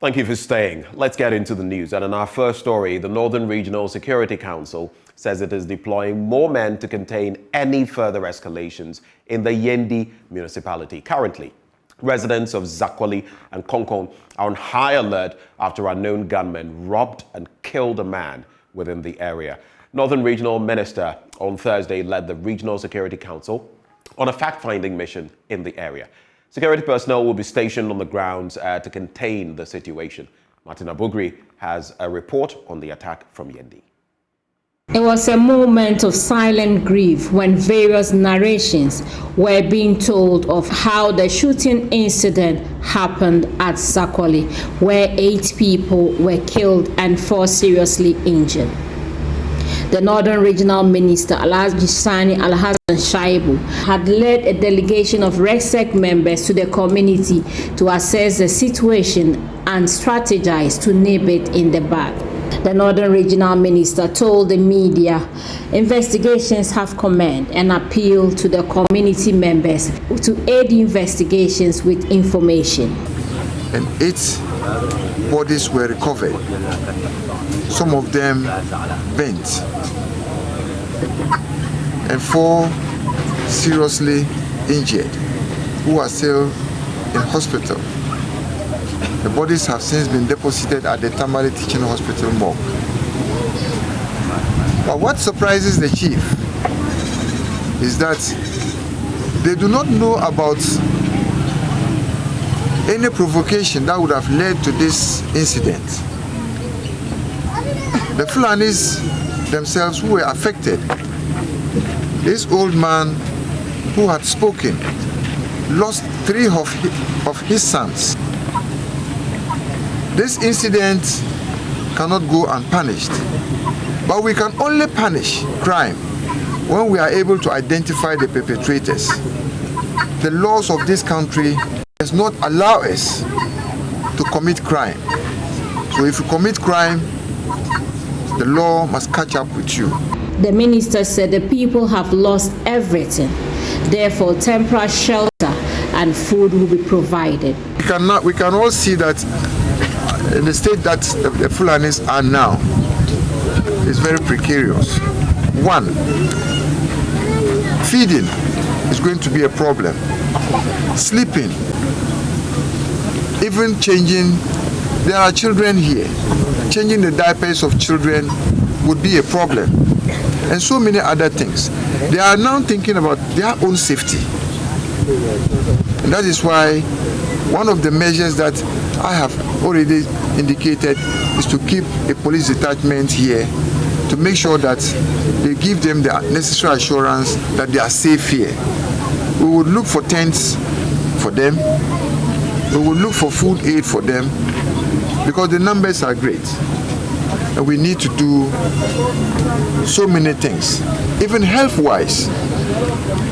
Thank you for staying. Let's get into the news. And in our first story, the Northern Regional Security Council says it is deploying more men to contain any further escalations in the Yendi municipality. Currently, residents of Zakwali and Konkon are on high alert after unknown gunmen robbed and killed a man within the area. Northern Regional Minister on Thursday led the Regional Security Council on a fact-finding mission in the area. Security personnel will be stationed on the grounds to contain the situation. Martin Abugri has a report on the attack from Yendi. It was a moment of silent grief when various narrations were being told of how the shooting incident happened at Zakwali, where 8 people were killed and 4 seriously injured. The Northern Regional Minister, Alhaji Sani Alhassan Shaibu, had led a delegation of RECSEC members to the community to assess the situation and strategize to nip it in the bud. The Northern Regional Minister told the media investigations have commenced and appealed to the community members to aid investigations with information. And 8 bodies were recovered, some of them bent, and 4 seriously injured who are still in hospital. The bodies have since been deposited at the Tamale Teaching Hospital morgue. But what surprises the chief is that they do not know about any provocation that would have led to this incident. The Fulanis themselves who were affected, this old man who had spoken, lost 3 of his sons. This incident cannot go unpunished, but we can only punish crime when we are able to identify the perpetrators. The laws of this country does not allow us to commit crime. So if you commit crime, the law must catch up with you. The minister said the people have lost everything. Therefore, temporary shelter and food will be provided. We can all see that in the state that the Fulanis are now is very precarious. 1, feeding is going to be a problem. Sleeping, even changing, there are children here. Changing the diapers of children would be a problem. And so many other things. They are now thinking about their own safety. And that is why one of the measures that I have already indicated is to keep a police detachment here to make sure that they give them the necessary assurance that they are safe here. We would look for tents for them. We would look for food aid for them because the numbers are great. And we need to do so many things, even health-wise.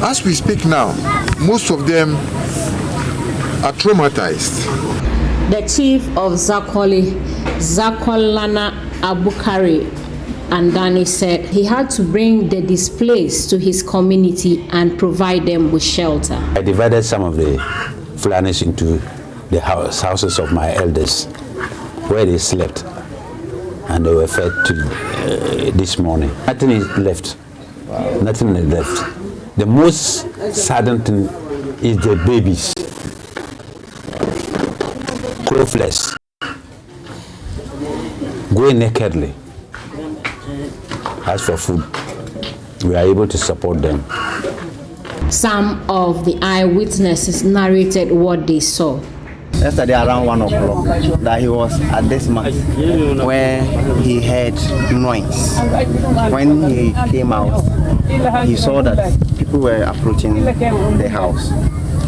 As we speak now, most of them are traumatized. The chief of Zakwali, Zakwalana Abukari Andani, said he had to bring the displaced to his community and provide them with shelter. I divided some of the Fulanis into the houses of my elders where they slept, and they were fed to this morning. Nothing is left. Nothing is left. The most saddened thing is the babies, clothless, going nakedly. As for food, we are able to support them. Some of the eyewitnesses narrated what they saw. Yesterday around 1 o'clock, that he was at this mark where he heard noise. When he came out, he saw that people were approaching the house.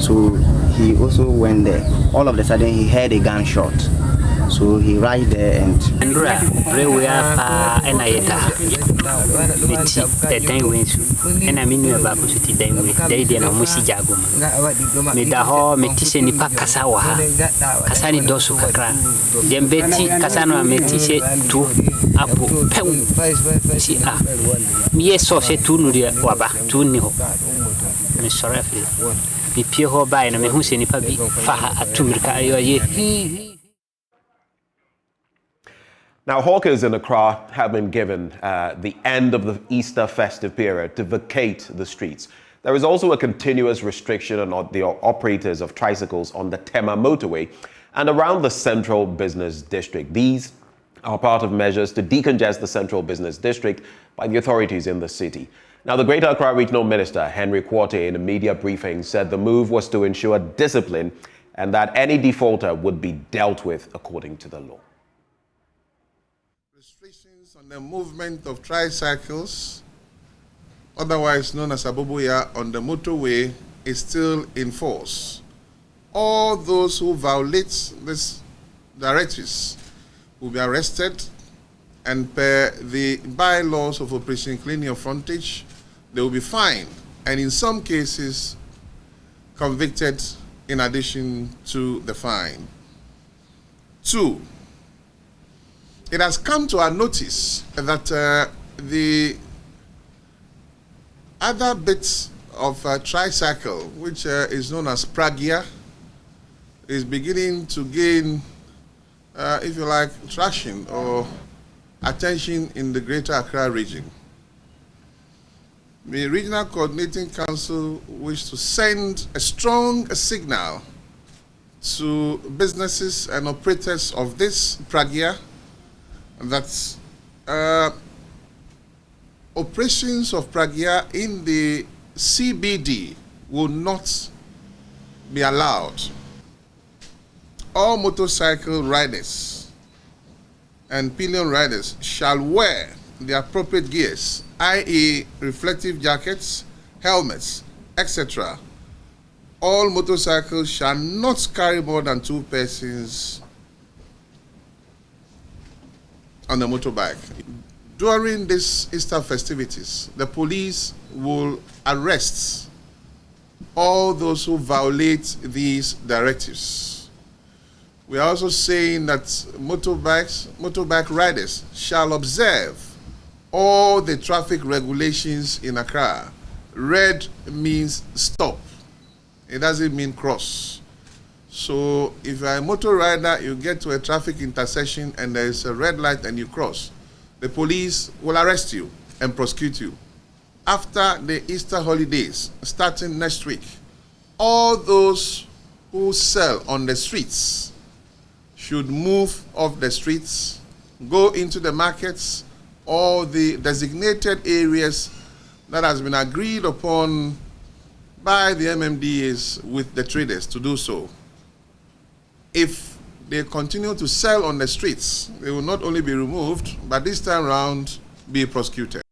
So he also went there. All of a sudden he heard a gunshot. So he right there and we are and I and I mean about to them with they did no musi jago. Midaho metise ni pakasawa. Kasani dosu kakra. Dembeti kasano metise tu apo peu. Si a. Mi so se tu no dia waba tu ni ho. Me sorry mi pie ho ba na me hu se ni pa bi fa atumrika ayo ye. Now, hawkers in Accra have been given the end of the Easter festive period to vacate the streets. There is also a continuous restriction on the operators of tricycles on the Tema motorway and around the Central Business District. These are part of measures to decongest the Central Business District by the authorities in the city. Now, the Greater Accra Regional Minister, Henry Quartey, in a media briefing said the move was to ensure discipline and that any defaulter would be dealt with according to the law. Restrictions on the movement of tricycles, otherwise known as Aboboya, on the motorway is still in force. All those who violate these directives will be arrested, and per the bylaws of Operation Clean Your Frontage, they will be fined, and in some cases convicted in addition to the fine. 2, it has come to our notice that the other bits of tricycle, which is known as pragia, is beginning to gain, if you like, traction or attention in the Greater Accra region. The Regional Coordinating Council wishes to send a strong signal to businesses and operators of this pragia that operations of pragia in the CBD will not be allowed. All motorcycle riders and pillion riders shall wear the appropriate gears, i.e. reflective jackets, helmets, etc. All motorcycles shall not carry more than 2 persons on a motorbike. During these Easter festivities, the police will arrest all those who violate these directives. We are also saying that motorbike riders shall observe all the traffic regulations in Accra. Red means stop. It doesn't mean cross. So if you're a motor rider, you get to a traffic intersection and there's a red light and you cross, the police will arrest you and prosecute you. After the Easter holidays, starting next week, all those who sell on the streets should move off the streets, go into the markets, or the designated areas that has been agreed upon by the MMDAs with the traders to do so. If they continue to sell on the streets, they will not only be removed, but this time around be prosecuted.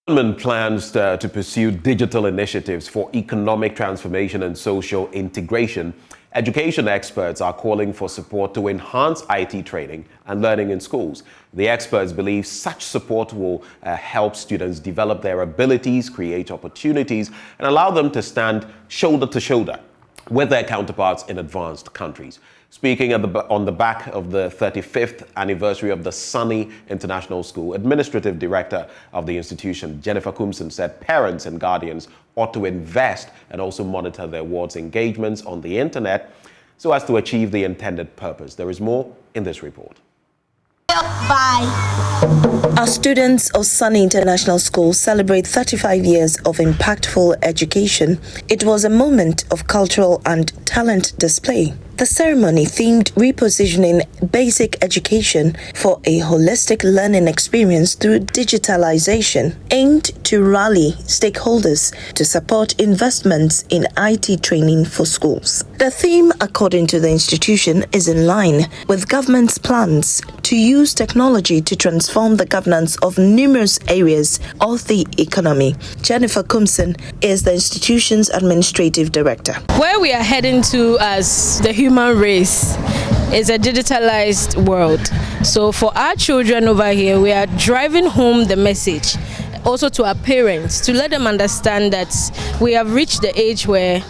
Government plans to pursue digital initiatives for economic transformation and social integration. Education experts are calling for support to enhance IT training and learning in schools. The experts believe such support will help students develop their abilities, create opportunities, and allow them to stand shoulder to shoulder with their counterparts in advanced countries. Speaking on the back of the 35th anniversary of the Sunny International School, Administrative Director of the institution, Jennifer Kumson, said parents and guardians ought to invest and also monitor their wards' engagements on the internet so as to achieve the intended purpose. There is more in this report. Our students of Sunny International School celebrate 35 years of impactful education. It was a moment of cultural and talent display. The ceremony themed repositioning basic education for a holistic learning experience through digitalization, aimed to rally stakeholders to support investments in IT training for schools. The theme, according to the institution, is in line with government's plans to use technology to transform the governance of numerous areas of the economy. Jennifer Kumson is the institution's administrative director. Where we are heading to as the human race is a digitalized world. So for our children over here, we are driving home the message also to our parents to let them understand that we have reached the age where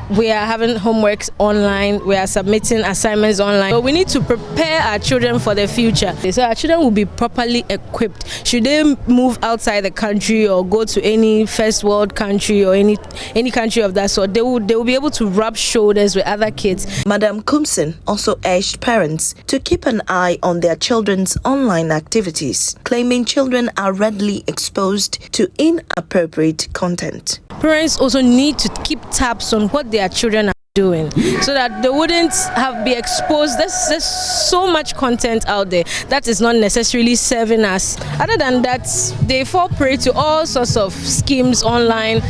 we are having homeworks online, we are submitting assignments online. So we need to prepare our children for the future. So our children will be properly equipped. Should they move outside the country or go to any first world country or any country of that sort, they will be able to rub shoulders with other kids. Madam Kumsin also urged parents to keep an eye on their children's online activities, claiming children are readily exposed to inappropriate content. Parents also need to keep tabs on what their children are doing so that they wouldn't be exposed. There's so much content out there that is not necessarily serving us. Other than that, they fall prey to all sorts of schemes online,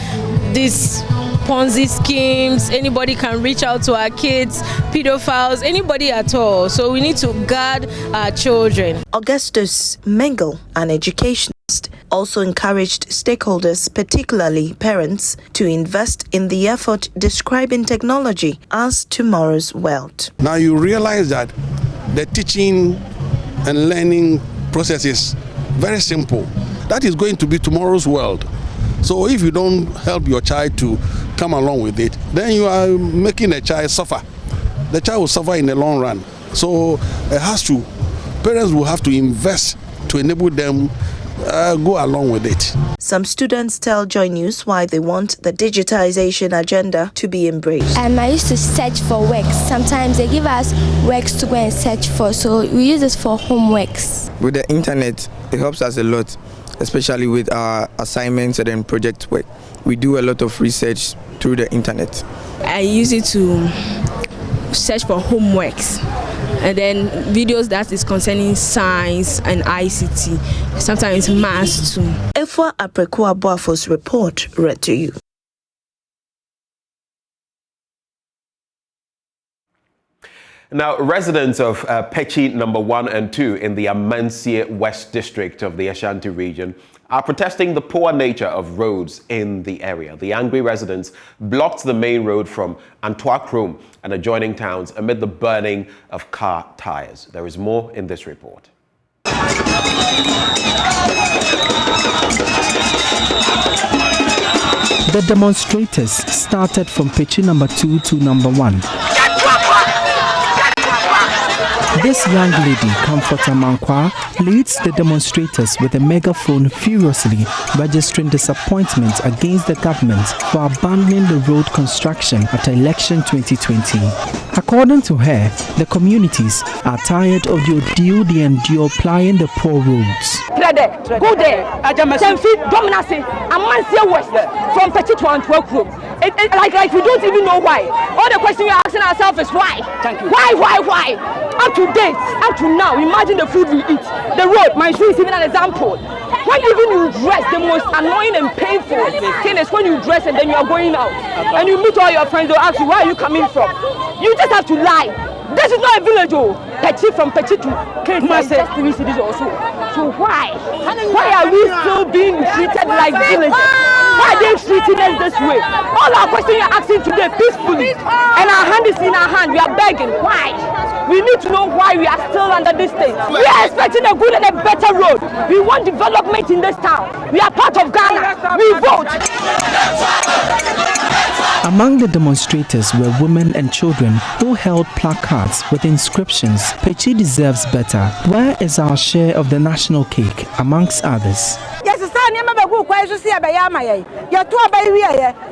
these Ponzi schemes. Anybody can reach out to our kids, pedophiles, anybody at all. So we need to guard our children. Augustus Mengel, an educationist, also encouraged stakeholders, particularly parents, to invest in the effort describing technology as tomorrow's wealth. Now you realize that the teaching and learning process is very simple. That is going to be tomorrow's world. So if you don't help your child to come along with it, then you are making the child suffer. The child will suffer in the long run. So parents will have to invest to enable them go along with it. Some students tell JoyNews why they want the digitization agenda to be embraced. I used to search for work. Sometimes they give us works to go and search for, so we use this for homeworks. With the internet, it helps us a lot, especially with our assignments and then project work. We do a lot of research through the internet. I use it to search for homeworks and then videos that is concerning science and ICT, sometimes maths too. Efwa Aprekua Boafo's report read to you. Now, residents of Pechi number 1 and 2 in the Amansie West District of the Ashanti region are protesting the poor nature of roads in the area. The angry residents blocked the main road from Antwa-Krom and adjoining towns amid the burning of car tires. There is more in this report. The demonstrators started from Pechi number 2 to number 1. This young lady, Comforter Mankwa, leads the demonstrators with a megaphone furiously registering disappointment against the government for abandoning the road construction after election 2020. According to her, the communities are tired of the ordeal they endure plying the poor roads. Go there, Dominasi, Amansie West, from Pechi to Antwa-Krom. Like we don't even know why. All the question we're asking ourselves is why? Thank you. Why? Up to date, up to now, imagine the food we eat. The road, my shoe is even an example. When even you dress, the most annoying and painful thing is when you dress and then you are going out. And you meet all your friends, they'll ask you, where are you coming from? You just have to lie. This is not a village, oh. Pechi from Pechi to Kenya is just 3 cities also. So why are we still being treated like villages? Why are they treating us this way? All our questions you're asking today peacefully, and our hand is in our hand. We are begging. Why? We need to know why we are still under this thing. We are expecting a good and a better road. We want development in this town. We are part of Ghana. We vote. Among the demonstrators were women and children who held placards with inscriptions, Pechi deserves better. Where is our share of the national cake, amongst others? Yes, it's time you remember who quite to see a bayama. You're too baby.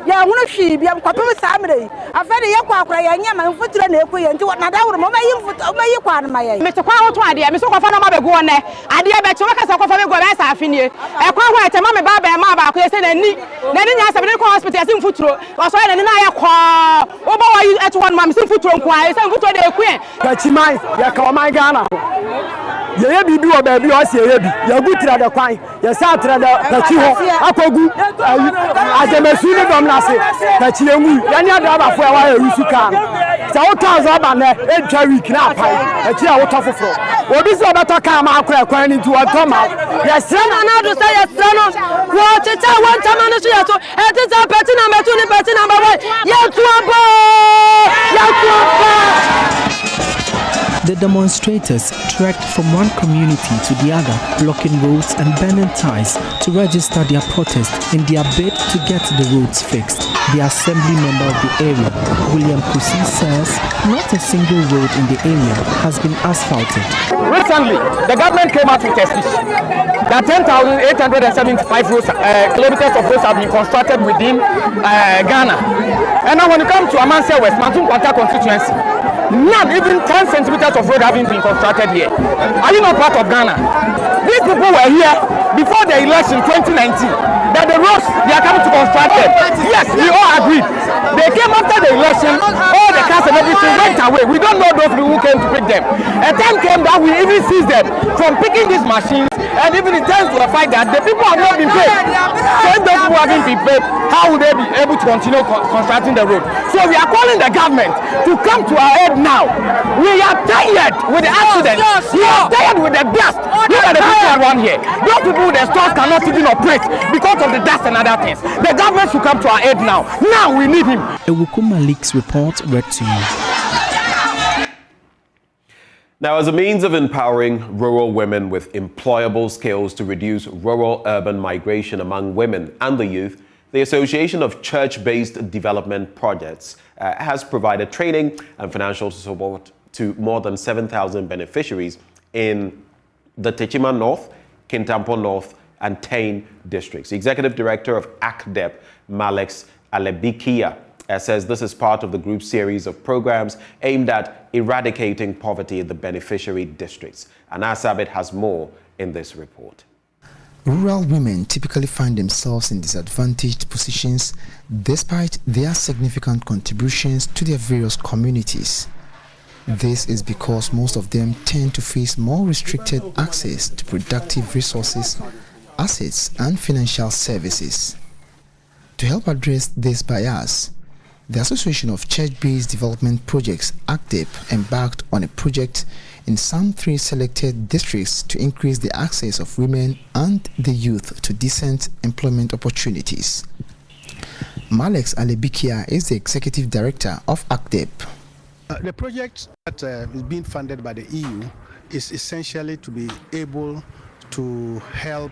You're one of sheep. You're a family. I've had a yakwa and yaman foot and to what now obey you. Mr. Quaho, idea, Mr. Quafana go on there. Idea bet to work as a coffee go as I finish. A quite a mamma baba and mama, who said, and then has a medical hospital in foot or so and I qua. Oh, boy, you at one mam's in foot on quiet and put on the queen. But you might, you call my Ghana. You do a baby, I say, you're good to the quine. You're sad to the Chiho, Apogu, as a machine from Nasi, that you any other for a while you can. So, what up and a cherry knap, a chair out of the floor. What is about to come out crying into a Thomas? Yes, son, and how to say, yes, son, what it's a one time on the street, and it's a petty number 2, petty number 1. The demonstrators trekked from one community to the other, blocking roads and burning ties to register their protest in their bid to get the roads fixed. The assembly member of the area, William Kusi, says not a single road in the area has been asphalted. Recently, the government came out with a speech that 10,875 kilometers of roads have been constructed within Ghana. And now when you come to Amansia West, Mantum Kwanta constituency, not even 10 centimeters of road haven't been constructed here. Are you not part of Ghana? These people were here before the election 2019, that the roads they are coming to construct them. Yes, we all agreed. They came after the election, all the cars and everything went away. We don't know those people who came to pick them. A time came that we even seized them from picking these machines, and even it turns to a fact that the people have not been paid. So if those people haven't been paid, how would they be able to continue constructing the road? So we are calling the government to come to our aid now. We are tired with the accidents. We are tired with the dust. Look at the people around here. Those people with the stores cannot even operate because of the dust and other things. The government should come to our aid now. Now we need him. Ewuku Malik's report read to you. Now, as a means of empowering rural women with employable skills to reduce rural-urban migration among women and the youth, the Association of Church-Based Development Projects has provided training and financial support to more than 7,000 beneficiaries in the Techima North, Kintampo North, and Tain districts. The Executive Director of ACDEP, Malex Alebikia, says this is part of the group's series of programs aimed at eradicating poverty in the beneficiary districts. And Asabit has more in this report. Rural women typically find themselves in disadvantaged positions despite their significant contributions to their various communities. This is because most of them tend to face more restricted access to productive resources, assets, and financial services. To help address this bias, the Association of Church-Based Development Projects, ACDEP, embarked on a project in some 3 selected districts to increase the access of women and the youth to decent employment opportunities. Malex Alebikia is the Executive Director of ACDEP. The project that is being funded by the EU is essentially to be able to help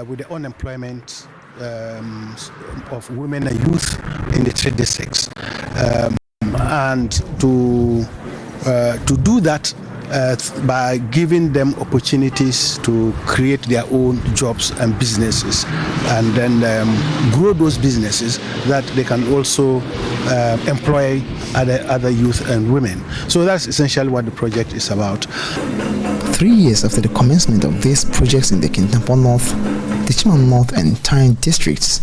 with the unemployment of women and youth in the 3 districts, and to do that by giving them opportunities to create their own jobs and businesses, and then grow those businesses that they can also employ other youth and women. So that's essentially what the project is about. 3 years after the commencement of these projects in the Kintampo North, Techima North and Tain districts,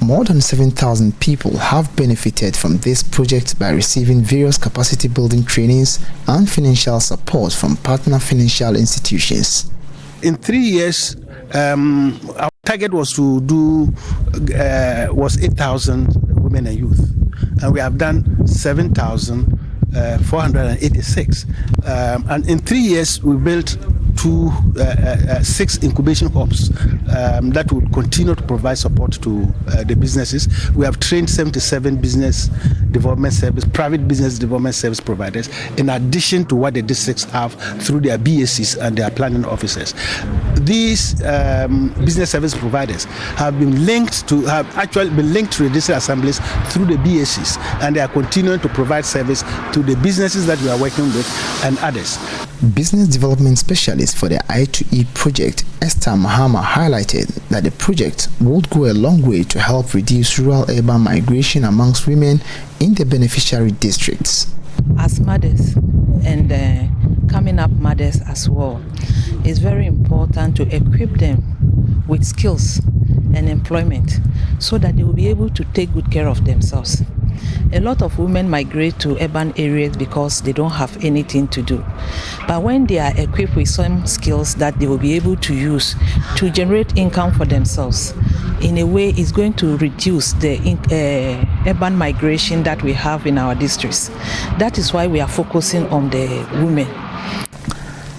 more than 7,000 people have benefited from this project by receiving various capacity building trainings and financial support from partner financial institutions. In 3 years, our target was to do 8,000 women and youth, and we have done 7,486. And in 3 years, we built 6 incubation hubs that will continue to provide support to the businesses. We have trained 77 business development service, private business development service providers, in addition to what the districts have through their BACs and their planning officers. These business service providers have actually been linked to the district assemblies through the BACs, and they are continuing to provide service to the businesses that we are working with and others. Business development specialist for the I2E project, Esther Mahama, highlighted that the project would go a long way to help reduce rural-urban migration amongst women in the beneficiary districts. As mothers and coming up mothers as well, it's very important to equip them with skills and employment so that they will be able to take good care of themselves. A lot of women migrate to urban areas because they don't have anything to do. But when they are equipped with some skills that they will be able to use to generate income for themselves, in a way it's going to reduce the urban migration that we have in our districts. That is why we are focusing on the women.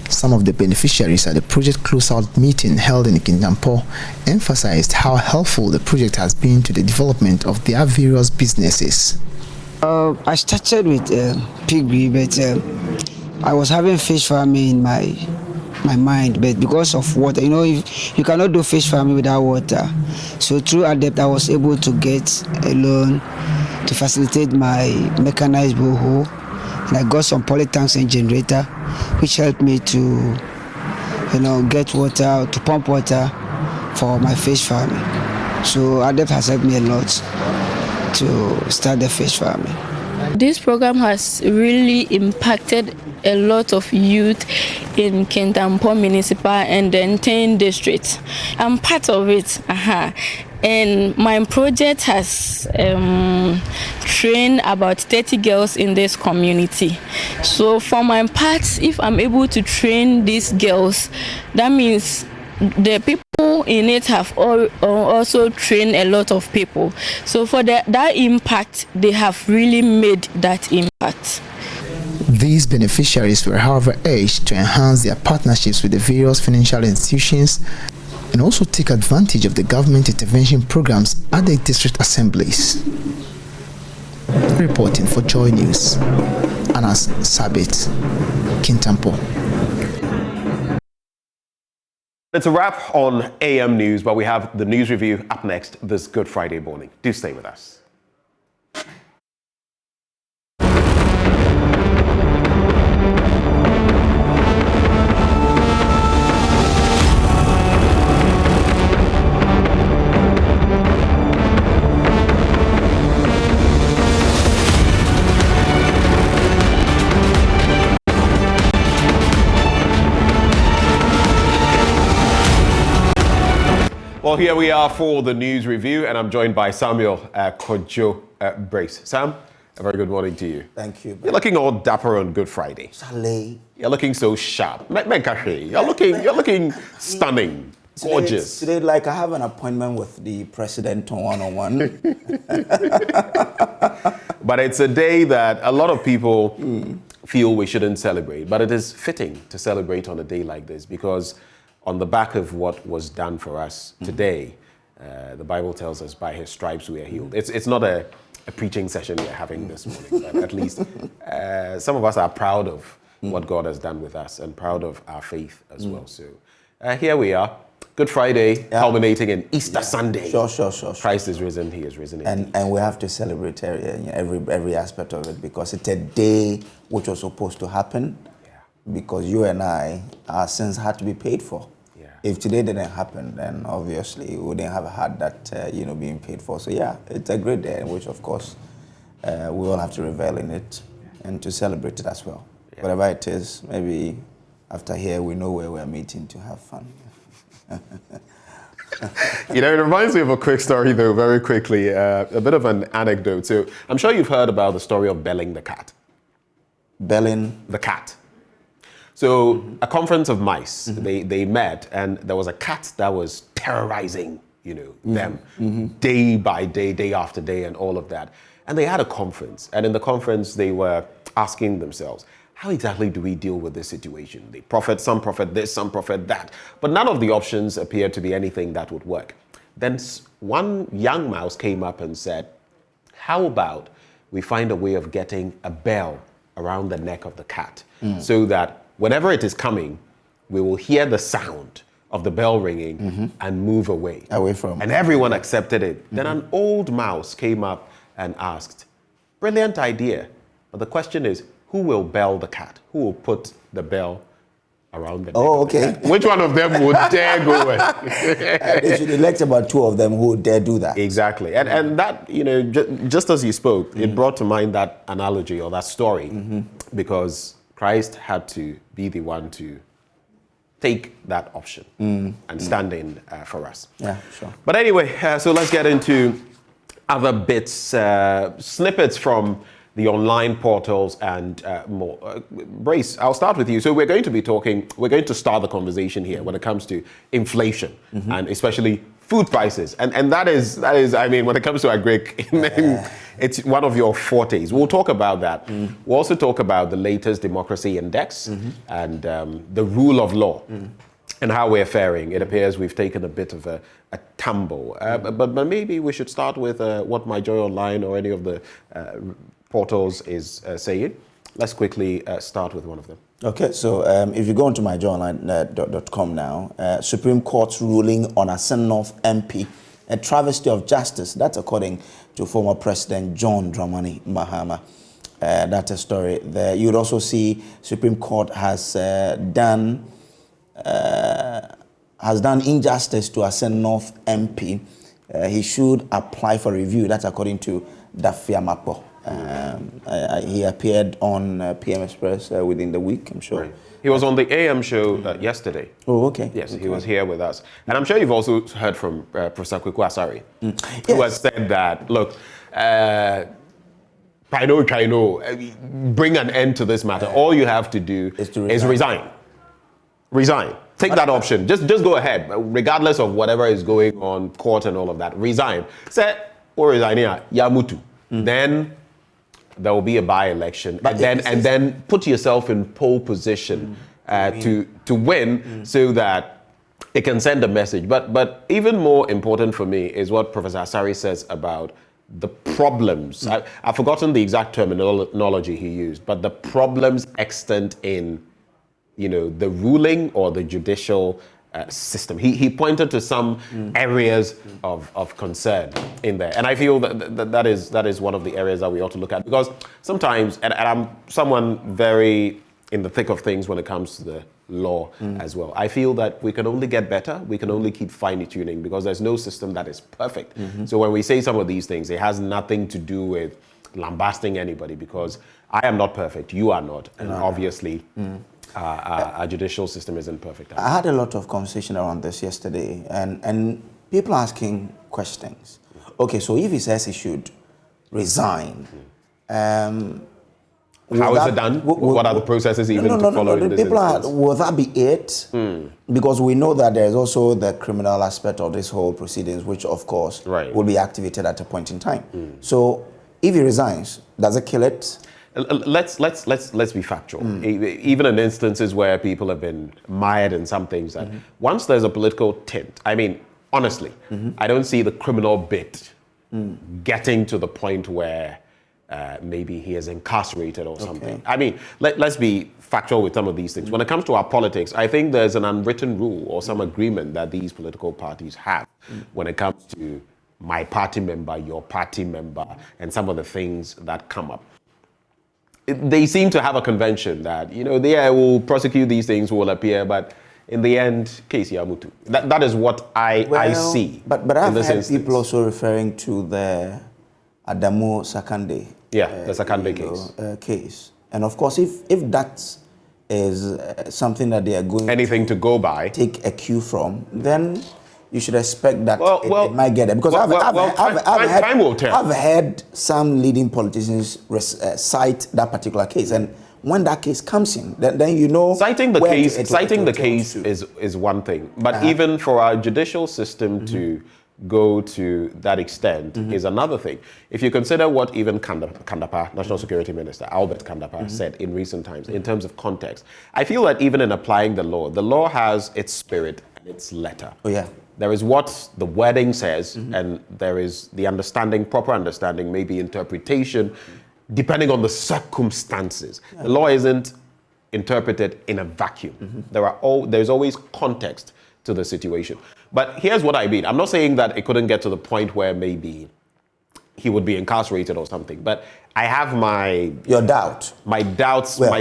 Some of the beneficiaries at the project closeout meeting held in Kintampo emphasized how helpful the project has been to the development of their various businesses. I started with piggery, but I was having fish farming in my my mind, but because of water, you cannot do fish farming without water. So through ADEPT, I was able to get a loan to facilitate my mechanized borehole, and I got some poly tanks and generator, which helped me to, get water, to pump water for my fish farming. So ADEPT has helped me a lot to start the fish farming. This program has really impacted a lot of youth in Kintampo Municipal and the 10 districts. I'm part of it. And my project has trained about 30 girls in this community. So for my part, if I'm able to train these girls, that means the people in it have also trained a lot of people. So for that impact, they have really made that impact. These beneficiaries were, however, urged to enhance their partnerships with the various financial institutions and also take advantage of the government intervention programs at the district assemblies. Reporting for Joy News, Anas Sabit, Kintampo. It's a wrap on AM News, but we have the news review up next this Good Friday morning. Do stay with us. Well, here we are for the news review, and I'm joined by Samuel Kojo Brace. Sam, a very good morning to you. Thank you. You're looking all dapper on Good Friday. Saleh. You're looking so sharp. You're looking stunning, gorgeous. Today, like I have an appointment with the president on one-on-one. But it's a day that a lot of people feel we shouldn't celebrate. But it is fitting to celebrate on a day like this because on the back of what was done for us today, the Bible tells us by his stripes we are healed. It's not a preaching session we're having this morning, but at least some of us are proud of what God has done with us and proud of our faith as well. So here we are, Good Friday, culminating in Easter Sunday. Sure. Christ is risen, he is risen indeed. And we have to celebrate every aspect of it because it's a day which was supposed to happen. Because you and I, our sins had to be paid for. If today didn't happen, then obviously we wouldn't have had that, being paid for. So it's a great day, which of course we all have to revel in it and to celebrate it as well. Whatever it is, maybe after here we know where we're meeting to have fun. It reminds me of a quick story though, very quickly, a bit of an anecdote. So I'm sure you've heard about the story of belling the cat. Belling? The cat. So a conference of mice, they met, and there was a cat that was terrorizing, them day by day, day after day, and all of that. And they had a conference, and in the conference they were asking themselves, how exactly do we deal with this situation? They prophet, some prophet this, some prophet that, but none of the options appeared to be anything that would work. Then one young mouse came up and said, how about we find a way of getting a bell around the neck of the cat so that whenever it is coming, we will hear the sound of the bell ringing and move away. Away from. And everyone accepted it. Then an old mouse came up and asked, brilliant idea. But the question is, who will bell the cat? Who will put the bell around the neck? Oh, okay. Which one of them would dare go in? They should elect about 2 of them who would dare do that. Exactly. And that, just as you spoke, it brought to mind that analogy or that story because Christ had to be the one to take that option and stand in for us. Yeah, sure. But anyway, so let's get into other bits, snippets from the online portals and more. Brace, I'll start with you. So we're going to start the conversation here when it comes to inflation and especially food prices. And that is, I mean, when it comes to agric, it's one of your fortes. We'll talk about that. We'll also talk about the latest democracy index and the rule of law and how we're faring. It appears we've taken a bit of a tumble. But maybe we should start with what My Joy Online or any of the portals is saying. Let's quickly start with one of them. Okay, so if you go onto myjoyonline.com now, Supreme Court's ruling on Asen North MP, a travesty of justice. That's according to former President John Dramani Mahama. That's a story there. You would also see Supreme Court has done injustice to Asen North MP. He should apply for review. That's according to Dafia Mapo. He appeared on PM Express within the week, I'm sure. Right. He was on the AM show yesterday. Oh, okay. Yes, okay. He was here with us. And I'm sure you've also heard from Professor Kweku Asare, who has said that, look, bring an end to this matter. All you have to do is resign. Resign. Take that option. Just go ahead, regardless of whatever is going on, court and all of that. Resign. Say, or resign here, Yamutu. Then there will be a by-election, and then put yourself in pole position to win, so that it can send a message. But even more important for me is what Professor Asare says about the problems. I've forgotten the exact terminology he used, but the problems extant in, the ruling or the judicial system. He pointed to some areas of concern in there, and I feel that is one of the areas that we ought to look at, because sometimes, and I'm someone very in the thick of things when it comes to the law as well. I feel that we can only get better, we can only keep fine-tuning, because there's no system that is perfect. So when we say some of these things, it has nothing to do with lambasting anybody, because I am not perfect, you are not, and obviously our judicial system isn't perfect. I had a lot of conversation around this yesterday, and people asking questions. Okay, so if he says he should resign, how is it done? What are the processes even to follow in this instance? Will that be it? Because we know that there is also the criminal aspect of this whole proceedings, which of course will be activated at a point in time. So if he resigns, does it kill it? Let's be factual. Even in instances where people have been mired in some things, that once there's a political tint, I mean, honestly, I don't see the criminal bit getting to the point where maybe he is incarcerated or something. I mean, let's be factual with some of these things. When it comes to our politics, I think there's an unwritten rule or some agreement that these political parties have when it comes to my party member, your party member, and some of the things that come up. They seem to have a convention that, they will prosecute these things, will appear, but in the end, case Yamutu. That is what I see. But I've heard people also referring to the Adamu Sakande. The Sakande case. And of course, if that is something that they are going anything to go by, take a cue from, then you should expect that it might get there. Because I've heard some leading politicians cite that particular case, and when that case comes in, then citing the case is one thing, but even for our judicial system to go to that extent is another thing. If you consider what even Kandapa, National Security Minister Albert Kandapa said in recent times in terms of context, I feel that even in applying the law has its spirit and its letter. There is what the wording says, and there is the proper understanding, maybe interpretation, depending on the circumstances. The law isn't interpreted in a vacuum. There's always context to the situation. But here's what I mean. I'm not saying that it couldn't get to the point where maybe he would be incarcerated or something, but I have my doubts, my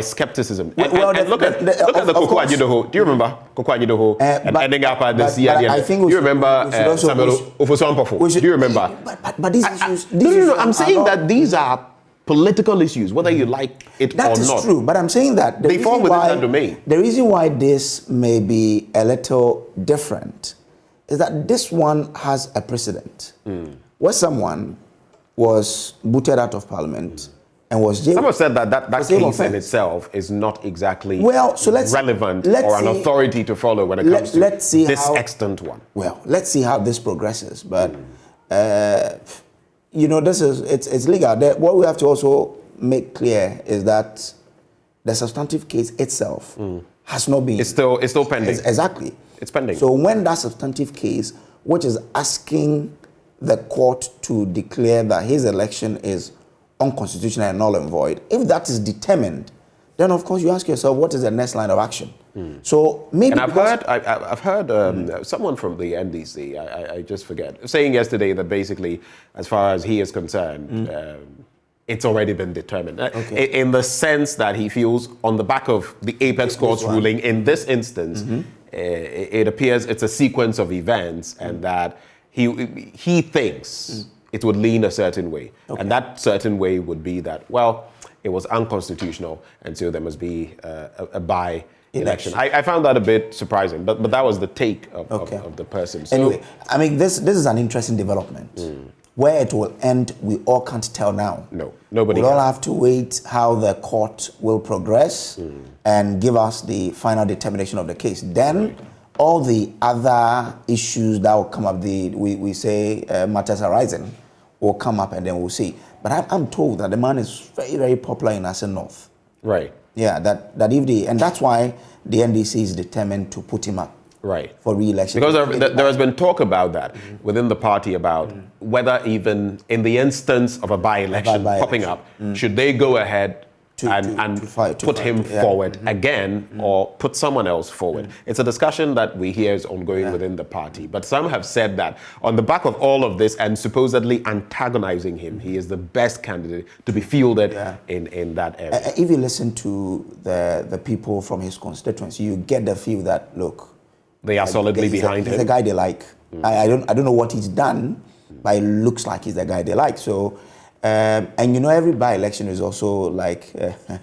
skepticism. Look at the Koko Ajidoho. Do you remember Koko Ajidoho ending up at the CIDM? Do you remember Samuel Ofosuampofo? Do you remember? But these issues... No. I'm saying that these are political issues, whether you like it or not. That is true, but I'm saying that they fall within that domain. The reason why this may be a little different is that this one has a precedent where someone was booted out of parliament and was jailed. Someone said that case in itself is not exactly relevant or an authority to follow when it comes to this extant one. Well, let's see how this progresses. But, it's legal. What we have to also make clear is that the substantive case itself has not been... It's still pending. Exactly. It's pending. So when that substantive case, which is asking the court to declare that his election is unconstitutional and null and void, if that is determined, then of course you ask yourself, what is the next line of action? So maybe. And I've heard someone from the NDC, I just forget, saying yesterday that basically, as far as he is concerned, it's already been determined. In the sense that he feels, on the back of the Apex Court's ruling, in this instance, it appears it's a sequence of events, and that he thinks it would lean a certain way. And that certain way would be that, well, it was unconstitutional, and so there must be a by-election. I found that a bit surprising, but that was the take of the person. So, anyway, I mean, this is an interesting development. Where it will end, we all can't tell now. No, nobody. We'll all have to wait how the court will progress and give us the final determination of the case. Then all the other issues that will come up, we say matters arising, will come up, and then we'll see. But I'm told that the man is very, very popular in Asen North. Right. Yeah, that if and that's why the NDC is determined to put him up. Right. For re-election. Because there has been talk about that within the party about whether even in the instance of a by-election popping up, should they go ahead and put him forward again or put someone else forward. It's a discussion that we hear is ongoing within the party. But some have said that on the back of all of this and supposedly antagonizing him, he is the best candidate to be fielded in that area. If you listen to the people from his constituency, you get the feel that, look, they are solidly behind him. He's the guy they like. I don't know what he's done, but it looks like he's the guy they like. So, and you know, every by-election is also like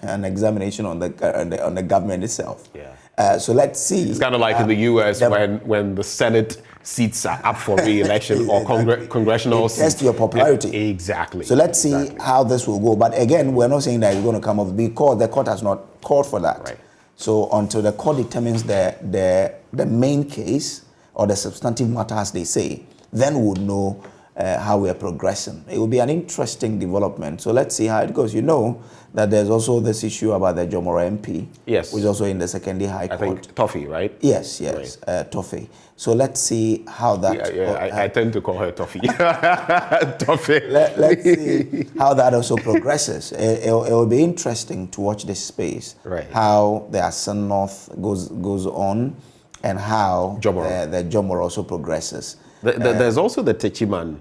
an examination on the government itself. Yeah. So let's see. It's kind of like in the U.S. when the Senate seats are up for re-election or congressional seats. Test your popularity. Exactly. So let's see how this will go. But again, we're not saying that it's going to come up because the court has not called for that. Right. So until the court determines the main case or the substantive matter, as they say, then we'll know how we're progressing. It will be an interesting development. So let's see how it goes. You know that there's also this issue about the Jomoro MP, which is also in the Secondary High Court. I think Toffee, right? Yes, right. Toffee. So let's see how that... I tend to call her Toffee. Toffee. Let's see how that also progresses. It will be interesting to watch this space, how the Asen North goes on and how the Jomoro also progresses. There's also the Techiman.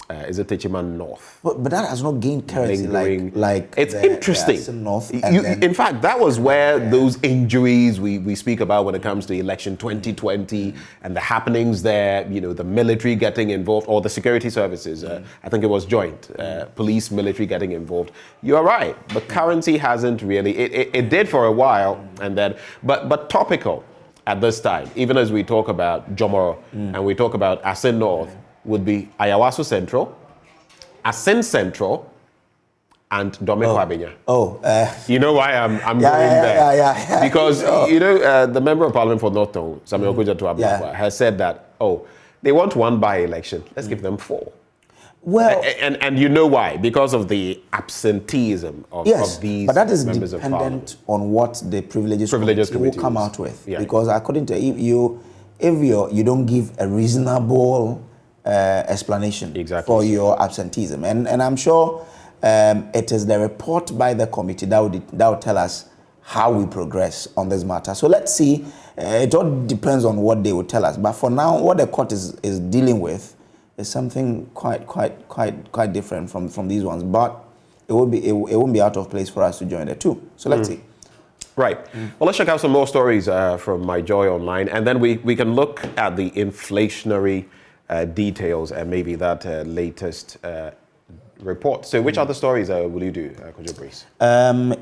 Is it Techiman North? But that has not gained currency like it's interesting. North. In fact, that was where those injuries we speak about when it comes to election 2020 and the happenings there, you know, the military getting involved or the security services. I think it was joint, police, military getting involved. You're right. But currency hasn't really, it did for a while and then, but topical at this time, even as we talk about Jomoro and we talk about Asen North, would be Ayawaso Central, Asen Central, and Domeko Abenya. You know why I'm going there? Because, you know, the Member of Parliament for North Town, Samuel Kujato has said that, they want one by-election. Let's give them 4. Well, and you know why? Because of the absenteeism of these but that is members of Parliament. On what the privileges committee will come out with. Because according to if you don't give a reasonable explanation for your absenteeism, and I'm sure it is the report by the committee that will tell us how we progress on this matter. So let's see. It all depends on what they will tell us. But for now, what the court is dealing with is something quite different from these ones. But it won't be out of place for us to join the two. So let's see. Right. Well, let's check out some more stories from My Joy Online, and then we can look at the inflationary details and maybe that latest report. So which other stories will you do, Kojo Breeze?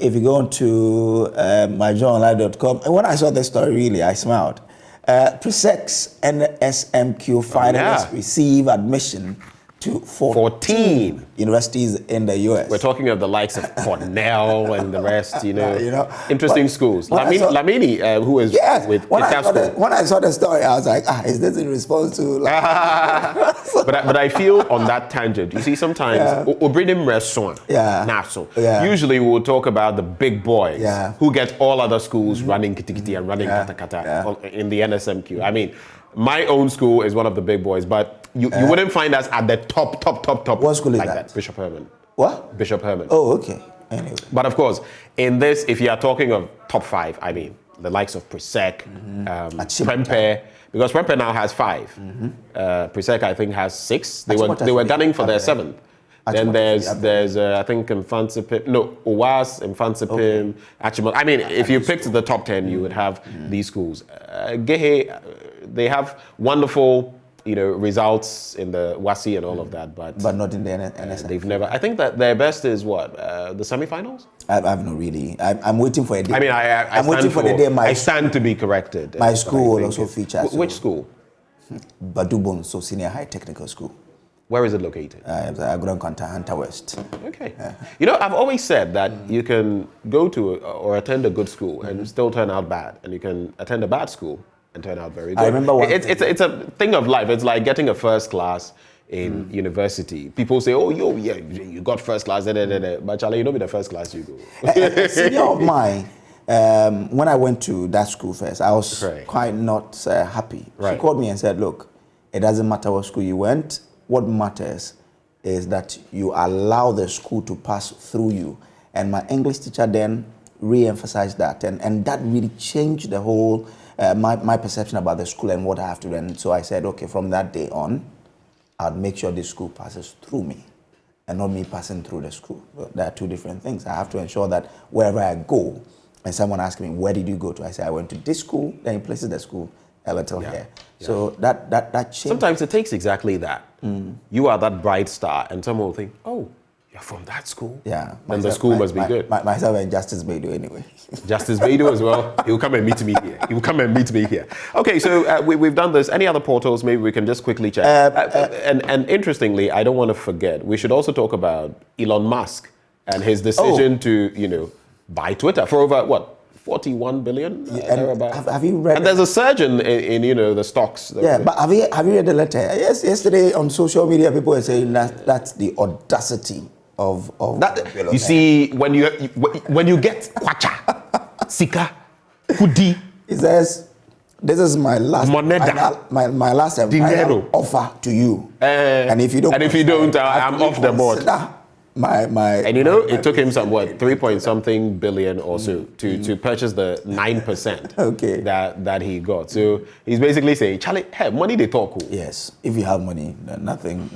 If you go on to myjoyonline.com, and when I saw this story, really, I smiled. Pre-sex NSMQ finalists receive admission to 14 universities in the U.S. We're talking of the likes of Cornell and the rest, you know interesting schools. Lamini, who is with when I saw the story, I was like, is this in response to... but I feel on that tangent, you see, sometimes we'll bring in restaurant, usually we'll talk about the big boys who get all other schools running kitikiti and running katakata in the NSMQ. I mean, my own school is one of the big boys, but you wouldn't find us at the top. What school is like that? Bishop Herman. What? Bishop Herman. Oh, okay. Anyway. But of course, in this, if you are talking of top 5, I mean, the likes of Presec, Prempeh, because Prempeh now has 5. Presec, I think, has 6. They were gunning for their 7th. Then there's I think Mfantsipim, no, Owas, Mfantsipim, Achimot. I mean, if you picked the top 10, you would have these schools. Gehe, they have wonderful, results in the WASI and all of that, but not in the NSF. They've never. I think that their best is what, the semifinals. I've not really. I'm waiting for a day. I mean, I'm waiting for the day. I stand to be corrected. My school will also feature. Which school? Badubon, so Senior High Technical School. Where is it located? Agron Kanta, Hunter West. Okay. I've always said that you can go to or attend a good school and still turn out bad, and you can attend a bad school and turn out very good. I remember it's a thing of life. It's like getting a first class in university. People say, "Oh, you got first class." But Charlie, you don't be the first class you go. A senior of mine, when I went to that school first, I was quite not happy. She called me and said, "Look, it doesn't matter what school you went. What matters is that you allow the school to pass through you." And my English teacher then re-emphasized that. And that really changed the whole, my perception about the school and what I have to do. And so I said, okay, from that day on, I'll make sure this school passes through me and not me passing through the school. There are two different things. I have to ensure that wherever I go, and someone asks me, where did you go to? I say, I went to this school, then he places the school a little here. So that changed. Sometimes it takes exactly that. You are that bright star, and someone will think, oh, you're from that school? Yeah. Then the school must be good. Myself and Justice Beidou anyway. Justice Beidou as well. He'll come and meet me here. Okay, so we've done this. Any other portals? Maybe we can just quickly check. And interestingly, I don't want to forget, we should also talk about Elon Musk and his decision to, buy Twitter for over, what, 41 billion? Have you read? And there's a surge in the stocks. But have you read the letter? Yes, yesterday on social media, people were saying that's the audacity of that. You see, when you get kwacha, sika, kudi, he says, "This is my last my last offer to you, and if you don't, I'm off the board." And it took him some 3 billion or so to purchase the 9% that he got. So he's basically saying, Charlie, hey, money they talk. Yes, if you have money, there's nothing.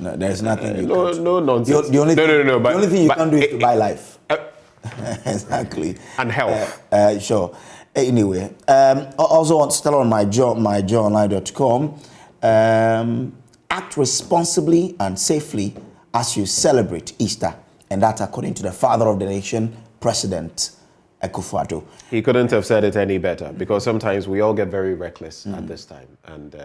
No nonsense. The only thing you can do is to buy life. Exactly. And health. Sure. Anyway, also still on my JoyOnline.com, act responsibly and safely as you celebrate Easter. And that's according to the father of the nation, President Akufo-Addo. He couldn't have said it any better, because sometimes we all get very reckless at this time. And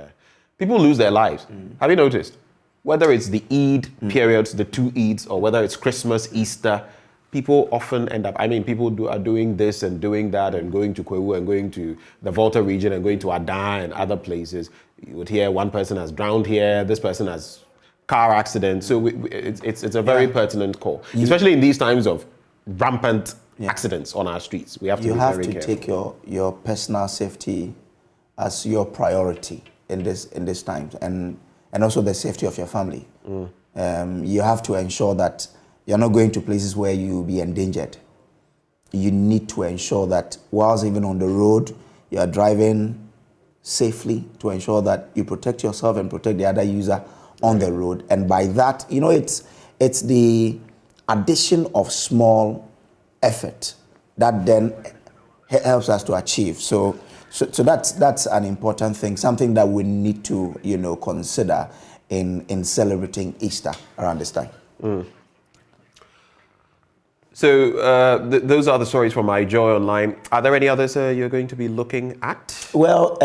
people lose their lives. Have you noticed? Whether it's the Eid periods, the 2 Eids, or whether it's Christmas, Easter, people often end up, people are doing this and doing that and going to Kwewu and going to the Volta region and going to Adan and other places. You would hear one person has drowned here, this person has car accident. So it's a very pertinent call, especially in these times of rampant accidents on our streets. We have to be very careful. You have to take your personal safety as your priority in this time, and also the safety of your family. You have to ensure that you're not going to places where you'll be endangered. You need to ensure that whilst even on the road, you are driving safely to ensure that you protect yourself and protect the other user on the road. And by that, it's the addition of small effort that then helps us to achieve. So that's an important thing, something that we need to consider in celebrating Easter around this time. So those are the stories from my Joy Online. Are there any others you're going to be looking at? Well,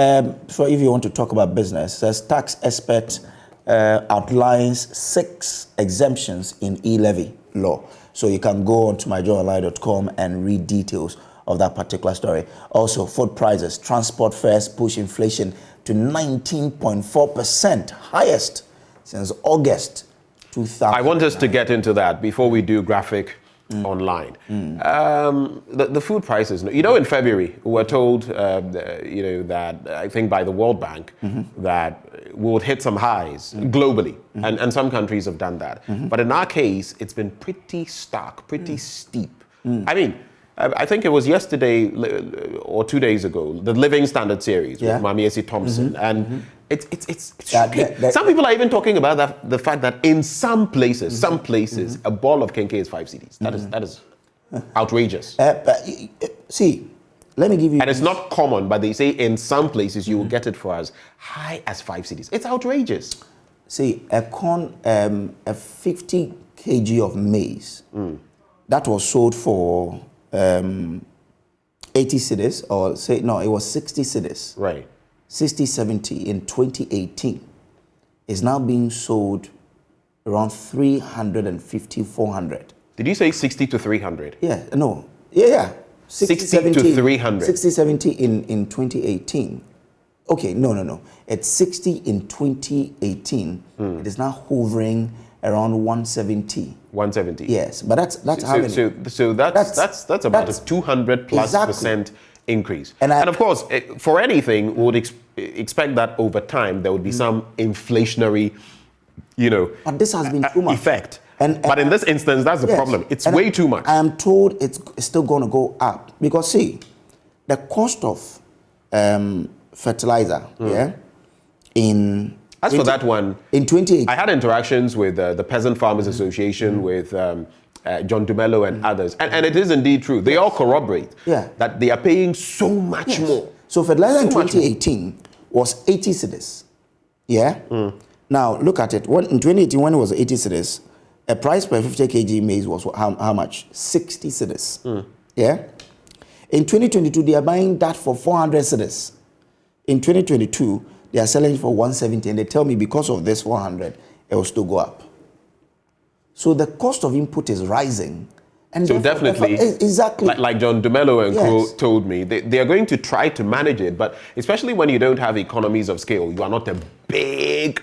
so if you want to talk about business, says tax expert outlines 6 exemptions in e-levy law. So you can go on to myjoyonline.com and read details of that particular story. Also, food prices, transport fares push inflation to 19.4%, highest since August 2000. I want us to get into that before we do graphic online. The food prices, in February, we were told, that I think by the World Bank, that we would hit some highs globally, and some countries have done that. But in our case, it's been pretty stark, pretty steep. I mean, I think it was yesterday or 2 days ago, the Living Standard series with Mamiesi Thompson, and it's shocking. Some people are even talking about the fact that in some places, a ball of kenke is 5 cedis. That is outrageous. See, let me give you. And it's not common, but they say in some places you will get it for as high as 5 cedis. It's outrageous. See, a 50 kg of maize that was sold for 80 cedis, or say no, it was 60 cedis. Right. 60, 70 in 2018 is now being sold around 350, 400. Did you say 60 to 300? Yeah, no. Yeah. 60 to 300. 60, 70 in 2018. Okay, no. At 60 in 2018, it is now hovering around 170. 170. Yes, but that's how many? So that's about a 200+% increase. And of course, for anything, we would expect that over time there would be some inflationary, but this has been too much effect. But in this instance, that's the problem. It's way too much. I am told it's still going to go up because see, the cost of fertilizer, As for that one, in 2018, I had interactions with the Peasant Farmers Association, with John Dumelo and others, and it is indeed true. They all corroborate that they are paying so much more. So fertilizer in 2018 was 80 cedis. Yeah. Now look at it. In 2018, when it was 80 cedis, a price per 50 kg maize was how much? 60 cedis. Yeah. In 2022, they are buying that for 400 cedis. In 2022, they are selling it for 170, and they tell me because of this 400, it will still go up. So the cost of input is rising. And so definitely, exactly, like John Dumelo and co told me, they are going to try to manage it, but especially when you don't have economies of scale, you are not a big,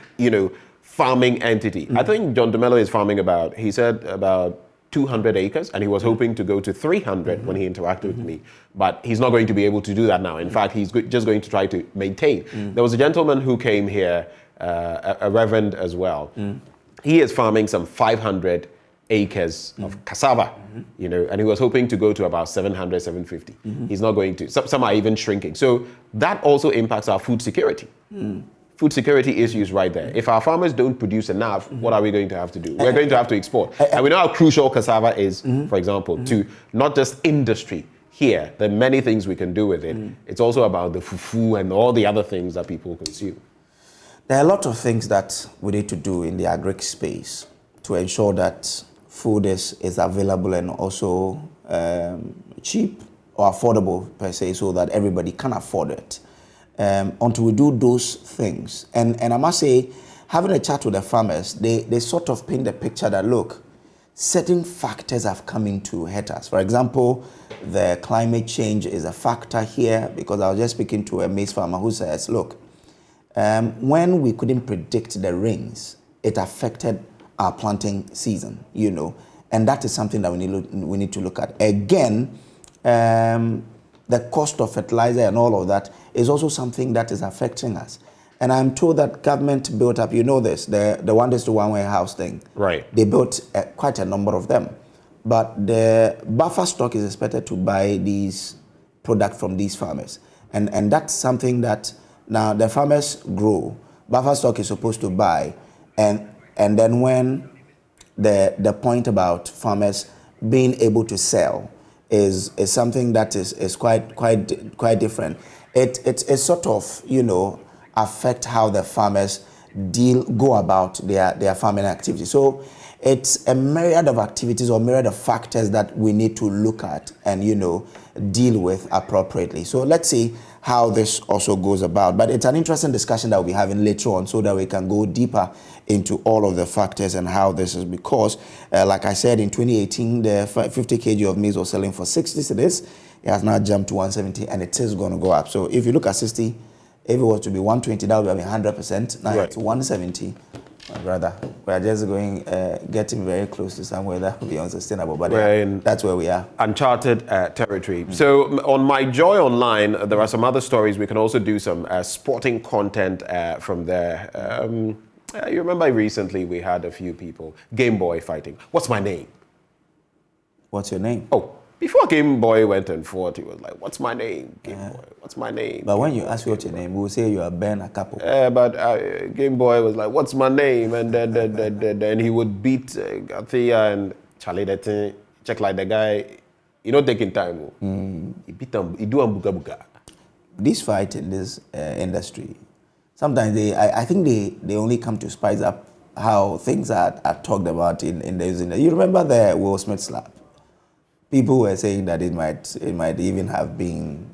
farming entity. I think John Dumelo is farming he said about 200 acres, and he was hoping to go to 300 when he interacted with me. But he's not going to be able to do that now. In fact, he's just going to try to maintain. There was a gentleman who came here, a reverend as well. He is farming some 500 acres of cassava, and he was hoping to go to about 700, 750. He's not going to. Some are even shrinking. So that also impacts our food security. Food security issues right there. If our farmers don't produce enough, what are we going to have to do? We're going to have to export. And we know how crucial cassava is, for example, to not just industry here. There are many things we can do with it. It's also about the fufu and all the other things that people consume. There are a lot of things that we need to do in the agric space to ensure that food is available and also cheap or affordable per se, so that everybody can afford it. Until we do those things. And I must say, having a chat with the farmers, they sort of paint the picture that, look, certain factors have come into hurt us. For example, the climate change is a factor here, because I was just speaking to a maize farmer who says, look, when we couldn't predict the rains, it affected our planting season, and that is something that we need to look at. Again, the cost of fertilizer and all of that is also something that is affecting us. And I'm told that government built up, this, the 1:1 warehouse thing. Right. They built quite a number of them. But the buffer stock is expected to buy these products from these farmers. And that's something that now the farmers grow. Buffer stock is supposed to buy. And then when the point about farmers being able to sell is something that is quite different. It sort of affect how the farmers go about their farming activity. So it's a myriad of activities or myriad of factors that we need to look at and deal with appropriately. So let's see how this also goes about. But it's an interesting discussion that we'll be having later on, so that we can go deeper into all of the factors and how this is, because like I said, in 2018 the 50 kg of maize was selling for 60 cedis. It has now jumped to 170, and it is going to go up. So if you look at 60, if it was to be 120, that would be 100%. Now it's 170. My brother, we are just getting very close to somewhere that will be unsustainable. But that's where we are. Uncharted territory. So on My Joy Online, there are some other stories. We can also do some sporting content from there. You remember recently we had a few people, Game Boy fighting. What's my name? What's your name? Oh, Before Game Boy went and fought, he was like, "What's my name, Game Boy? What's my name?" But when you ask what's your name, we'll say you are Ben Akapo. But Game Boy was like, "What's my name?" And then he would beat Gathia and Charlie. That thing, check like the guy, taking time. He beat him. He do a buga buga. This fight in this industry, sometimes I think they only come to spice up how things are talked about in the industry. You remember the Will Smith slap? People were saying that it might even have been,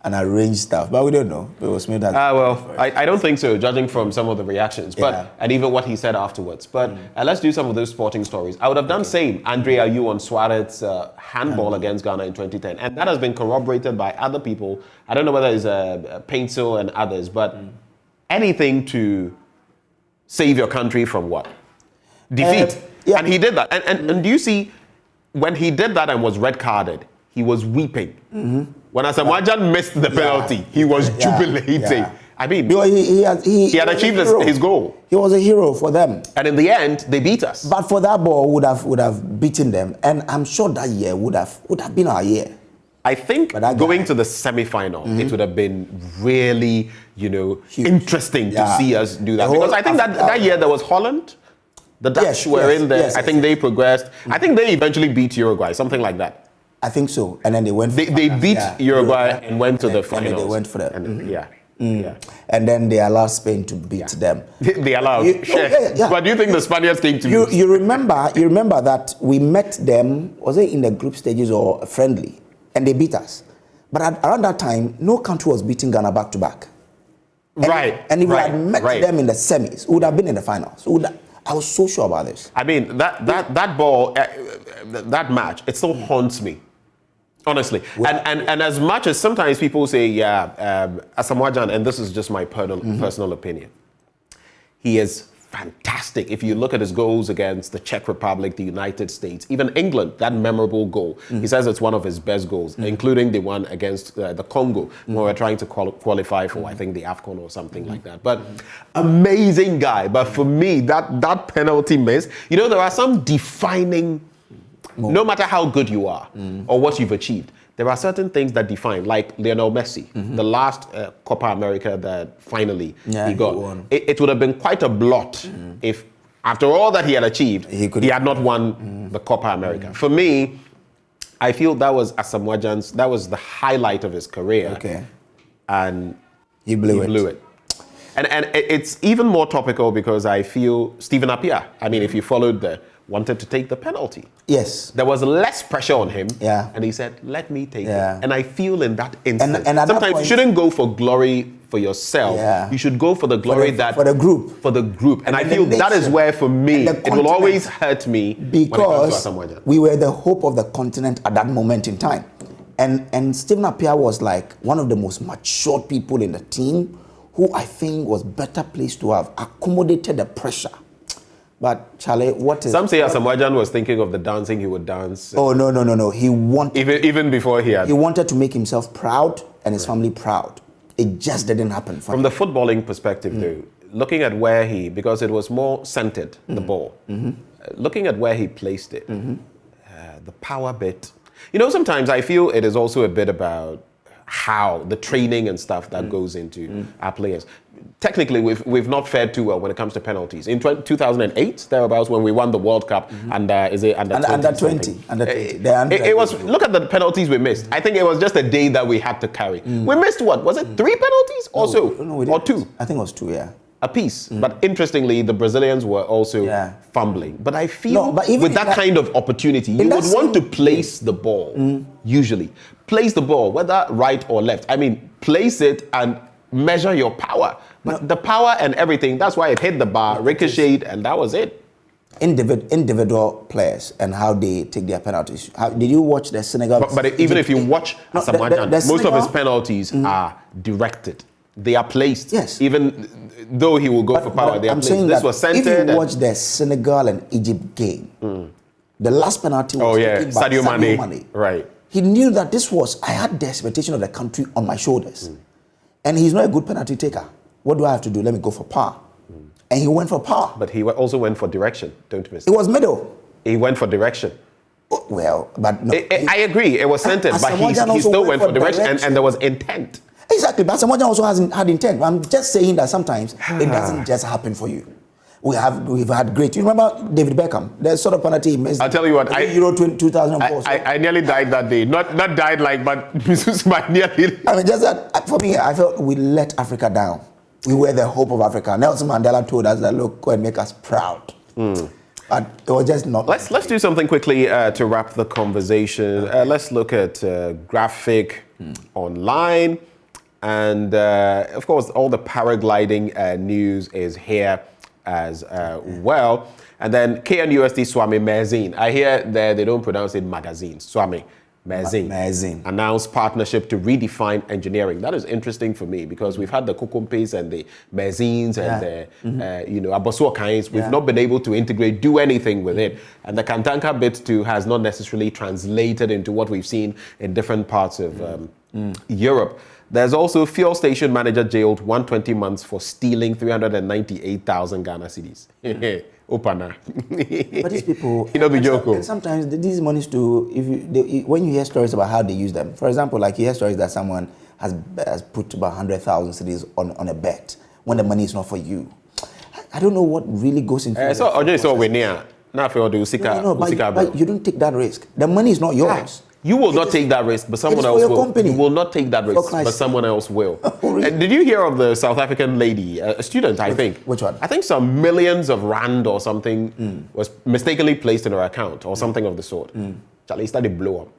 an arranged stuff, but we don't know. Will Smith has I don't think so, judging from some of the reactions, and even what he said afterwards. But let's do some of those sporting stories. I would have done same. Andre Ayew on Suarez's handball against Ghana in 2010, and that has been corroborated by other people. I don't know whether it's Paintsel and others, but anything to save your country from what? Defeat. And he did that. And do you see, when he did that and was red carded, he was weeping. When Asamoah missed the penalty, he was jubilating. I mean, he had achieved his goal. He was a hero for them. And in the end, they beat us. But for that ball, would have beaten them. And I'm sure that year would have been our year. I think going to the semi-final, it would have been really, interesting to see us do that. Because I think that year there was Holland. The Dutch were in there. I think they progressed. I think they eventually beat Uruguay, something like that. I think so. And then they went. They beat Uruguay and went to the finals. And they went for the. And then they allowed Spain to beat them. They allowed. But do you think the Spaniards came to lose? You remember that we met them, was it in the group stages or friendly, and they beat us. But around that time, no country was beating Ghana back to back. And if we had met them in the semis, we would have been in the finals. I was so sure about this. I mean, that ball, that match, it still haunts me, honestly. And as much as sometimes people say, Asamoah, and this is just my personal opinion, he is fantastic. If you look at his goals against the Czech Republic, the United States, even England, that memorable goal, he says it's one of his best goals, including the one against the Congo, when we were trying to qualify for, I think, the AFCON or something like that. But amazing guy. But for me, that penalty miss, there are some defining, no matter how good you are or what you've achieved, there are certain things that define, like Lionel Messi, the last Copa America that finally he got. It would have been quite a blot if, after all that he had achieved, he had not won the Copa America. For me, I feel that was Asamoah, that was the highlight of his career. And he blew it. And it's even more topical because I feel Stephen Appiah, if you followed wanted to take the penalty. Yes. There was less pressure on him. And he said, let me take it. And I feel in that instant, sometimes you shouldn't go for glory for yourself. You should go for the glory for the group. For the group. And I feel that is where, for me, it will always hurt me because we were the hope of the continent at that moment in time. And Stephen Appiah was like one of the most matured people in the team who I think was better placed to have accommodated the pressure. But Charlie, what is... Some say Asamoah was thinking of the dancing he would dance. Oh, no. He wanted... Even before he had... He wanted to make himself proud and his family proud. It just didn't happen. From the footballing perspective, though, looking at where because it was more centered, the ball. Looking at where he placed it, the power bit. Sometimes I feel it is also a bit about how the training and stuff that goes into our players. Technically, we've not fared too well when it comes to penalties. In 2008, thereabouts, when we won the World Cup, and is it under 20? Under 20. It was, look at the penalties we missed. I think it was just a day that we had to carry. We missed what? Was it 3 penalties or or 2? I think it was 2, a piece. But interestingly, the Brazilians were also fumbling. But I feel with that kind of opportunity, you would want to place the ball, usually. Place the ball, whether right or left. Place it and measure your power. But the power and everything, that's why it hit the bar, ricocheted, and that was it. Individual players and how they take their penalties. Did you watch the Senegal? But even if you watch Asamoah, most of his penalties are directed. They are placed. Yes. Even though he will go for power, they are placed. This was centered. If you watch the Senegal and Egypt game, the last penalty was taken by Sadio Mane. Right. He knew that I had the expectation of the country on my shoulders. And he's not a good penalty taker. What do I have to do? Let me go for power. And he went for power. But he also went for direction. Don't miss it. It was middle. He went for direction. Oh, well, but no. I agree. It was scented, but he still went for direction, and there was intent. Exactly, but someone also hasn't had intent. I'm just saying that sometimes it doesn't just happen for you. We've had great. You remember David Beckham? The sort of penalty he missed. I'll tell you what. Euro 2004. I nearly died that day. Not died like, but nearly. I mean, just that for me, I felt we let Africa down. We were the hope of Africa. Nelson Mandela told us that, look, go and make us proud. But it was just not. Let's do something quickly to wrap the conversation. Let's look at graphic online, and of course, all the paragliding news is here as well. And then KNUST Swami Mazin. I hear that they don't pronounce it magazine. Swami Mazin announced partnership to redefine engineering. That is interesting for me because we've had the Kukumpes and the Mazins and the Abosua kinds. We've not been able to integrate, do anything with it. And the Kantanka bit too has not necessarily translated into what we've seen in different parts of Europe. There's also fuel station manager jailed 120 months for stealing 398,000 Ghana cedis. Opana. But these people, the joke. And sometimes these monies too, when you hear stories about how they use them, for example, like you hear stories that someone has put about 100,000 cedis on a bet when the money is not for you. I don't know what really goes into it. So we're near. But you don't take that risk. The money is not yours. You will not take that risk, but someone else will. You will not take that risk, but someone else will. Did you hear of the South African lady, a student, I think? Which one? I think some millions of rand or something was mistakenly placed in her account or something of the sort. Charlie started blow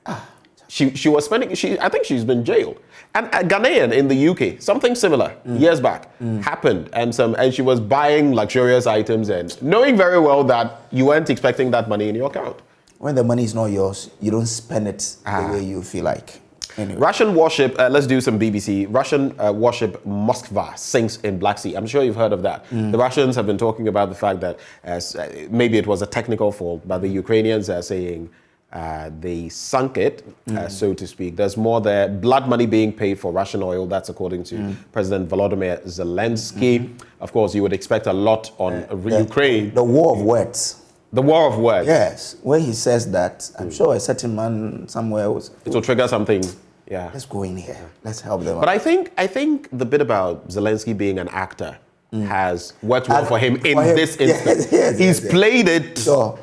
up. She was spending, I think she's been jailed. And a Ghanaian in the UK, something similar, years back, happened. And she was buying luxurious items and knowing very well that you weren't expecting that money in your account. When the money is not yours, you don't spend it the way you feel like. Anyway. Russian warship, let's do some BBC. Russian warship Moskva sinks in Black Sea. I'm sure you've heard of that. The Russians have been talking about the fact that maybe it was a technical fault, but the Ukrainians are saying they sunk it, so to speak. There's more there. Blood money being paid for Russian oil. That's according to President Volodymyr Zelensky. Of course, you would expect a lot on Ukraine. The war of words. The war of words. Yes, when he says that, I'm sure a certain man somewhere was. It will trigger something. Yeah. Let's go in here. Let's help them. But I think the bit about Zelensky being an actor has worked well for him in this instance. He's played it. Sure.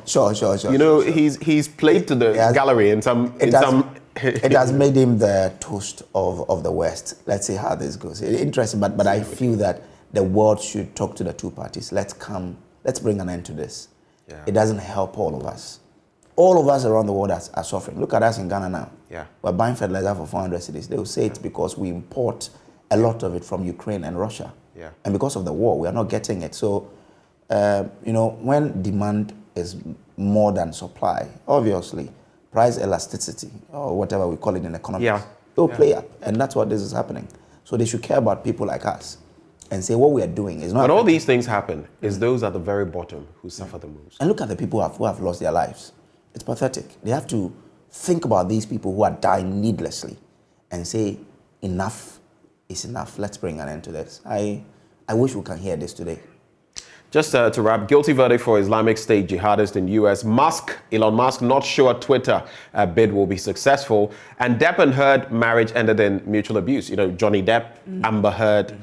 You know, he's played to the gallery in some. It has made him the toast of the West. Let's see how this goes. Interesting, but I feel that the world should talk to the two parties. Let's bring an end to this. Yeah. It doesn't help all of us. All of us around the world are suffering. Look at us in Ghana now. Yeah. We're buying fertilizer for 400 cedis. They will say it's because we import a lot of it from Ukraine and Russia. Yeah. And because of the war, we are not getting it. So, when demand is more than supply, obviously, price elasticity, or whatever we call it in economics, they'll play up. And that's what this is happening. So they should care about people like us and say what we are doing is not. When all these things happen, it's those at the very bottom who suffer the most. And look at the people who have lost their lives. It's pathetic. They have to think about these people who are dying needlessly and say, enough is enough. Let's bring an end to this. I wish we can hear this today. Just to wrap, guilty verdict for Islamic State jihadist in U.S. Elon Musk, not sure Twitter bid will be successful. And Depp and Heard marriage ended in mutual abuse. You know, Johnny Depp, Amber Heard,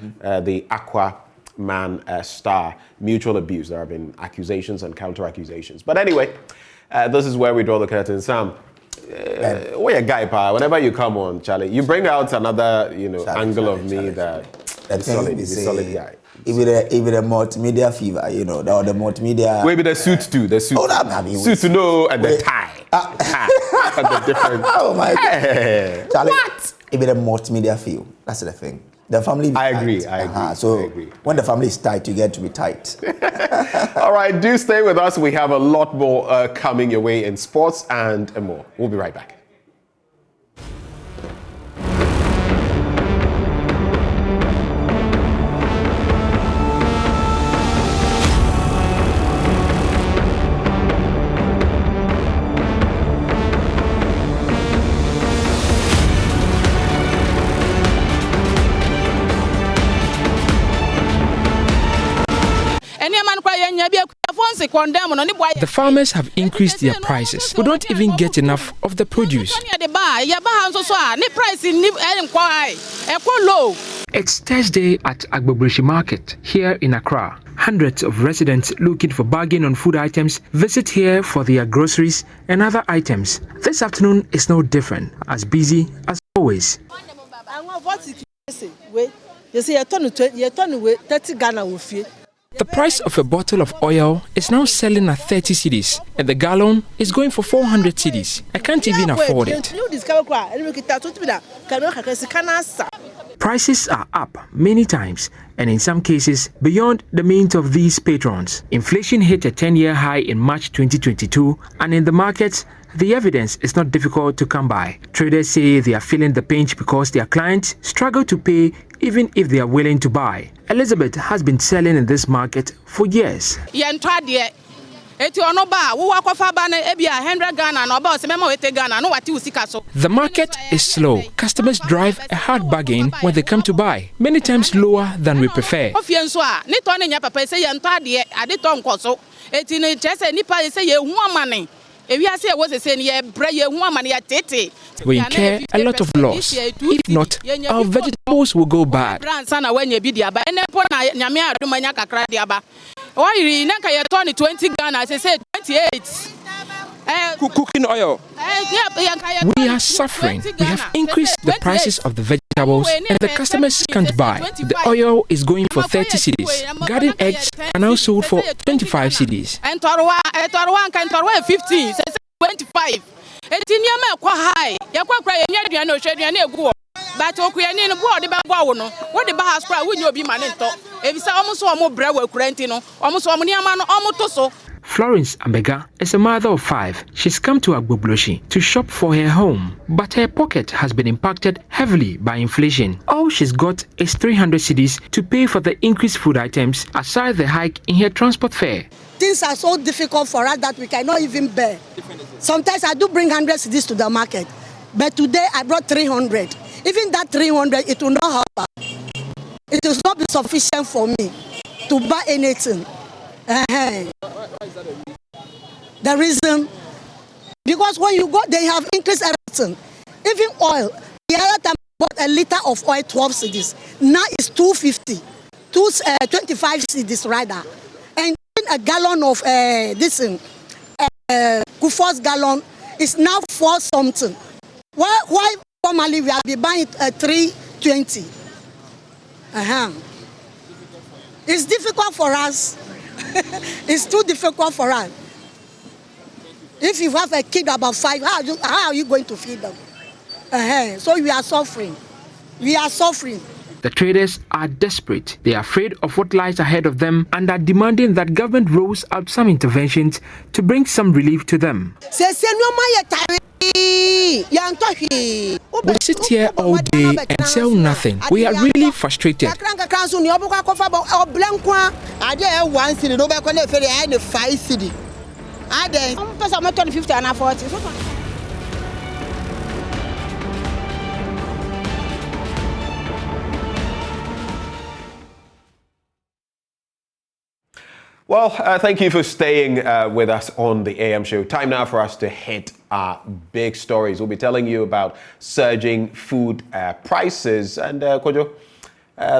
the Aquaman star, mutual abuse. There have been accusations and counter-accusations. But anyway, this is where we draw the curtain. Sam, what a guy, pa. Whenever you come on, Charlie, you bring out another, angle of me that's solid guy. Even the multimedia fever, the multimedia. Maybe the suit too, the suit. Suit to know and the tie. And the different. Oh my God. Charlie, even the multimedia feel. That's the thing. The family. I agree. So I agree. When the family is tight, you get to be tight. All right, do stay with us. We have a lot more coming your way in sports and more. We'll be right back. The farmers have increased their prices. We don't even get enough of the produce. It's Thursday at Agbobreshi Market here in Accra. Hundreds of residents looking for bargain on food items visit here for their groceries and other items. This afternoon is no different, as busy as always. The price of a bottle of oil is now selling at 30 cedis, and the gallon is going for 400 cedis. I can't even afford it. Prices are up many times, and in some cases beyond the means of these patrons. Inflation hit a 10-year high in March 2022, and in the markets, the evidence is not difficult to come by. Traders say they are feeling the pinch because their clients struggle to pay even if they are willing to buy. Elizabeth has been selling in this market for years. The market is slow. Customers drive a hard bargain when they come to buy, many times lower than we prefer. We incur a lot of loss. If not, our vegetables will go bad. Cooking oil. We are suffering. We have increased the prices of the vegetables and the customers can't buy. The oil is going for 30 cedis. Garden eggs are now sold for 25 cedis. Florence Ambega is a mother of 5. She's come to Agbobloshi to shop for her home, but her pocket has been impacted heavily by inflation. All she's got is 300 cedis to pay for the increased food items aside the hike in her transport fare. Things are so difficult for us that we cannot even bear. Sometimes I do bring 100 cedis to the market, but today I brought 300. Even that 300, it will not help us. It will not be sufficient for me to buy anything. The reason, because when you go, they have increased everything. Even oil. The other time I bought a liter of oil, 12 cedis. Now it's 250, 25 cedis rather. And a gallon of Kufor's gallon is now 4 something. Why formerly we have been buying 320? It's difficult for us. It's too difficult for us. If you have a kid about 5, how are you going to feed them? So we are suffering. We are suffering. The traders are desperate. They are afraid of what lies ahead of them and are demanding that government rolls out some interventions to bring some relief to them. We sit here all day and sell nothing. We are really frustrated. Well, thank you for staying with us on the AM show. Time now for us to hit our big stories. We'll be telling you about surging food prices. And Kojo,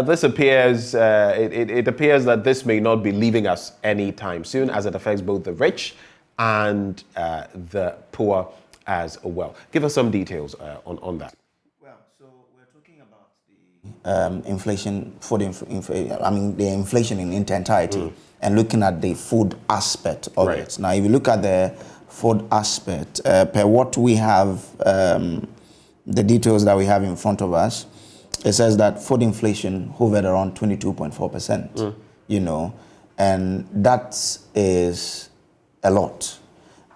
this appears, it appears that this may not be leaving us anytime soon, as it affects both the rich and the poor as well. Give us some details on that. Inflation, the inflation in its entirety, and looking at the food aspect of it. Now, if you look at the food aspect, per what we have, the details that we have in front of us, it says that food inflation hovered around 22.4%, you know, and that is a lot.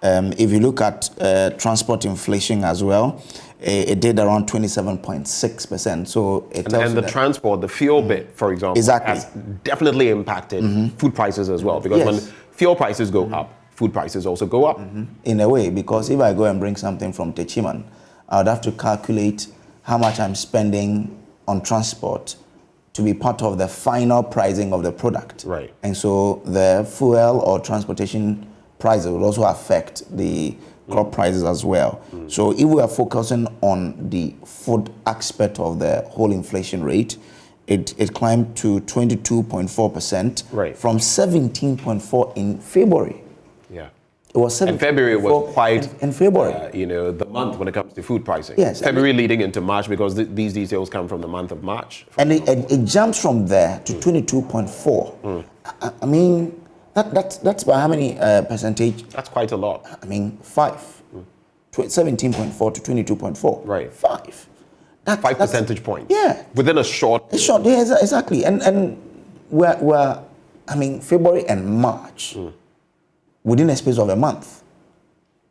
If you look at transport inflation as well, it did around 27.6%. So it tells and the transport, the fuel bit, for example, has definitely impacted food prices as well. Because when fuel prices go up, food prices also go up. In a way, because if I go and bring something from Techiman, I would have to calculate how much I'm spending on transport to be part of the final pricing of the product. Right. And so the fuel or transportation prices will also affect the crop prices as well. So if we are focusing on the food aspect of the whole inflation rate, it climbed to 22.4% from 17.4% in February. Yeah. It was 17. And February was quite, in February. The month when it comes to food pricing. Yes. February leading into March, because these details come from the month of March. And it jumps from there to 22.4. I mean, that's by how many percentage? That's quite a lot. I mean, 5. 17.4 to 22.4. Right. 5. 5 percentage points. Yeah. Within a short. Yeah, exactly. And we're February and March, within a space of a month,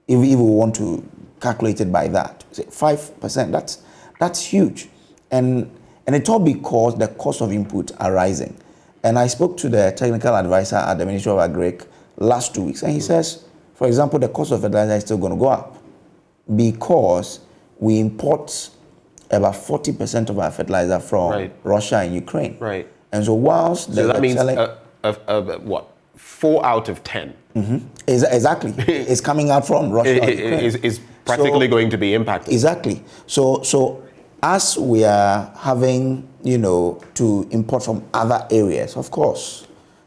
if we want to calculate it by that, 5%, that's huge. And it's all because the cost of input are rising. And I spoke to the technical advisor at the Ministry of Agri last 2 weeks, and he says, for example, the cost of fertilizer is still going to go up because we import about 40% of our fertilizer from Russia and Ukraine. Right. And so whilst that means what? 4 out of 10. Exactly. It's coming out from Russia and Ukraine. Is practically going to be impacted. Exactly. So as we are having, to import from other areas, of course,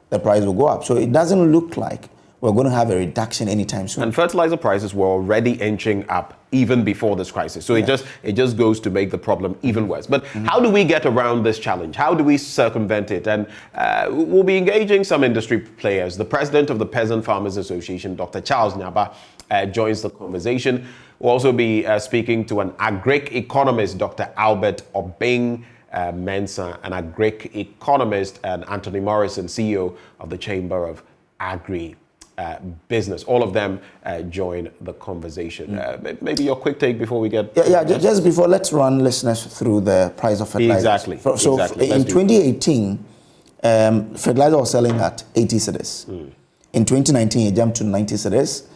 the price will go up. So it doesn't look like we're going to have a reduction anytime soon. And fertilizer prices were already inching up even before this crisis. So it just goes to make the problem even worse. But how do we get around this challenge? How do we circumvent it? And we'll be engaging some industry players. The president of the Peasant Farmers Association, Dr. Charles Nyaba, joins the conversation. We'll also be speaking to an agric economist, Dr. Albert Obeng Mensah, an agric economist, and Anthony Morrison, CEO of the Chamber of Agri Business. All of them join the conversation. Maybe your quick take before we get... Just before, let's run listeners through the price of fertilizer. Exactly. In 2018, fertilizer was selling at 80 cedis. In 2019, it jumped to 90 cedis.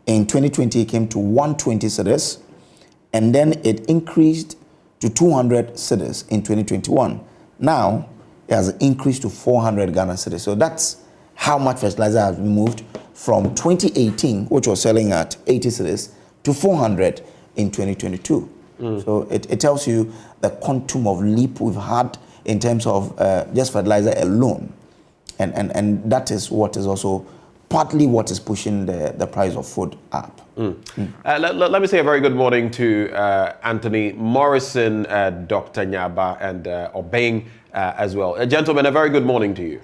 In 2020, it came to 120 cedis. And then it increased to 200 cedis in 2021. Now, it has increased to 400 Ghana cedis. So that's how much fertilizer has been moved from 2018, which was selling at 80 cedis, to 400 in 2022. So it tells you the quantum of leap we've had in terms of just fertilizer alone. And that is what is also partly what is pushing the price of food up. Let me say a very good morning to Anthony Morrison, Dr. Nyaba, and Obeng as well. Gentlemen, a very good morning to you.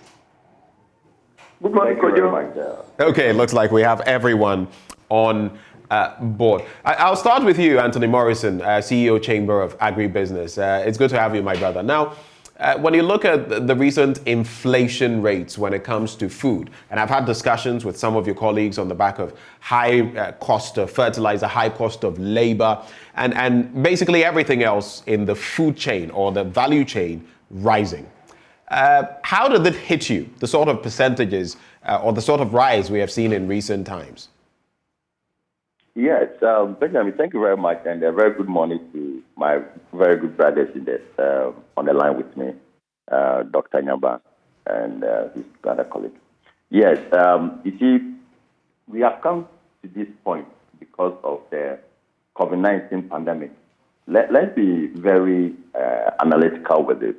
Good morning, Kojo. Okay, looks like we have everyone on board. I'll start with you, Anthony Morrison, CEO Chamber of Agribusiness. It's good to have you, my brother. Now, when you look at the recent inflation rates when it comes to food, and I've had discussions with some of your colleagues on the back of high cost of fertilizer, high cost of labor, and basically everything else in the food chain or the value chain rising. How did it hit you, the sort of percentages or the sort of rise we have seen in recent times? Yes, Benjamin, thank you very much, and a very good morning to my very good brothers in this, on the line with me, Dr. Nyaba and his other colleague. Yes, you see, we have come to this point because of the COVID-19 pandemic. Let's be very analytical with it.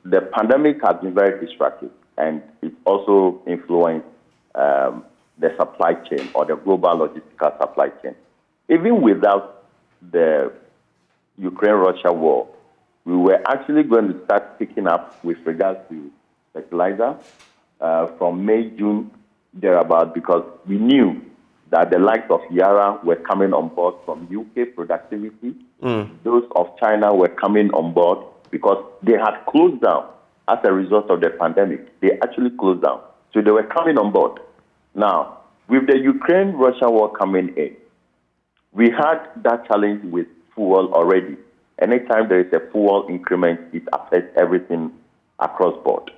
The pandemic has been very destructive, and it also influenced the supply chain or the global logistical supply chain. Even without the Ukraine-Russia war, we were actually going to start picking up with regards to fertilizer from May, June, thereabout, because we knew that the likes of Yara were coming on board from UK productivity. Those of China were coming on board because they had closed down as a result of the pandemic. They actually closed down. So they were coming on board. Now, with the Ukraine-Russia war coming in, we had that challenge with fuel already. Anytime there is a fuel increment, it affects everything across board.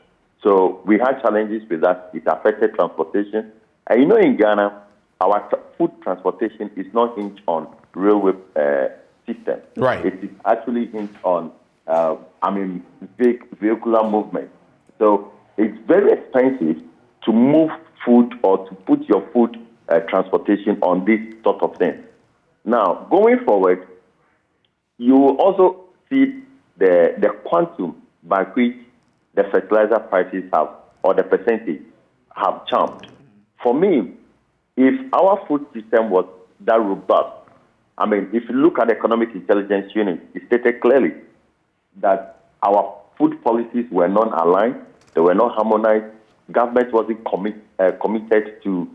So we had challenges with that. It affected transportation. And in Ghana, our food transportation is not hinged on railway system. Right. It is actually hinged on vehicular movement. So it's very expensive to move food or to put your food transportation on this sort of thing. Now, going forward, you will also see the quantum by which the fertilizer prices have, or the percentage, have jumped. For me, if our food system was that robust, if you look at the Economic Intelligence Unit, it stated clearly that our food policies were not aligned, they were not harmonized, government wasn't committed to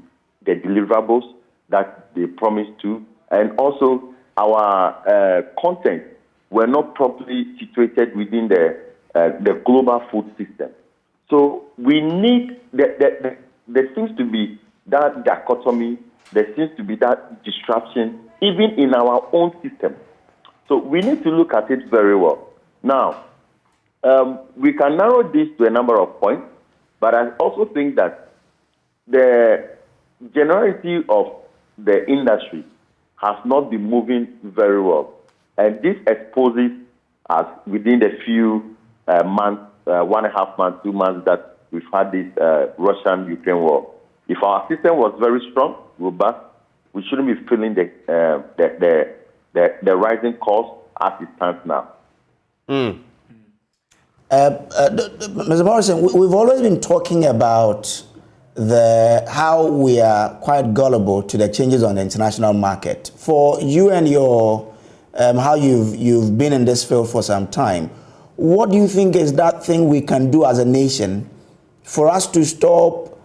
the deliverables that they promised to, and also our content were not properly situated within the global food system. So we need, there seems to be that dichotomy, there seems to be that disruption, even in our own system. So we need to look at it very well. Now, we can narrow this to a number of points, but I also think that the generality of the industry has not been moving very well. And this exposes us within the few months, 1.5 months, 2 months that we've had this Russian-Ukraine war. If our system was very strong, robust, we shouldn't be feeling the rising cost as it stands now. Mr. Morrison, we've always been talking about how we are quite gullible to the changes on the international market. For you and your how you've been in this field for some time, what do you think is that thing we can do as a nation for us to stop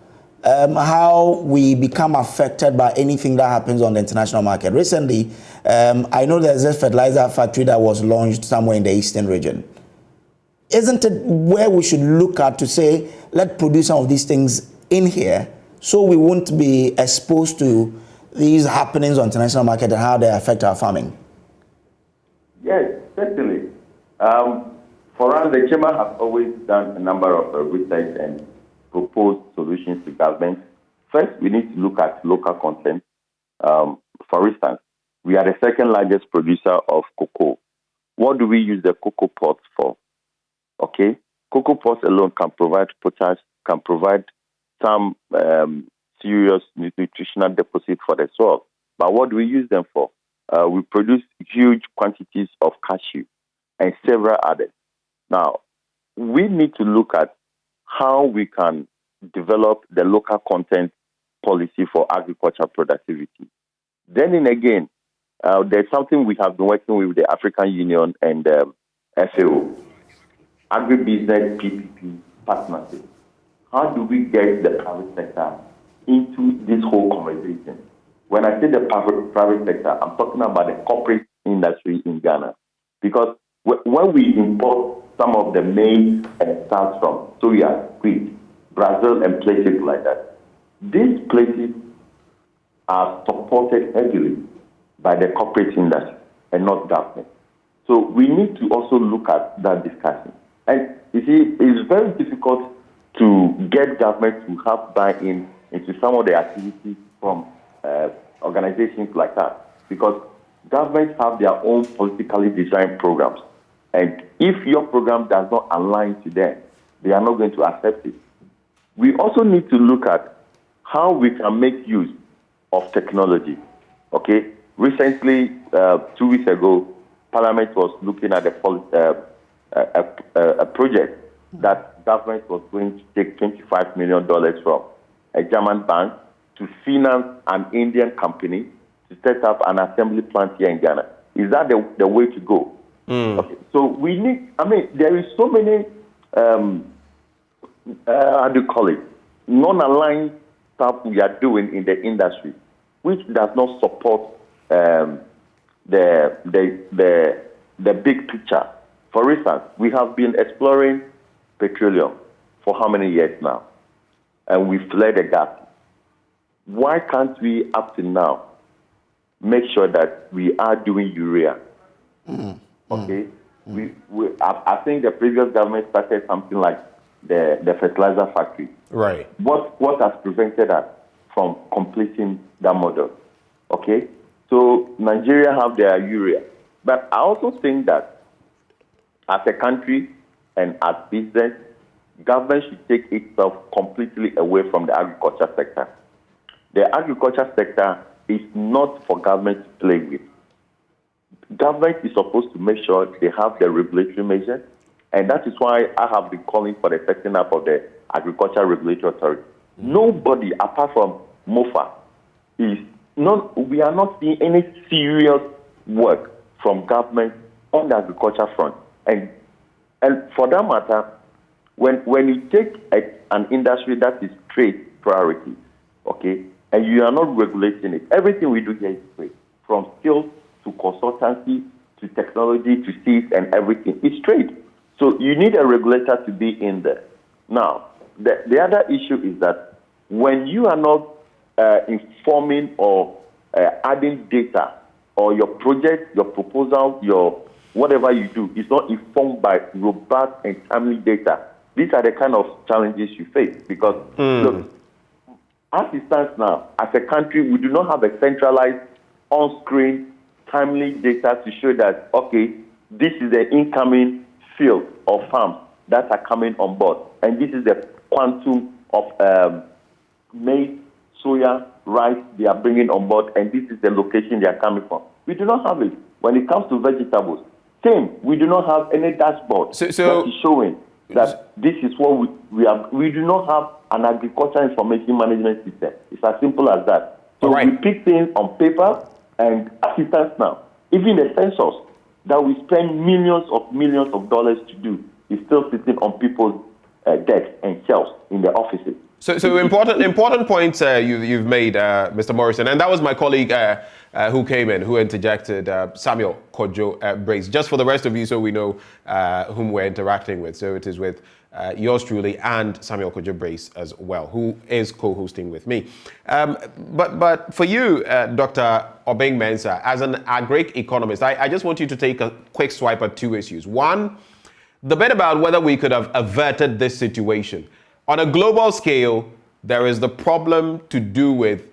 how we become affected by anything that happens on the international market? Recently, I know there's a fertilizer factory that was launched somewhere in the eastern region. Isn't it where we should look at to say, let's produce some of these things in here so we won't be exposed to these happenings on the international market and how they affect our farming? Yes, certainly. For us, the Chamber has always done a number of research and proposed solutions to government. First, we need to look at local content. For instance, we are the second largest producer of cocoa. What do we use the cocoa pods for? Okay, cocoa pods alone can provide potash, can provide some serious nutritional deposit for the soil. But what do we use them for? We produce huge quantities of cashew and several others. Now, we need to look at how we can develop the local content policy for agricultural productivity. Then again, there's something we have been working with the African Union and FAO, agribusiness PPP partnership. How do we get the private sector into this whole conversation? When I say the private sector, I'm talking about the corporate industry in Ghana. Because when we import some of the maize and starch from soya, wheat, Brazil, and places like that, these places are supported heavily by the corporate industry and not government. So we need to also look at that discussion. And you see, it's very difficult to get government to have buy-in into some of the activities from organizations like that, because governments have their own politically designed programs. And if your program does not align to them, they are not going to accept it. We also need to look at how we can make use of technology. Okay, recently, 2 weeks ago, Parliament was looking at a project that government was going to take $25 million from a German bank to finance an Indian company to set up an assembly plant here in Ghana. Is that the way to go? Okay. So we need, there is so many, how do you call it, non-aligned stuff we are doing in the industry, which does not support the big picture. For instance, we have been exploring petroleum for how many years now? And we've fled the gas. Why can't we, up to now, make sure that we are doing urea? Okay? I think the previous government started something like the fertilizer factory. Right. What has prevented us from completing that model? Okay? So Nigeria have their urea. But I also think that as a country and as business, government should take itself completely away from the agriculture sector. The agriculture sector is not for government to play with. Government is supposed to make sure they have the regulatory measures, and that is why I have been calling for the setting up of the Agriculture Regulatory Authority. Nobody, apart from MOFA, we are not seeing any serious work from government on the agriculture front. And for that matter, when you take an industry that is trade priority, okay, and you are not regulating it, everything we do here is trade, from skills to consultancy to technology to seeds and everything. It's trade. So you need a regulator to be in there. Now, the other issue is that when you are not informing or adding data, or your project, your proposal, your whatever you do is not informed by robust and timely data, these are the kind of challenges you face. Because, look, as it stands now, as a country, we do not have a centralized, on-screen, timely data to show that, okay, this is the incoming field or farms that are coming on board. And this is the quantum of maize, soya, rice they are bringing on board, and this is the location they are coming from. We do not have it. When it comes to vegetables, same, we do not have any dashboard that is showing that this is what we have. We do not have an agricultural information management system. It's as simple as that. So we pick things on paper, and assistance now, even the census that we spend millions of dollars to do is still sitting on people's desks and shelves in their offices. So important points you've made, Mr. Morrison, and that was my colleague who came in, who interjected, Samuel Kojo Brace. Just for the rest of you, so we know whom we're interacting with. So it is with yours truly and Samuel Kojo Brace as well, who is co-hosting with me. But for you, Dr. Obeng Mensah, as an agric economist, I just want you to take a quick swipe at two issues. One, the bit about whether we could have averted this situation. On a global scale, there is the problem to do with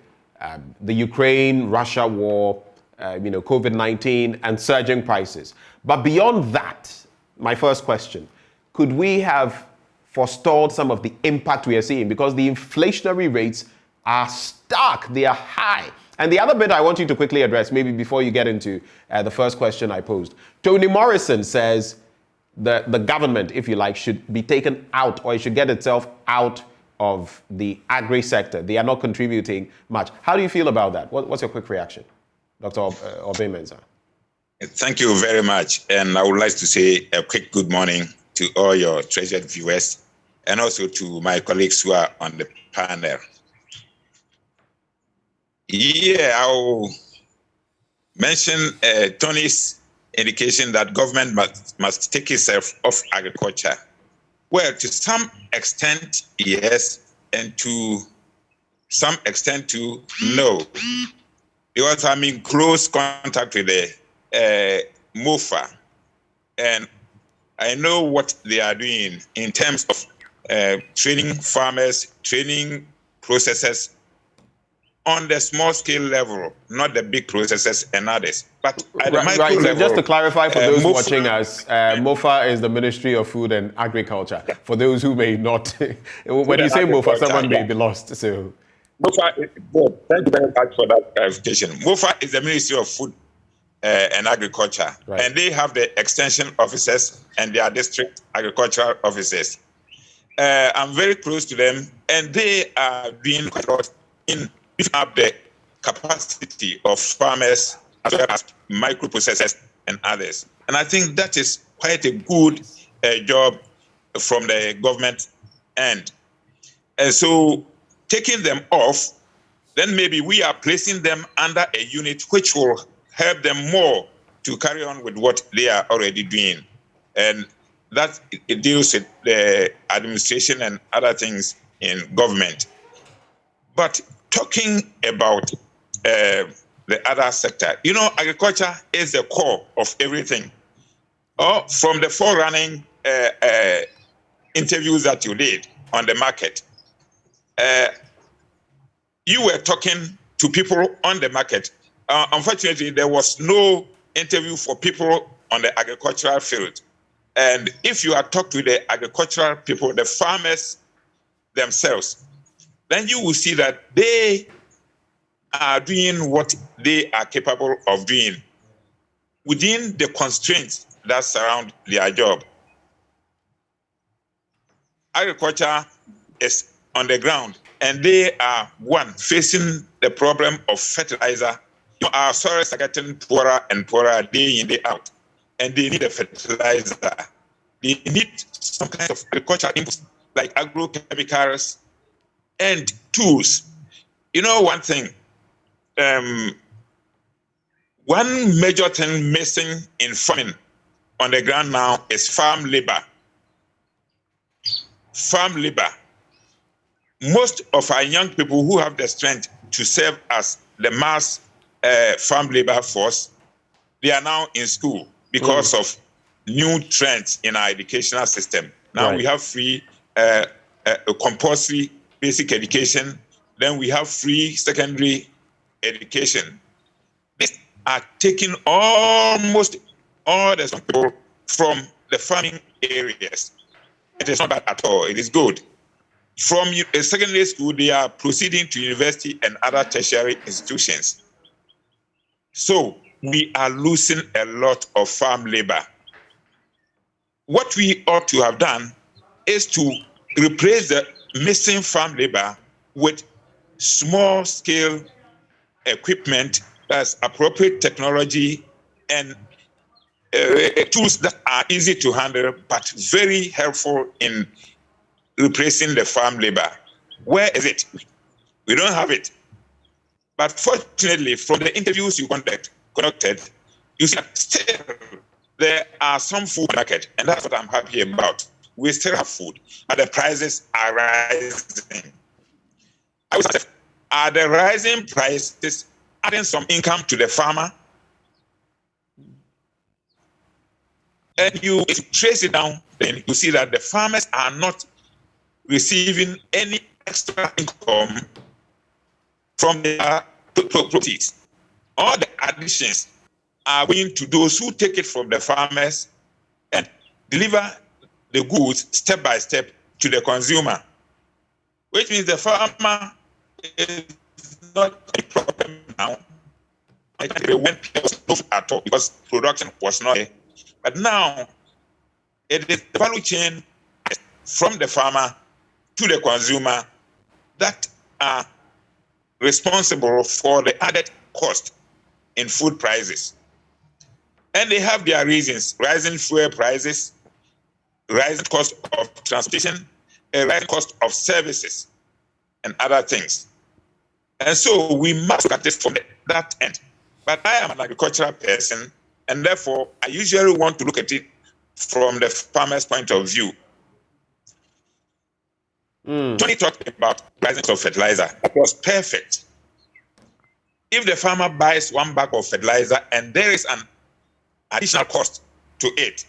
the Ukraine-Russia war, COVID-19 and surging prices. But beyond that, my first question, could we have forestalled some of the impact we are seeing? Because the inflationary rates are stark, they are high. And the other bit I want you to quickly address, maybe before you get into the first question I posed. Tony Morrison says the government, if you like, should be taken out, or it should get itself out of the agri sector. They are not contributing much. How do you feel about that? What's your quick reaction, Dr. Obeng Mensah? Thank you very much. And I would like to say a quick good morning to all your treasured viewers and also to my colleagues who are on the panel. Yeah, I'll mention Tony's indication that government must take itself off agriculture. Well, to some extent, yes, and to some extent, too, no. Because I'm in close contact with the MOFA, and I know what they are doing in terms of training farmers, training processors, on the small scale level, not the big processes and others. But at the micro level, so just to clarify for those watching us, MOFA is the Ministry of Food and Agriculture. Yeah. For those who may not, when you say MOFA, someone may be lost. So MOFA is good. Thank you very much for that clarification. MOFA is the Ministry of Food and Agriculture, and they have the extension officers and their district agricultural officers. I'm very close to them, and they are being quite a lot in up the capacity of farmers as well as microprocessors and others. And I think that is quite a good job from the government end. And so taking them off, then maybe we are placing them under a unit which will help them more to carry on with what they are already doing. And that it deals with the administration and other things in government. But talking about the other sector, agriculture is the core of everything. From the forerunning interviews that you did on the market, you were talking to people on the market. Unfortunately, there was no interview for people on the agricultural field. And if you are talk to the agricultural people, the farmers themselves, then you will see that they are doing what they are capable of doing within the constraints that surround their job. Agriculture is on the ground, and they are facing the problem of fertilizer. Our soils are getting poorer and poorer day in, day out, and they need a fertilizer. They need some kind of agricultural inputs like agrochemicals and tools. You know one thing, one major thing missing in farming on the ground now is farm labor. Farm labor. Most of our young people who have the strength to serve as the mass farm labor force, they are now in school because of new trends in our educational system. Now we have free compulsory basic education, then we have free secondary education. These are taking almost all the people from the farming areas. It is not bad at all, it is good. From a secondary school, they are proceeding to university and other tertiary institutions. So we are losing a lot of farm labor. What we ought to have done is to replace the missing farm labor with small-scale equipment that's appropriate technology and tools that are easy to handle but very helpful in replacing the farm labor. Where is it? We don't have it. But fortunately, from the interviews you conducted, you see that still there are some food market, and that's what I'm happy about. We still have food, but the prices are rising. I would say, are the rising prices adding some income to the farmer? And if you trace it down, then you see that the farmers are not receiving any extra income from their properties. All the additions are going to those who take it from the farmers and deliver the goods step by step to the consumer, which means the farmer is not a problem now. I can't even when people move at all because production was not there. But now it is the value chain from the farmer to the consumer that are responsible for the added cost in food prices. And they have their reasons: rising fuel prices, rising cost of transportation, a rising cost of services, and other things. And so we must look at this from that end. But I am an agricultural person, and therefore I usually want to look at it from the farmer's point of view. Tony talked about rising cost of fertilizer. That was perfect. If the farmer buys 1 bag of fertilizer and there is an additional cost to it,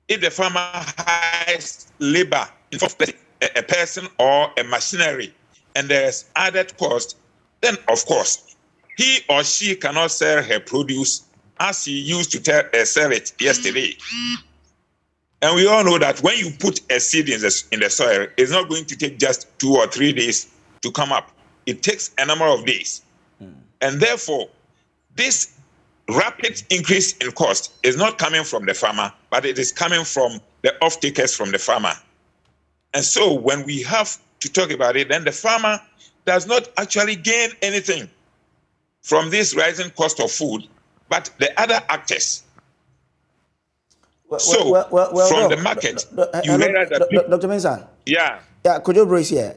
if the farmer hires labor, a person or a machinery, and there's added cost, then of course, he or she cannot sell her produce as he used to sell it yesterday. And we all know that when you put a seed in the soil, it's not going to take just 2 or 3 days to come up. It takes a number of days. And therefore, this rapid increase in cost is not coming from the farmer, but it is coming from the off-takers from the farmer. And so when we have to talk about it, then the farmer does not actually gain anything from this rising cost of food, but the other actors. From the market, you realize that... Dr. Mensah? Yeah. Yeah, could you brace here?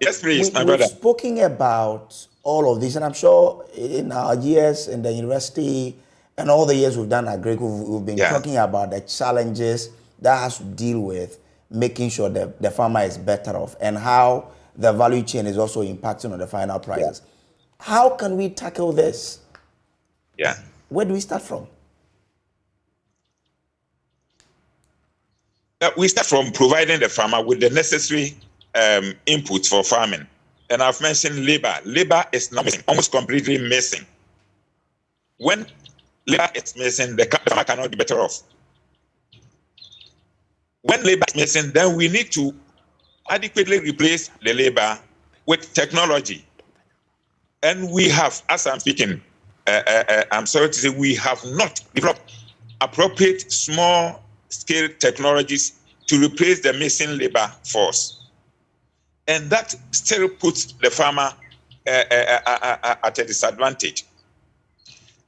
Yes, please, my brother. We've spoken about all of this, and I'm sure in our years in the university and all the years we've done at Greek, we've been talking about the challenges that has to deal with making sure that the farmer is better off and how the value chain is also impacting on the final prices. How can we tackle this? Yeah. Where do we start from? We start from providing the farmer with the necessary inputs for farming. And I've mentioned labor. Labor is not missing, almost completely missing. When labor is missing, the farmer cannot be better off. when labor is missing, then we need to adequately replace the labor with technology. And we have, as I'm speaking, I'm sorry to say, we have not developed appropriate small-scale technologies to replace the missing labor force. And that still puts the farmer at a disadvantage.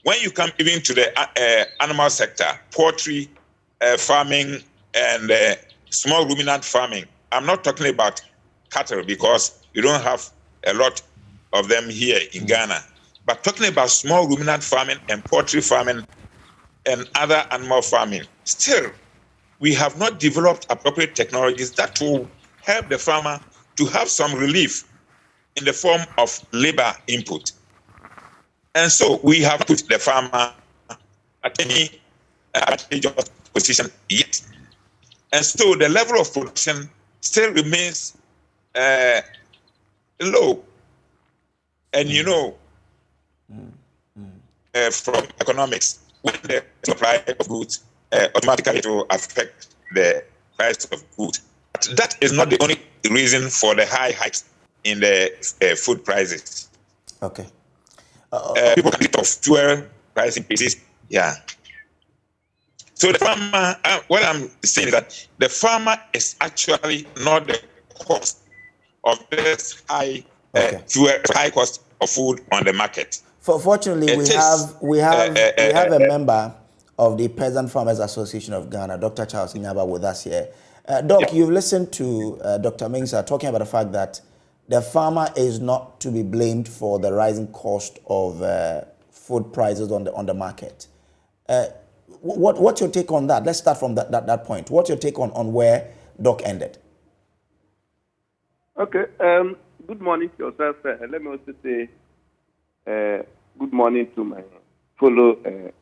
When you come even to the animal sector, poultry, farming, and small ruminant farming, I'm not talking about cattle because you don't have a lot of them here in Ghana, but talking about small ruminant farming and poultry farming and other animal farming, still, we have not developed appropriate technologies that will help the farmer to have some relief in the form of labor input. And so we have put the farmer at any advantageous position yet. And so the level of production still remains low. And you know, from economics, when the supply of goods automatically it will affect the price of goods. But that is not the only reason for the high hikes in the food prices. Okay. People can think of fuel price increases. Yeah. So the farmer, what I'm saying is that the farmer is actually not the cost of this high high cost of food on the market. Fortunately, we have a member of the Peasant Farmers Association of Ghana, Dr. Charles Nyaba, with us here. Doc, you've listened to Dr. Mensah talking about the fact that the farmer is not to be blamed for the rising cost of food prices on the market. What's your take on that? Let's start from that point. What's your take on where Doc ended? Okay. Good morning to yourself. Let me also say good morning to my fellow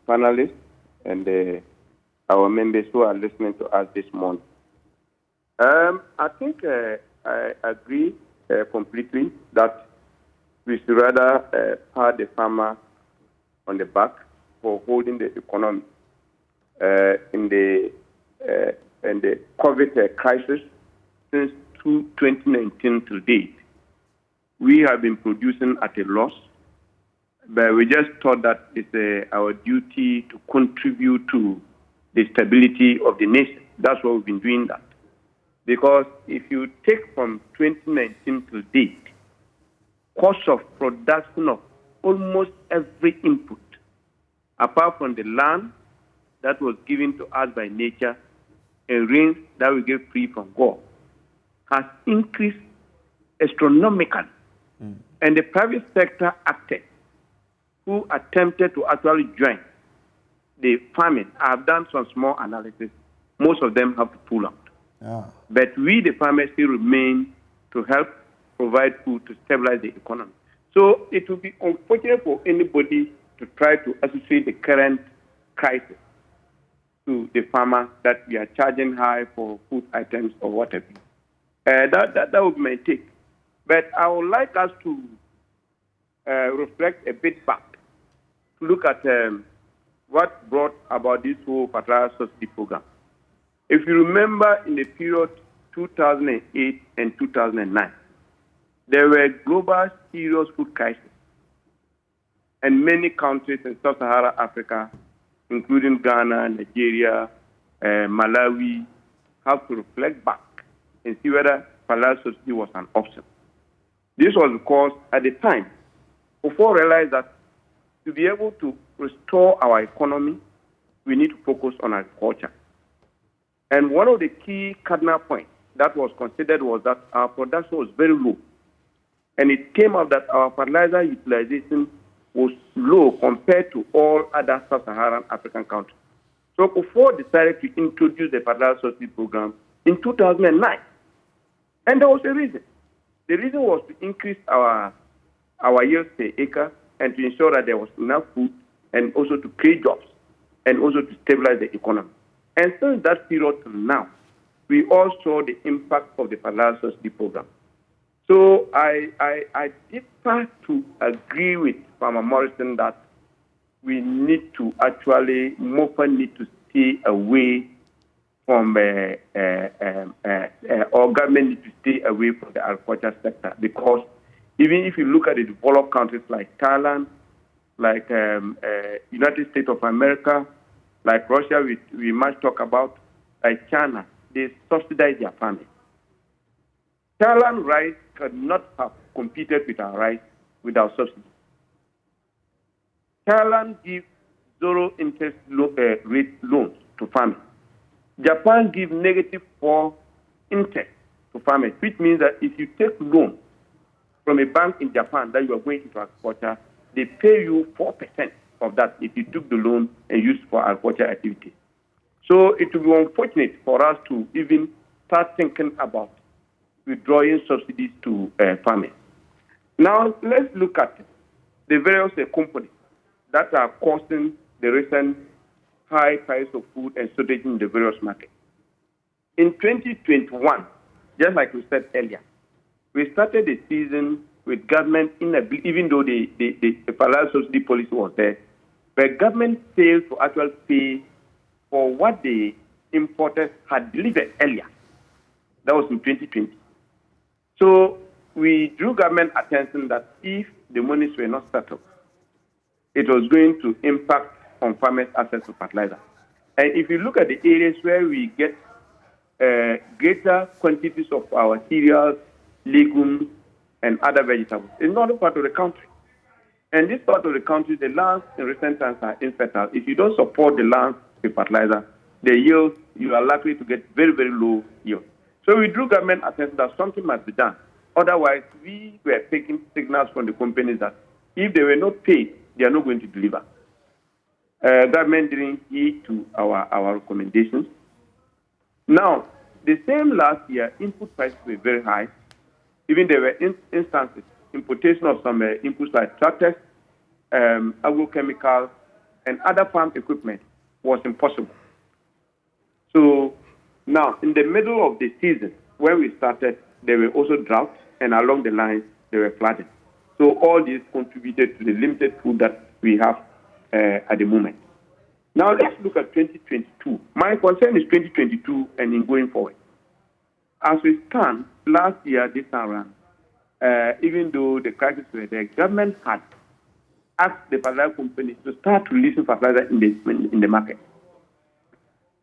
panelists and our members who are listening to us this morning. I think I agree completely that we should rather pat the farmer on the back for holding the economy in the COVID crisis since 2019 to date. We have been producing at a loss, but we just thought that it's our duty to contribute to the stability of the nation. That's why we've been doing that. Because if you take from 2019 to date, cost of production of almost every input, apart from the land that was given to us by nature and rains that we get free from God, has increased astronomically. And the private sector actors who attempted to actually join the farming have done some small analysis. Most of them have to pull out. But we, the farmers, still remain to help provide food to stabilize the economy. So it will be unfortunate for anybody to try to associate the current crisis to the farmer that we are charging high for food items or whatever. That would be my take. But I would like us to reflect a bit back, to look at what brought about this whole fertilizer subsidy program. If you remember, in the period 2008 and 2009, there were global serious food crises. And many countries in sub-Saharan Africa, including Ghana, Nigeria, Malawi, have to reflect back and see whether fertilizer subsidy was an option. This was because at the time, before realized that to be able to restore our economy, we need to focus on agriculture. And one of the key cardinal points that was considered was that our production was very low. And it came out that our fertilizer utilization was low compared to all other sub-Saharan African countries. So before decided to introduce the fertilizer subsidy program in 2009. And there was a reason. The reason was to increase our yield per acre and to ensure that there was enough food and also to create jobs and also to stabilize the economy. And since that period to now, we all saw the impact of the fertilizer subsidy program. So I differ to agree with Farmer Morrison that we need to actually, MOFA need to stay away from or government need to stay away from the agriculture sector, because even if you look at the developed countries like Thailand, like United States of America, like Russia, we must talk about, like China, they subsidize their farming. Thailand rice could not have competed with our rice without subsidy. Thailand gives zero interest rate loans to farmers. Japan gives -4 interest to farmers, which means that if you take loan from a bank in Japan that you are going into agriculture, they pay you 4% of that if you took the loan and used for agriculture activity. So it will be unfortunate for us to even start thinking about withdrawing subsidies to farmers. Now, let's look at the various components that are causing the recent high price of food and shortage in the various markets. In 2021, just like we said earlier, we started the season with government inability, even though the fertilizer subsidy policy was there, but government failed to actually pay for what the importers had delivered earlier. That was in 2020. So we drew government attention that if the monies were not settled, it was going to impact on farmers' access to fertilizer. And if you look at the areas where we get greater quantities of our cereals, legumes, and other vegetables, in northern part of the country. And this part of the country, the lands in recent times are infertile. If you don't support the land with fertilizer, the yield, you are likely to get very, very low yield. So we drew government attention that something must be done. Otherwise, we were taking signals from the companies that if they were not paid, they are not going to deliver. Government didn't heed to our recommendations. Now, the same last year, input prices were very high. Even there were instances, importation of some inputs like tractors, agrochemicals, and other farm equipment was impossible. So now, in the middle of the season, when we started, there were also droughts, and along the lines, there were flooding. So all this contributed to the limited food that we have at the moment. Now, let's look at 2022. My concern is 2022 and in going forward. As we stand, last year, this time around, even though the crisis was there, government had asked the fertilizer companies to start releasing fertilizer in the market.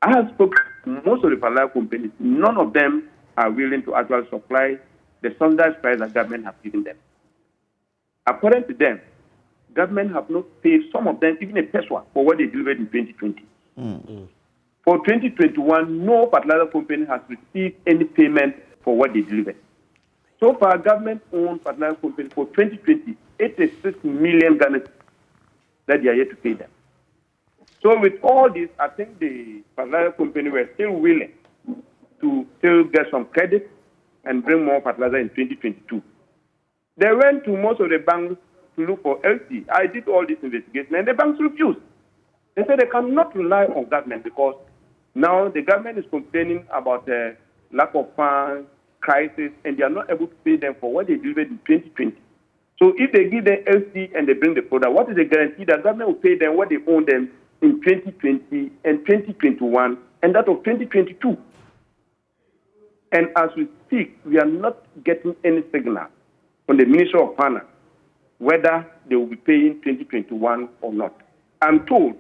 I have spoken to most of the fertilizer companies. None of them are willing to actually supply the subsidized price that government has given them. According to them, government have not paid some of them even a peso for what they delivered in 2020. For 2021, no fertilizer company has received any payment for what they delivered. So far, government-owned fertilizer company for 2020, 86 million Ghana that they are yet to pay them. So with all this, I think the fertilizer company were still willing to still get some credit and bring more fertilizer in 2022. They went to most of the banks to look for LC. I did all this investigation, and the banks refused. They said they cannot rely on government because now the government is complaining about the lack of funds, crisis, and they are not able to pay them for what they delivered in 2020. So if they give them LC and they bring the product, what is the guarantee that government will pay them what they owe them in 2020 and 2021 and that of 2022? And as we speak, we are not getting any signal from the Ministry of Finance whether they will be paying 2021 or not. I'm told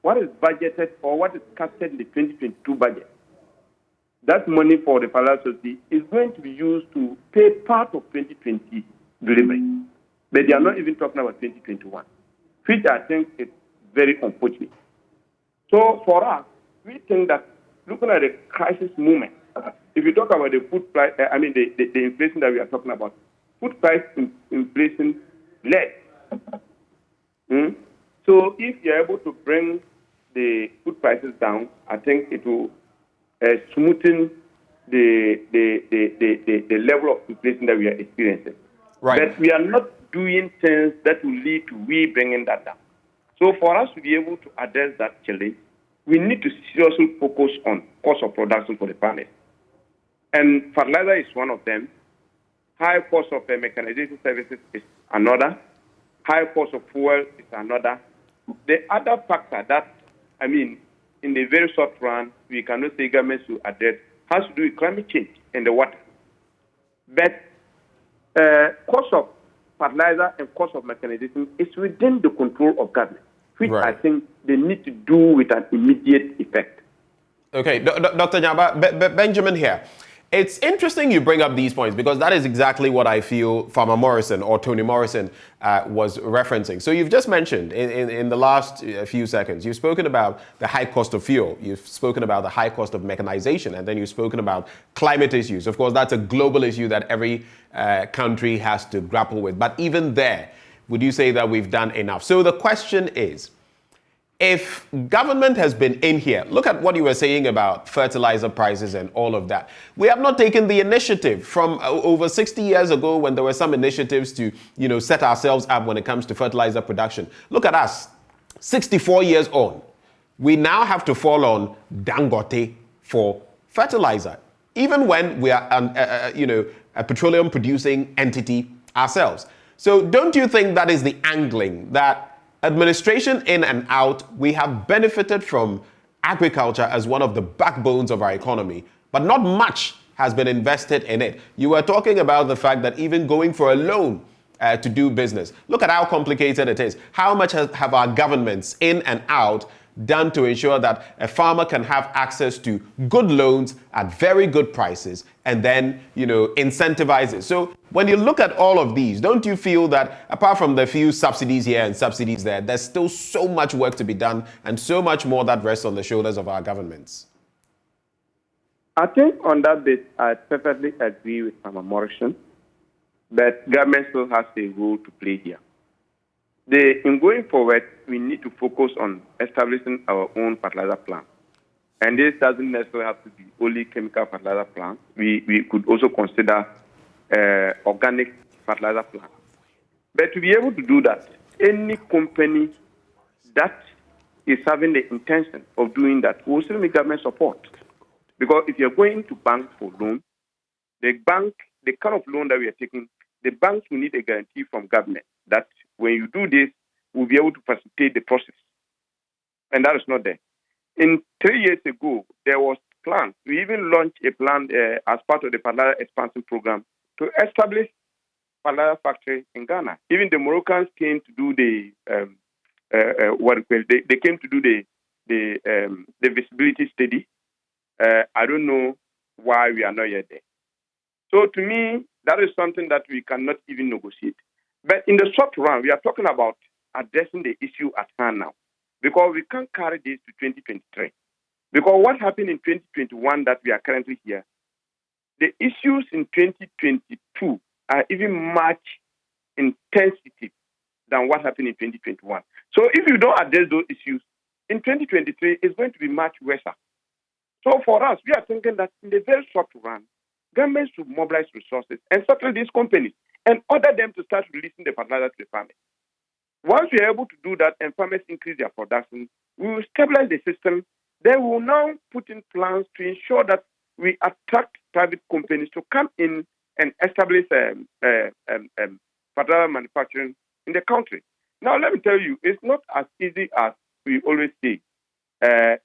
what is budgeted or what is casted in the 2022 budget, that money for the fertilizer subsidy is going to be used to pay part of 2020 delivery. But they are not even talking about 2021, which I think is very unfortunate. So for us, we think that looking at the crisis moment, if you talk about the food price, the inflation that we are talking about, food price inflation less. So if you're able to bring the food prices down, I think it will smoothen the level of inflation that we are experiencing. Right. But we are not doing things that will lead to we bringing that down. So for us to be able to address that challenge, we need to seriously focus on cost of production for the farmers. And fertilizer is one of them. High cost of mechanization services is another. High cost of fuel is another. The other factor that, in the very short run, we cannot say governments should address, has to do with climate change and the water. But cost of fertilizer and cost of mechanization is within the control of government, which I think they need to do with an immediate effect. Okay, Dr. Nyaba, Benjamin here. It's interesting you bring up these points because that is exactly what I feel Farmer Morrison or Tony Morrison was referencing. So you've just mentioned in the last few seconds, you've spoken about the high cost of fuel, you've spoken about the high cost of mechanization, and then you've spoken about climate issues. Of course, that's a global issue that every country has to grapple with. But even there, would you say that we've done enough? So the question is, if government has been in here, look at what you were saying about fertilizer prices and all of that. We have not taken the initiative from over 60 years ago when there were some initiatives to, set ourselves up when it comes to fertilizer production. Look at us, 64 years on. We now have to fall on Dangote for fertilizer, even when we are, a petroleum producing entity ourselves. So don't you think that is the angling that administration in and out, we have benefited from agriculture as one of the backbones of our economy, but not much has been invested in it. You were talking about the fact that even going for a loan to do business, look at how complicated it is. How much have our governments in and out done to ensure that a farmer can have access to good loans at very good prices and then, incentivize it. So when you look at all of these, don't you feel that apart from the few subsidies here and subsidies there, there's still so much work to be done and so much more that rests on the shoulders of our governments? I think on that bit, I perfectly agree with Farmer Morrison that government still has a role to play here. In going forward, we need to focus on establishing our own fertilizer plant. And this doesn't necessarily have to be only chemical fertilizer plant. We could also consider organic fertilizer plant. But to be able to do that, any company that is having the intention of doing that will still need government support. Because if you're going to bank for loan, the kind of loan that we are taking, the banks will need a guarantee from government that when you do this, we'll be able to facilitate the process. And that is not there. 3 years ago, there was plans. We even launched a plan as part of the fertilizer expansion program to establish fertilizer factory in Ghana. Even the Moroccans came to do they came to do the visibility study. I don't know why we are not yet there. So to me, that is something that we cannot even negotiate. But in the short run, we are talking about addressing the issue at hand now, because we can't carry this to 2023. Because what happened in 2021 that we are currently here, the issues in 2022 are even much intensity than what happened in 2021. So if you don't address those issues, in 2023, it's going to be much worse. So for us, we are thinking that in the very short run, governments should mobilize resources and settle these companies and order them to start releasing the fertilizer to the farmers. Once we are able to do that and farmers increase their production, we will stabilize the system. Then we will now put in plans to ensure that we attract private companies to come in and establish fertilizer manufacturing in the country. Now, let me tell you, it's not as easy as we always say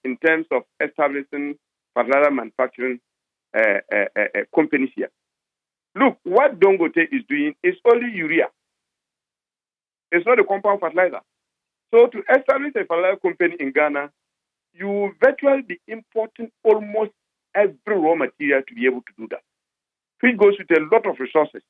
in terms of establishing fertilizer manufacturing companies here. Look, what Dangote is doing is only urea. It's not a compound fertilizer. So to establish a fertilizer company in Ghana, you will virtually be importing almost every raw material to be able to do that, which goes with a lot of resources.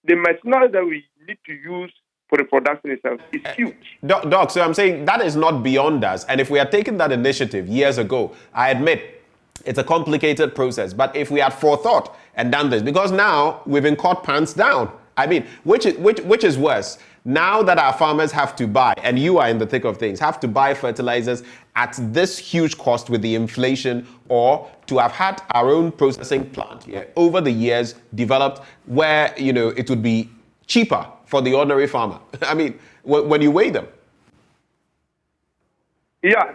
The machinery that we need to use for the production itself is huge. Doc, so I'm saying that is not beyond us. And if we had taken that initiative years ago, I admit, it's a complicated process, but if we had forethought and done this, because now we've been caught pants down. I mean, which is worse? Now that our farmers have to buy, and you are in the thick of things, have to buy fertilizers at this huge cost with the inflation, or to have had our own processing plant over the years developed where, it would be cheaper for the ordinary farmer. I mean, when you weigh them. Yeah,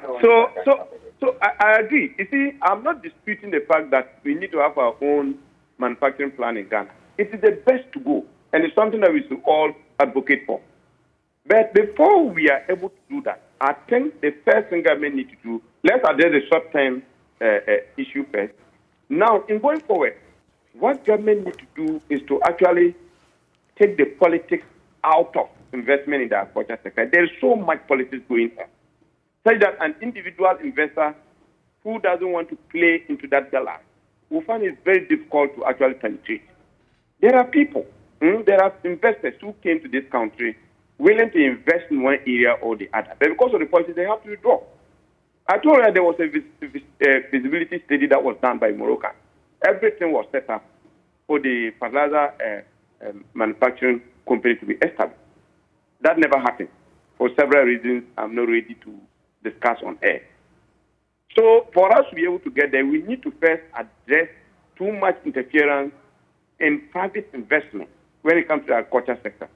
so I agree. You see, I'm not disputing the fact that we need to have our own manufacturing plant in Ghana. It is the best to go, and it's something that we should all advocate for. But before we are able to do that, I think the first thing government need to do, let's address the short-term issue first. Now, in going forward, what government need to do is to actually take the politics out of investment in the agriculture sector. There is so much politics going on, such that an individual investor who doesn't want to play into that gala will find it very difficult to actually penetrate. There are people, there are investors who came to this country willing to invest in one area or the other, but because of the policy, they have to withdraw. I told you there was a feasibility study that was done by Morocco. Everything was set up for the fertilizer manufacturing company to be established. That never happened. For several reasons, I'm not ready to discuss on air. So for us to be able to get there, we need to first address too much interference in private investment when it comes to the agriculture sector.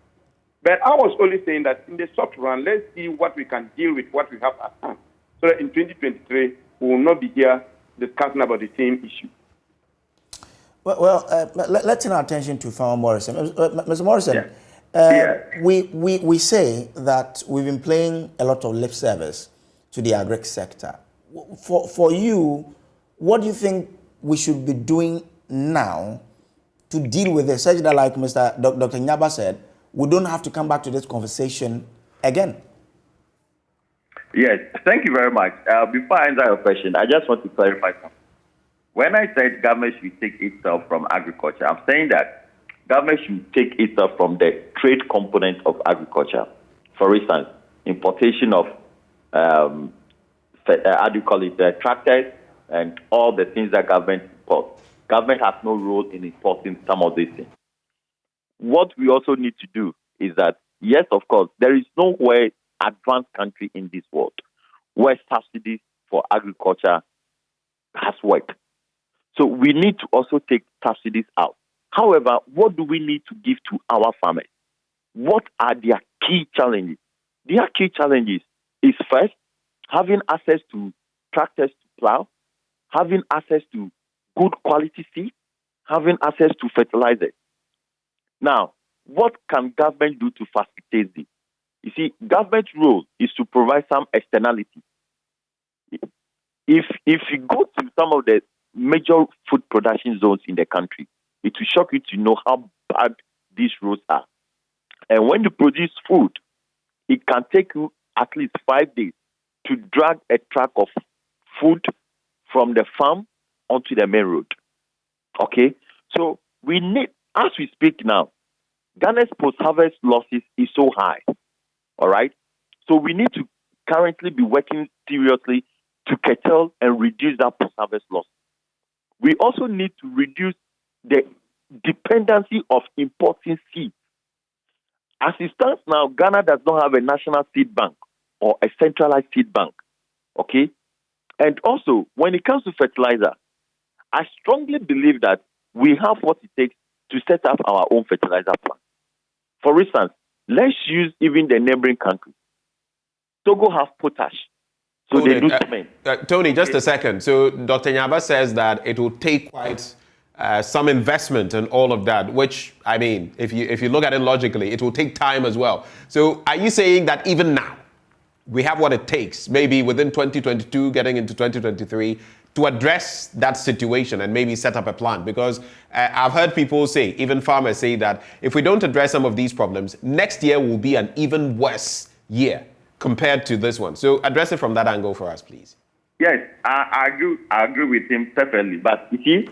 But I was only saying that in the short run, let's see what we can deal with, what we have at hand, so that in 2023, we will not be here discussing about the same issue. Well, let's turn our attention to Farmer Morrison. Mr. Morrison, we say that we've been playing a lot of lip service to the agri sector. For you, what do you think we should be doing now to deal with this, such that, like Dr. Nyaba said, we don't have to come back to this conversation again? Yes, thank you very much. Before I answer your question, I just want to clarify something. When I said government should take itself from agriculture, I'm saying that government should take itself from the trade component of agriculture. For instance, importation of, tractors and all the things that government imports. Government has no role in importing some of these things. What we also need to do is that, yes, of course, there is nowhere advanced country in this world where subsidies for agriculture has worked. So we need to also take subsidies out. However, what do we need to give to our farmers? What are their key challenges? Their key challenges is first, having access to tractors to plow, having access to good quality seed, having access to fertilizers. Now, what can government do to facilitate this? You see, government's role is to provide some externality. If you go to some of the major food production zones in the country, it will shock you to know how bad these roads are. And when you produce food, it can take you at least 5 days to drag a truck of food from the farm onto the main road. Okay? So we need, as we speak now, Ghana's post-harvest losses is so high. All right? So we need to currently be working seriously to curtail and reduce that post-harvest loss. We also need to reduce the dependency of importing seeds. As it stands now, Ghana does not have a national seed bank or a centralized seed bank. Okay? And also, when it comes to fertilizer, I strongly believe that we have what it takes to set up our own fertilizer plant. For instance, let's use even the neighboring countries. Togo have potash. So they do cement. Tony, just a second. So Dr. Nyaba says that it will take quite some investment and all of that, which, I mean, if you look at it logically, it will take time as well. So are you saying that even now, we have what it takes, maybe within 2022, getting into 2023, to address that situation and maybe set up a plan? Because I've heard people say, even farmers say, that if we don't address some of these problems, next year will be an even worse year compared to this one. So address it from that angle for us, please. Yes, I agree with him perfectly. But you see,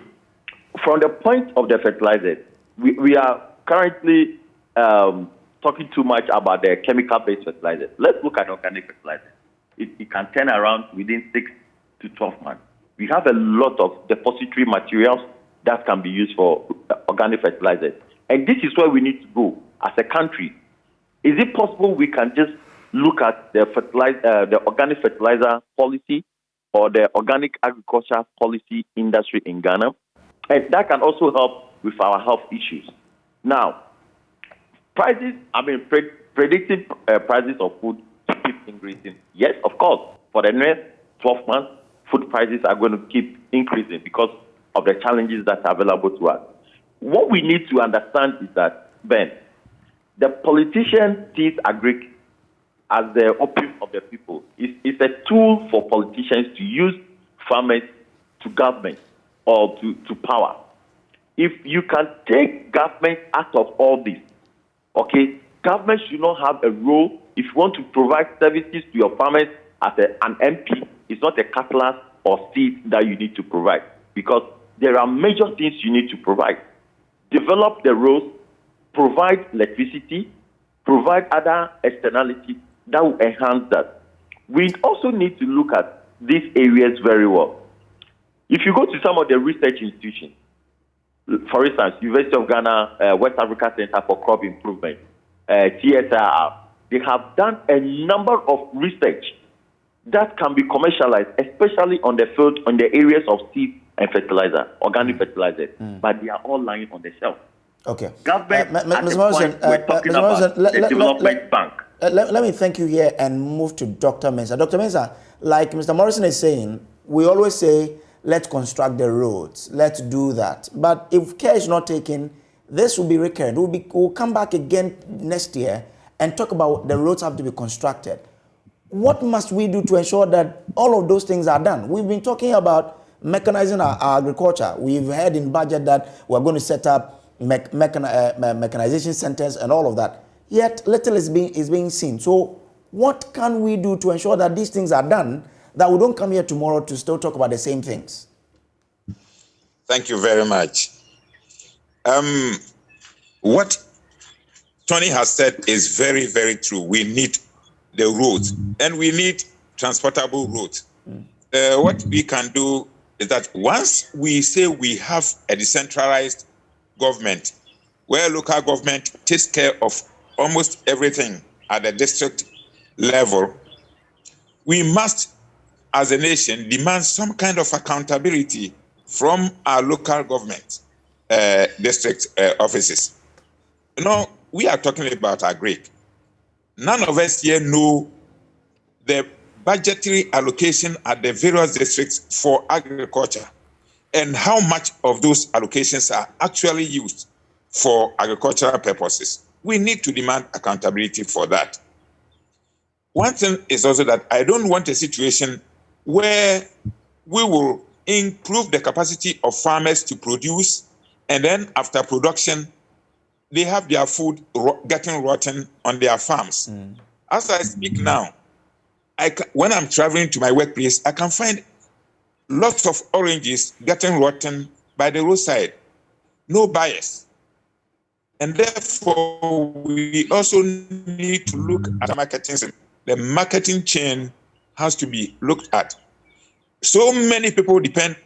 from the point of the fertilizers, we are currently talking too much about the chemical-based fertilizers. Let's look at organic fertilizers. It can turn around within 6 to 12 months. We have a lot of depository materials that can be used for organic fertilizers. And this is where we need to go as a country. Is it possible we can just look at the organic fertilizer policy or the organic agriculture policy industry in Ghana? And that can also help with our health issues. Now, prices, predicting prices of food to keep increasing. Yes, of course, for the next 12 months, food prices are going to keep increasing because of the challenges that are available to us. What we need to understand is that, Ben, the politician sees agri as the opium of the people. It's a tool for politicians to use farmers to government or to power. If you can take government out of all this, okay, government should not have a role. If you want to provide services to your farmers as an MP, it's not a cutlass or seed that you need to provide, because there are major things you need to provide. Develop the roads, provide electricity, provide other externalities that will enhance that. We also need to look at these areas very well. If you go to some of the research institutions, for instance, University of Ghana, West Africa Center for Crop Improvement, TSR, they have done a number of research that can be commercialized, especially on the field, on the areas of seed and fertilizer, organic fertilizer, but they are all lying on the shelf. Okay. Government, Ms. Morrison, we're talking about the development bank. Let me thank you here and move to Dr. Mensah. Dr. Mensah, like Mr. Morrison is saying, we always say, let's construct the roads, let's do that. But if care is not taken, this will be recurrent. We'll come back again next year and talk about the roads have to be constructed. What must we do to ensure that all of those things are done? We've been talking about mechanizing our agriculture. We've heard in budget that we're going to set up mechanization centers and all of that. Yet little is being seen. So what can we do to ensure that these things are done, that we don't come here tomorrow to still talk about the same things? Thank you very much. What Tony has said is very, very true. We need the roads, and we need transportable roads. What we can do is that once we say we have a decentralized government, where local government takes care of almost everything at the district level, we must, as a nation, demand some kind of accountability from our local government district offices. You know, we are talking about agric. None of us here know the budgetary allocation at the various districts for agriculture and how much of those allocations are actually used for agricultural purposes. We need to demand accountability for that. One thing is also that I don't want a situation where we will improve the capacity of farmers to produce, and then after production, they have their food getting rotten on their farms. As I speak now, when I'm traveling to my workplace, I can find lots of oranges getting rotten by the roadside. No buyers. And therefore, we also need to look at marketing. The marketing chain has to be looked at. So many people depend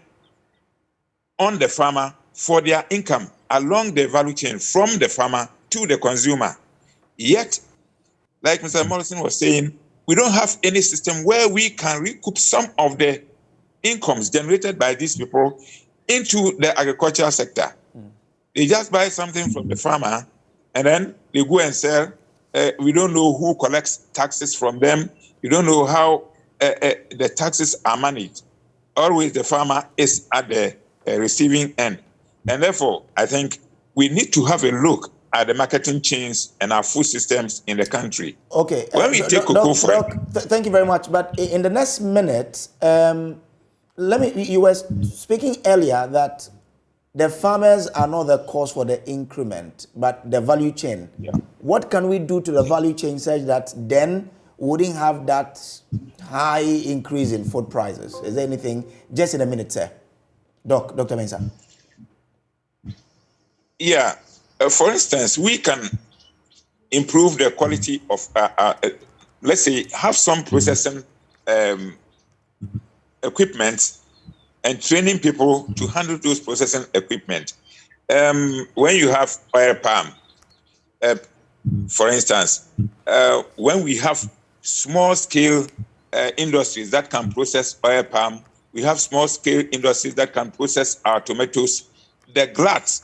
on the farmer for their income along the value chain from the farmer to the consumer. Yet, like Mr. Morrison was saying, we don't have any system where we can recoup some of the incomes generated by these people into the agricultural sector. They just buy something from the farmer and then they go and sell. We don't know who collects taxes from them. We don't know how the taxes are managed. Always the farmer is at the receiving end. And therefore, I think we need to have a look at the marketing chains and our food systems in the country. Okay. When we take thank you very much. But in the next minute, you were speaking earlier that the farmers are not the cause for the increment, but the value chain. Yeah. What can we do to the value chain such that then we wouldn't have that high increase in food prices? Is there anything? Just in a minute, sir. Dr. Mensah. Yeah. For instance, we can improve the quality of, let's say, have some processing equipment and training people to handle those processing equipment. When you have oil palm, for instance, when we have small-scale industries that can process oil palm, we have small-scale industries that can process our tomatoes, the glut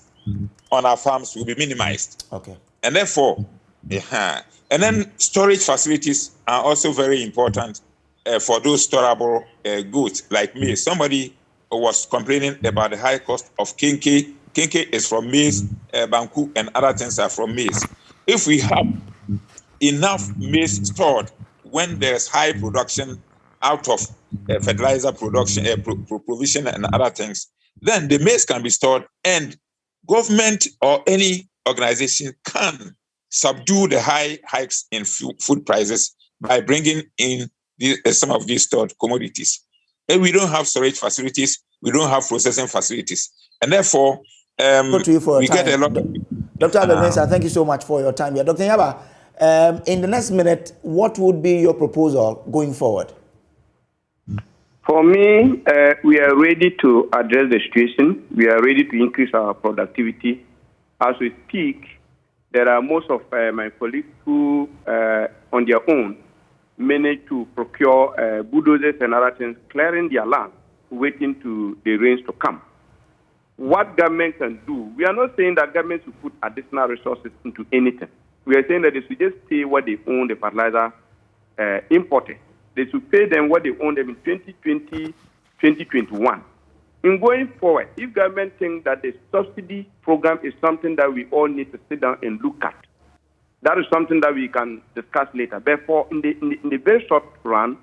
on our farms will be minimized. Okay. And therefore, and then storage facilities are also very important for those storable goods like maize. Somebody was complaining about the high cost of kinky. Kinky is from maize, banku and other things are from maize. If we have enough maize stored when there's high production out of fertilizer production, provision and other things, then the maize can be stored, and government or any organization can subdue the high hikes in food prices by bringing in some of these stored commodities. And we don't have storage facilities, we don't have processing facilities, and therefore we get a lot of... Dr. Abel-Mensah, thank you so much for your time here. Dr. Nyaba, in the next minute, what would be your proposal going forward? For me, we are ready to address the situation. We are ready to increase our productivity. As we speak, there are most of my colleagues who, on their own, manage to procure bulldozers and other things, clearing their land, waiting to the rains to come. What government can do, we are not saying that government should put additional resources into anything. We are saying that they should just pay what they own, the fertilizer imported. They should pay them what they own them in 2020, 2021. In going forward, if government thinks that the subsidy program is something that we all need to sit down and look at, that is something that we can discuss later. Therefore, in the very short run,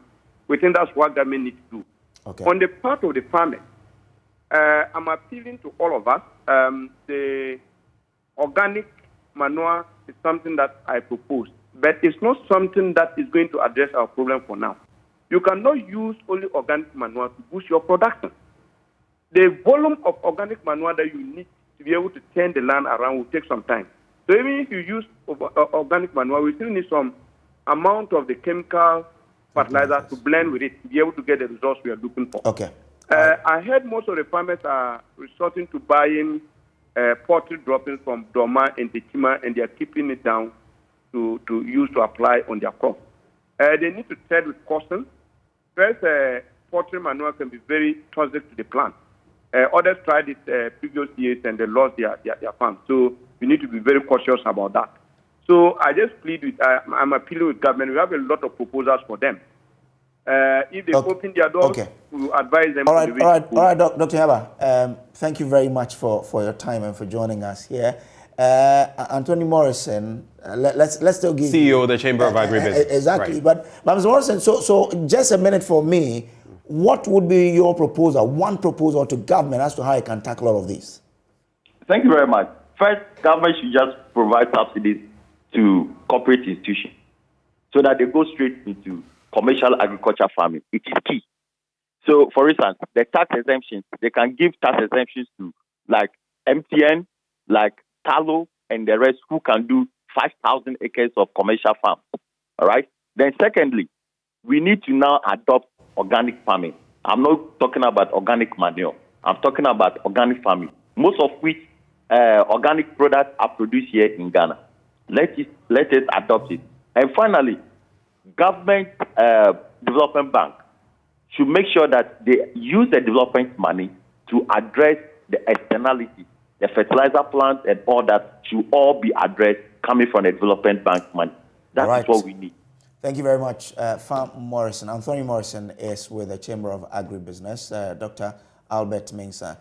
we think that's what government needs to do. Okay. On the part of the farmers, I'm appealing to all of us. The organic manure is something that I propose, but it's not something that is going to address our problem for now. You cannot use only organic manure to boost your production. The volume of organic manure that you need to be able to turn the land around will take some time. So even if you use organic manure, we still need some amount of the chemical fertilizer to blend with it to be able to get the results we are looking for. Okay. I heard most of the farmers are resorting to buying poultry droppings from Doma and Techima, and they are keeping it down to use to apply on their crop. They need to tread with caution. First, poultry manure can be very toxic to the plant. Others tried it previous years and they lost their farm. So we need to be very cautious about that. So I just plead with, I'm appealing with government. We have a lot of proposals for them. If they open their doors, we will advise them. All right, Dr. Nyaba, thank you very much for your time and for joining us here. Anthony Morrison, let's still give CEO of the Chamber of Agribusiness. Exactly, right. But Mr. Morrison, so just a minute for me. What would be your proposal, one proposal to government as to how it can tackle all of this? Thank you very much. First, government should just provide subsidies to corporate institutions so that they go straight into commercial agriculture farming. It is key. So, for instance, the tax exemptions, they can give tax exemptions to like MTN, like Talo, and the rest who can do 5,000 acres of commercial farms. All right? Then secondly, we need to now adopt organic farming. I'm not talking about organic manure. I'm talking about organic farming, most of which organic products are produced here in Ghana. Let us adopt it. And finally, government development bank should make sure that they use the development money to address the externalities, the fertilizer plants and all that should all be addressed coming from the development bank money. That's what we need. Thank you very much, Morrison. Anthony Morrison is with the Chamber of Agribusiness. Dr. Albert-Mensah.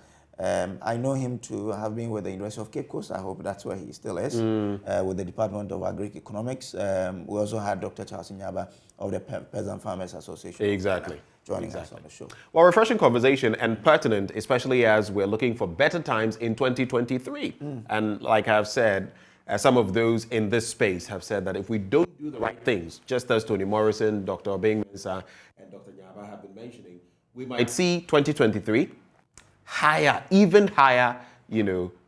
I know him to have been with the University of Cape Coast. I hope that's where he still is, with the Department of Agri-Economics. We also had Dr. Charles Nyaba of the Peasant Farmers Association. Exactly. Joining us on the show. Well, refreshing conversation and pertinent, especially as we're looking for better times in 2023. And like I've said, some of those in this space have said that if we don't do the right things, just as Tony Morrison, Dr. Obeng-Mensah, and Dr. Nyaba have been mentioning, we might see 2023 higher, even higher,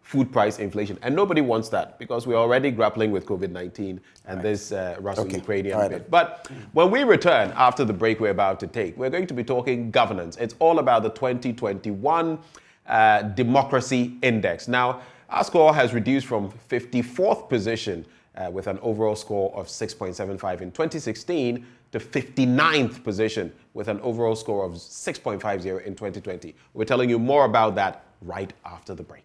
food price inflation. And nobody wants that because we're already grappling with COVID-19 and this Russo-Ukrainian bit. But when we return after the break we're about to take, we're going to be talking governance. It's all about the 2021 Democracy Index. Now, our score has reduced from 54th position with an overall score of 6.75 in 2016 to 59th position with an overall score of 6.50 in 2020. We're telling you more about that right after the break.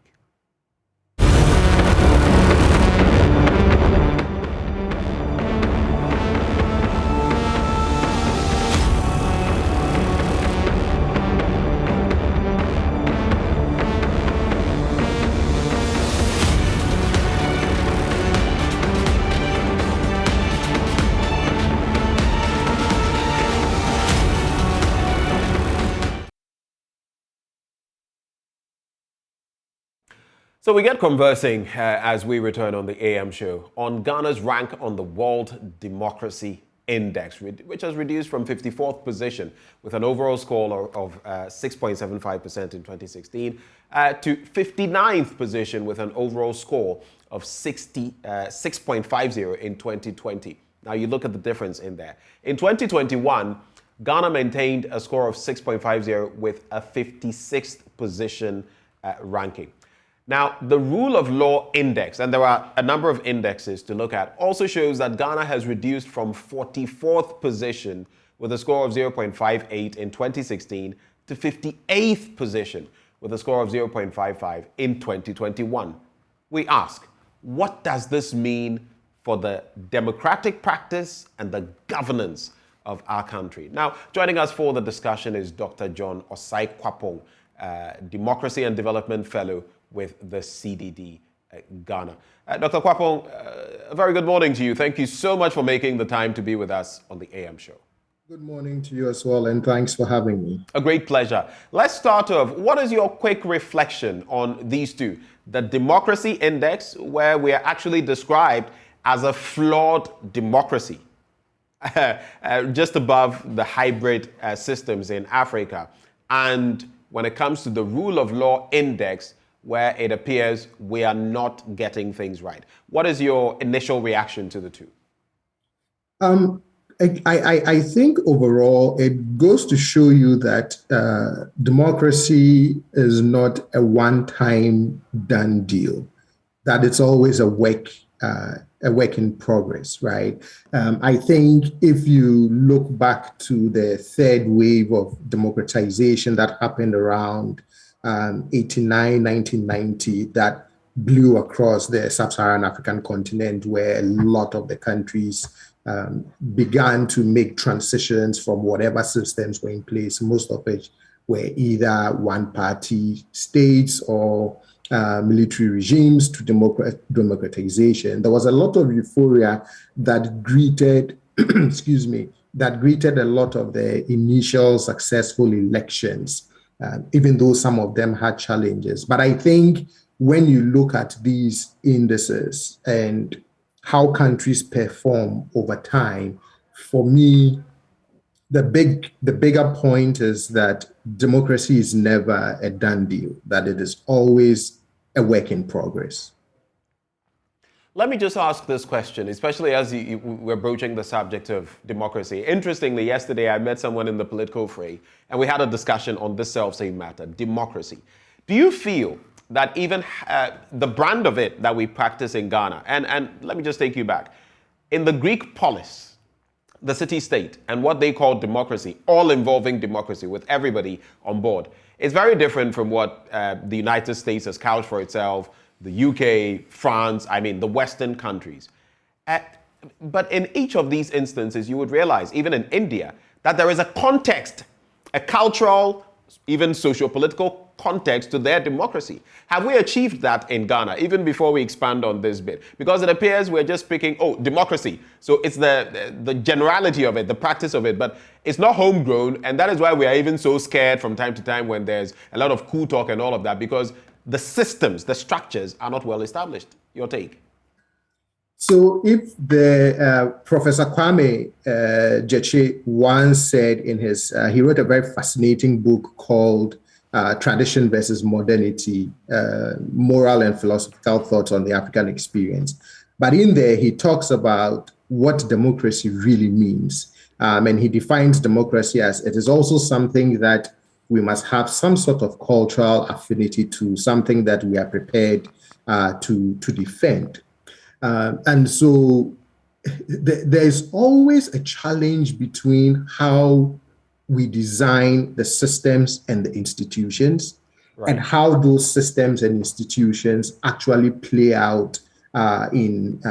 So we get conversing as we return on the AM show on Ghana's rank on the World Democracy Index, which has reduced from 54th position with an overall score of 6.75% in 2016 to 59th position with an overall score of 6.50 in 2020. Now you look at the difference in there. In 2021, Ghana maintained a score of 6.50 with a 56th position ranking. Now, the Rule of Law Index, and there are a number of indexes to look at, also shows that Ghana has reduced from 44th position with a score of 0.58 in 2016 to 58th position with a score of 0.55 in 2021. We ask, what does this mean for the democratic practice and the governance of our country? Now, joining us for the discussion is Dr. John Osai-Kwapong, Democracy and Development Fellow with the CDD Ghana. Dr. Kwapong, a very good morning to you. Thank you so much for making the time to be with us on the AM show. Good morning to you as well, and thanks for having me. A great pleasure. Let's start off. What is your quick reflection on these two? The Democracy Index, where we are actually described as a flawed democracy, just above the hybrid systems in Africa. And when it comes to the Rule of Law Index, where it appears we are not getting things right. What is your initial reaction to the two? I think overall it goes to show you that democracy is not a one-time done deal, that it's always a work in progress, right? I think if you look back to the third wave of democratization that happened around 89, 1990, that blew across the sub-Saharan African continent, where a lot of the countries began to make transitions from whatever systems were in place, most of which were either one-party states or military regimes, to democratization. There was a lot of euphoria that greeted, that greeted a lot of the initial successful elections, even though some of them had challenges. But I think when you look at these indices and how countries perform over time, for me, the bigger point is that democracy is never a done deal, that it is always a work in progress. Let me just ask this question, especially as we're broaching the subject of democracy. Interestingly, yesterday I met someone in the political fray, and we had a discussion on this self-same matter, democracy. Do you feel that even the brand of it that we practice in Ghana, and let me just take you back, in the Greek polis, the city-state, and what they call democracy, all involving democracy with everybody on board, is very different from what the United States has couched for itself, the UK, France, the Western countries. But in each of these instances, you would realize, even in India, that there is a context, a cultural, even socio-political context to their democracy. Have we achieved that in Ghana, even before we expand on this bit? Because it appears we're just speaking, democracy. So it's the generality of it, the practice of it, but it's not homegrown, and that is why we are even so scared from time to time when there's a lot of coup talk and all of that, because the systems, the structures are not well established. Your take? So if the Professor Kwame Gyekye once said in his, he wrote a very fascinating book called Tradition versus Modernity, Moral and Philosophical Thoughts on the African Experience. But in there, he talks about what democracy really means. And he defines democracy as it is also something that we must have some sort of cultural affinity to, something that we are prepared to defend. And so there's always a challenge between how we design the systems and the institutions, right, and how those systems and institutions actually play out in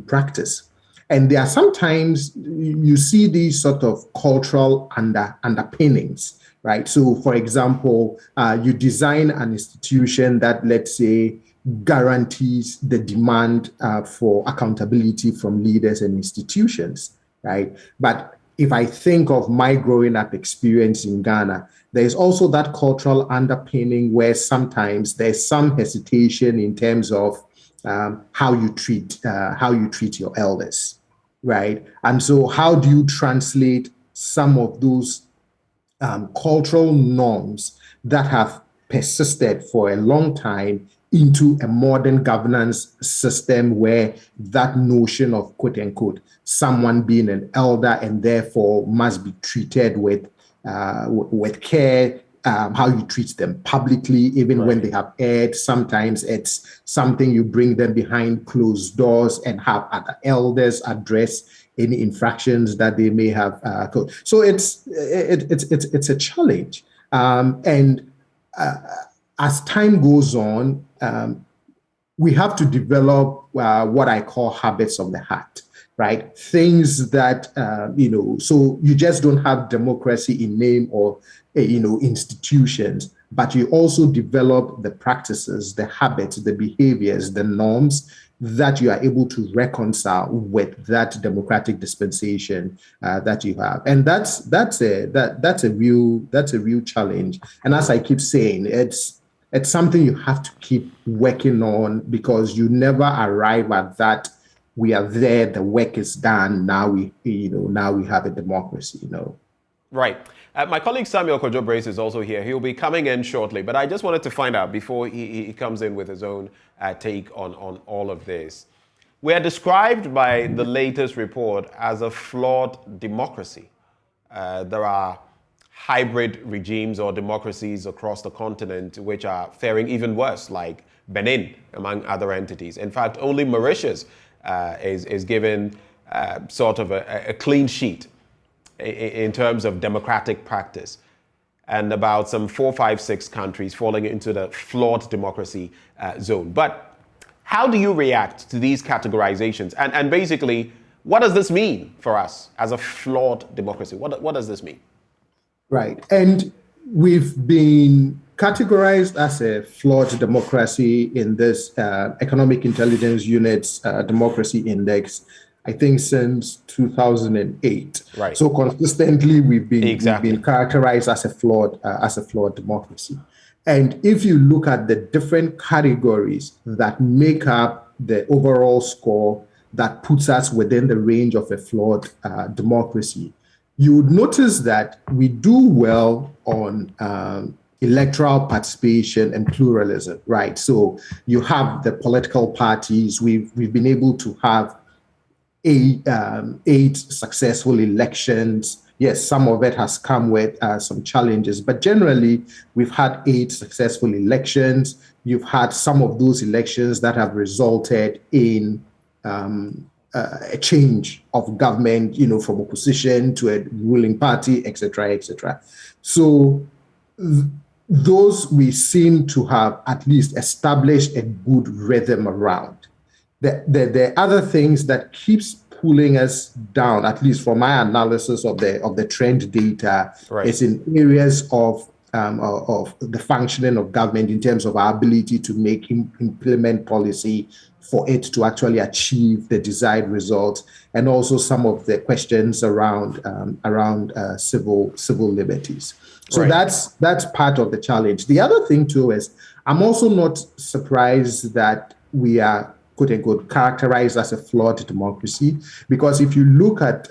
practice. And there are sometimes you see these sort of cultural underpinnings, right? So, for example, you design an institution that, let's say, guarantees the demand for accountability from leaders and institutions, right? But if I think of my growing up experience in Ghana, there's also that cultural underpinning where sometimes there's some hesitation in terms of how you treat your elders, right? And so, how do you translate some of those cultural norms that have persisted for a long time into a modern governance system where that notion of quote unquote someone being an elder and therefore must be treated with care, how you treat them publicly, even when they have erred. Sometimes it's something you bring them behind closed doors and have other elders address any infractions that they may have. So it's a challenge, and as time goes on, we have to develop what I call habits of the heart, right? Things that, so you just don't have democracy in name or, institutions, but you also develop the practices, the habits, the behaviors, the norms that you are able to reconcile with that democratic dispensation that you have. And that's a real challenge. And as I keep saying, it's something you have to keep working on, because you never arrive at that. We are there, the work is done. Now we have a democracy, Right. My colleague Samuel Kojo Brace is also here. He'll be coming in shortly, but I just wanted to find out before he comes in with his own take on all of this. We are described by the latest report as a flawed democracy. There are hybrid regimes or democracies across the continent which are faring even worse, like Benin, among other entities. In fact, only Mauritius is given sort of a clean sheet in terms of democratic practice, and about some 4, 5, 6 countries falling into the flawed democracy zone. But how do you react to these categorizations? And basically, what does this mean for us as a flawed democracy? What does this mean? Right. And we've been categorized as a flawed democracy in this Economic Intelligence Unit's Democracy Index, I think since 2008. Right. So consistently, we've been characterized as a flawed democracy. And if you look at the different categories that make up the overall score that puts us within the range of a flawed democracy, you would notice that we do well on electoral participation and pluralism, right? So you have the political parties. We've been able to have 8 successful elections. Yes, some of it has come with some challenges, but generally we've had 8 successful elections. You've had some of those elections that have resulted in a change of government, from opposition to a ruling party, etc., etc. So those we seem to have at least established a good rhythm around. The other things that keeps pulling us down, at least from my analysis of the trend data, is in areas of the functioning of government in terms of our ability to implement policy for it to actually achieve the desired results, and also some of the questions around civil liberties. So that's part of the challenge. The other thing too is I'm also not surprised that we are quote unquote characterized as a flawed democracy, because if you look at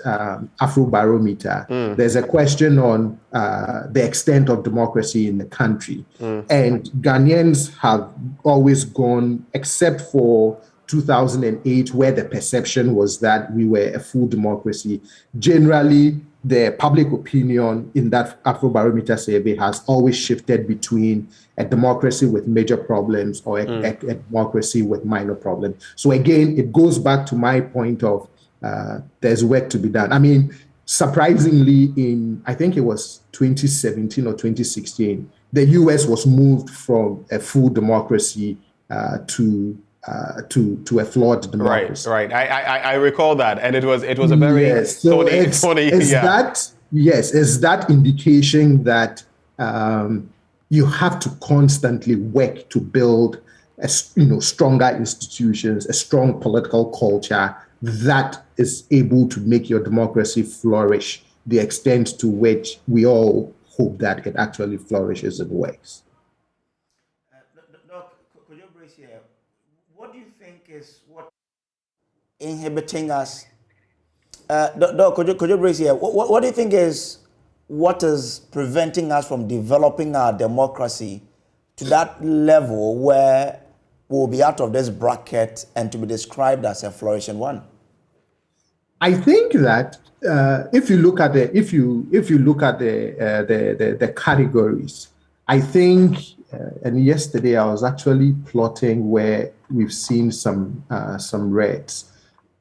Afrobarometer, there's a question on the extent of democracy in the country. And Ghanaians have always gone, except for 2008, where the perception was that we were a full democracy. Generally, the public opinion in that Afrobarometer survey has always shifted between a democracy with major problems or a democracy with minor problems. So again, it goes back to my point of there's work to be done. I mean, surprisingly, in I think it was 2017 or 2016, the US was moved from a full democracy to a flawed democracy. Right. I recall that, and it was a very funny. Is that indication that you have to constantly work to build stronger institutions, a strong political culture that is able to make your democracy flourish the extent to which we all hope that it actually flourishes and works. Doc, could you brace here? What do you think is what inhibiting us? Doc, could you brace here? What do you think is what is preventing us from developing our democracy to that level where we'll be out of this bracket and to be described as a flourishing one? I think that if you look at the categories, I think, and yesterday I was actually plotting where we've seen some reds.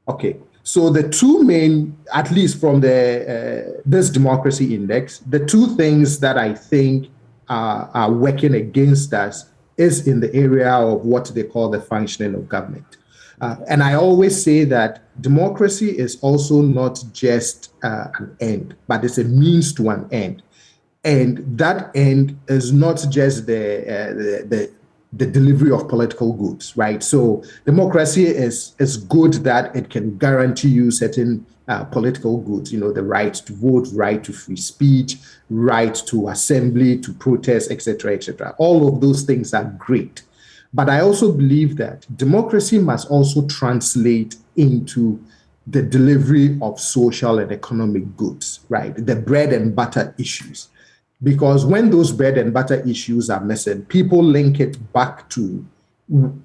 Okay, so the two main, at least from the this democracy index, the two things that I think are working against us is in the area of what they call the functioning of government. And I always say that democracy is also not just an end, but it's a means to an end. And that end is not just the delivery of political goods, right? So democracy is good that it can guarantee you certain political goods, the right to vote, right to free speech, right to assembly, to protest, etc., etc. All of those things are great. But I also believe that democracy must also translate into the delivery of social and economic goods, right? The bread and butter issues. Because when those bread and butter issues are missing, people link it back to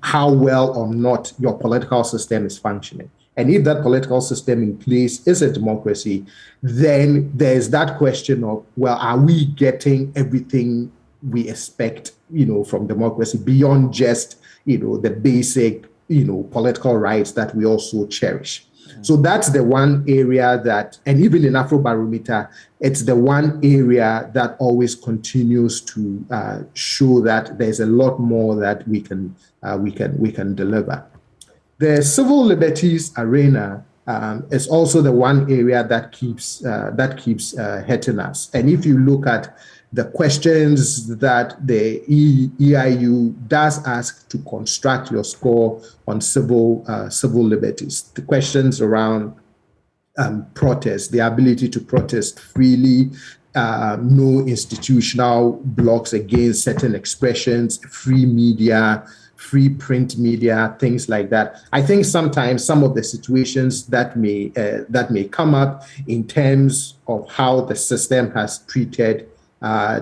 how well or not your political system is functioning. And if that political system in place is a democracy, then there's that question of, well, are we getting everything we expect, from democracy beyond just, the basic, political rights that we also cherish. So that's the one area that, and even in Afrobarometer, it's the one area that always continues to show that there's a lot more that we can deliver. The civil liberties arena is also the one area that keeps hitting us. And if you look at the questions that the EIU does ask to construct your score on civil liberties, the questions around protest, the ability to protest freely, no institutional blocks against certain expressions, free media, free print media, things like that. I think sometimes some of the situations that may come up in terms of how the system has treated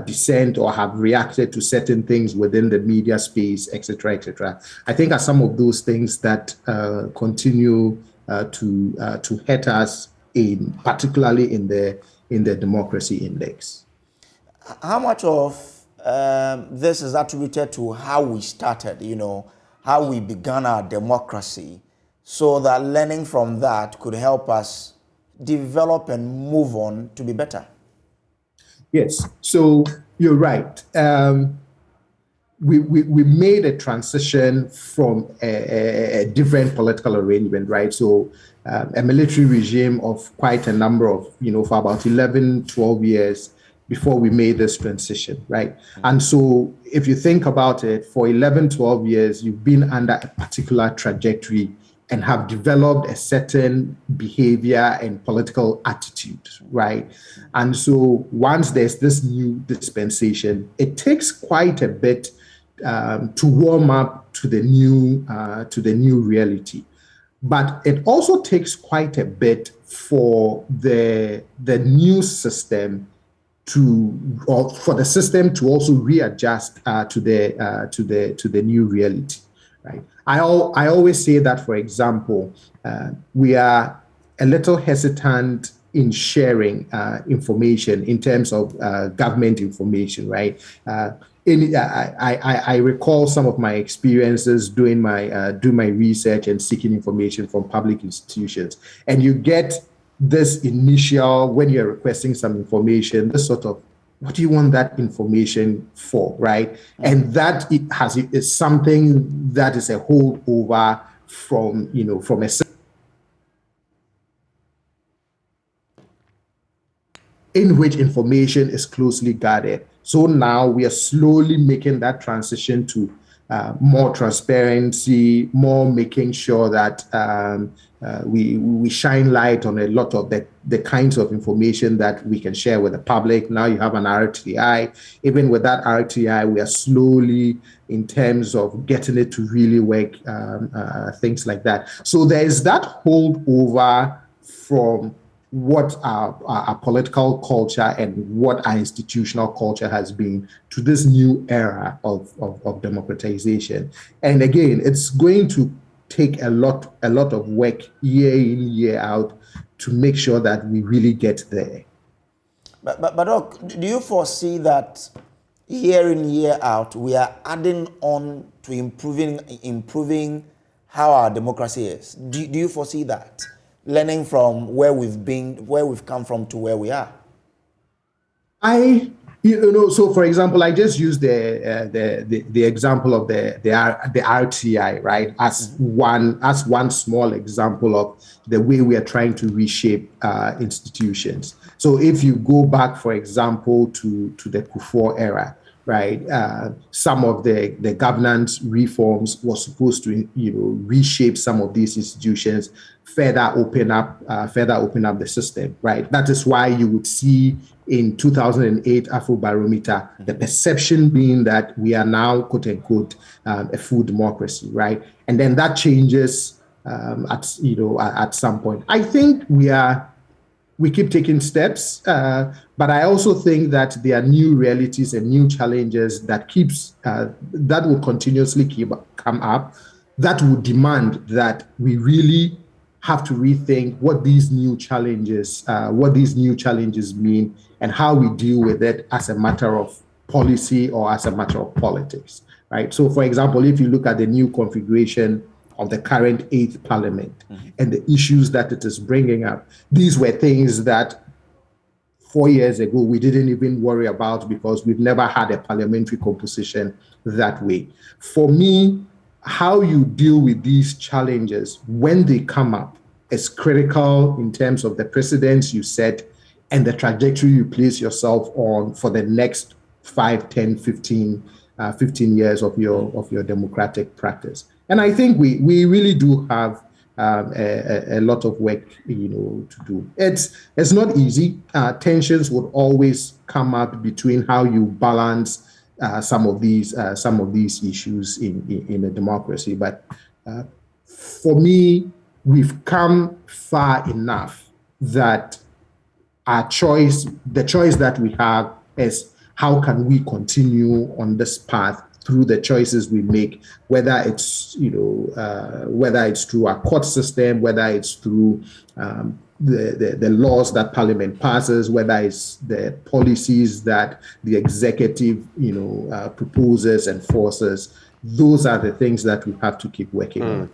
dissent or have reacted to certain things within the media space, etc., etc. I think are some of those things that continue to hurt us, particularly in the democracy index. How much of this is attributed to how we started, how we began our democracy, so that learning from that could help us develop and move on to be better? Yes, so you're right. We made a transition from a different political arrangement, right? So a military regime of quite a number of, for about 11, 12 years before we made this transition, right? And so if you think about it, for 11, 12 years, you've been under a particular trajectory and have developed a certain behavior and political attitude, right? And so once there's this new dispensation, it takes quite a bit to warm up to the new reality. But it also takes quite a bit for the new system for the system to also readjust to the new reality. Right. I always say that, for example, we are a little hesitant in sharing information in terms of government information, right? I recall some of my experiences doing my research and seeking information from public institutions, and you get this initial, when you're requesting some information, this sort of, what do you want that information for, right? And that is something that is a holdover from a in which information is closely guarded. So now we are slowly making that transition to more transparency, more making sure that we shine light on a lot of the kinds of information that we can share with the public. Now you have an RTI. Even with that RTI, we are slowly in terms of getting it to really work, things like that. So there is that holdover from what our political culture and what our institutional culture has been to this new era of democratization. And again, it's going to take a lot of work year in, year out to make sure that we really get there. But Doc, do you foresee that year in, year out, we are adding on to improving how our democracy is? Do you foresee that? Learning from where we've come from to where we are? So for example, I just used the example of the RTI, right, as one small example of the way we are trying to reshape institutions. So if you go back, for example, to the Kufuor era, right, some of the governance reforms was supposed to reshape some of these institutions, further open up the system, right? That is why you would see in 2008 Afrobarometer, the perception being that we are now, quote unquote, a full democracy, right? And then that changes at some point. I think we keep taking steps, but I also think that there are new realities and new challenges that will continuously come up, that will demand that we really have to rethink what these new challenges mean and how we deal with it as a matter of policy or as a matter of politics, right? So, for example, if you look at the new configuration of the current 8th Parliament and the issues that it is bringing up, these were things that 4 years ago we didn't even worry about because we've never had a parliamentary composition that way. For me, how you deal with these challenges when they come up is critical in terms of the precedents you set and the trajectory you place yourself on for the next 5, 10, 15 years of your democratic practice. And I think we really do have a lot of work to do. It's not easy. Tensions would always come up between how you balance some of these issues in a democracy. But for me, we've come far enough that the choice that we have is how can we continue on this path through the choices we make, whether it's through our court system, whether it's through the laws that Parliament passes, whether it's the policies that the executive proposes and forces. Those are the things that we have to keep working on.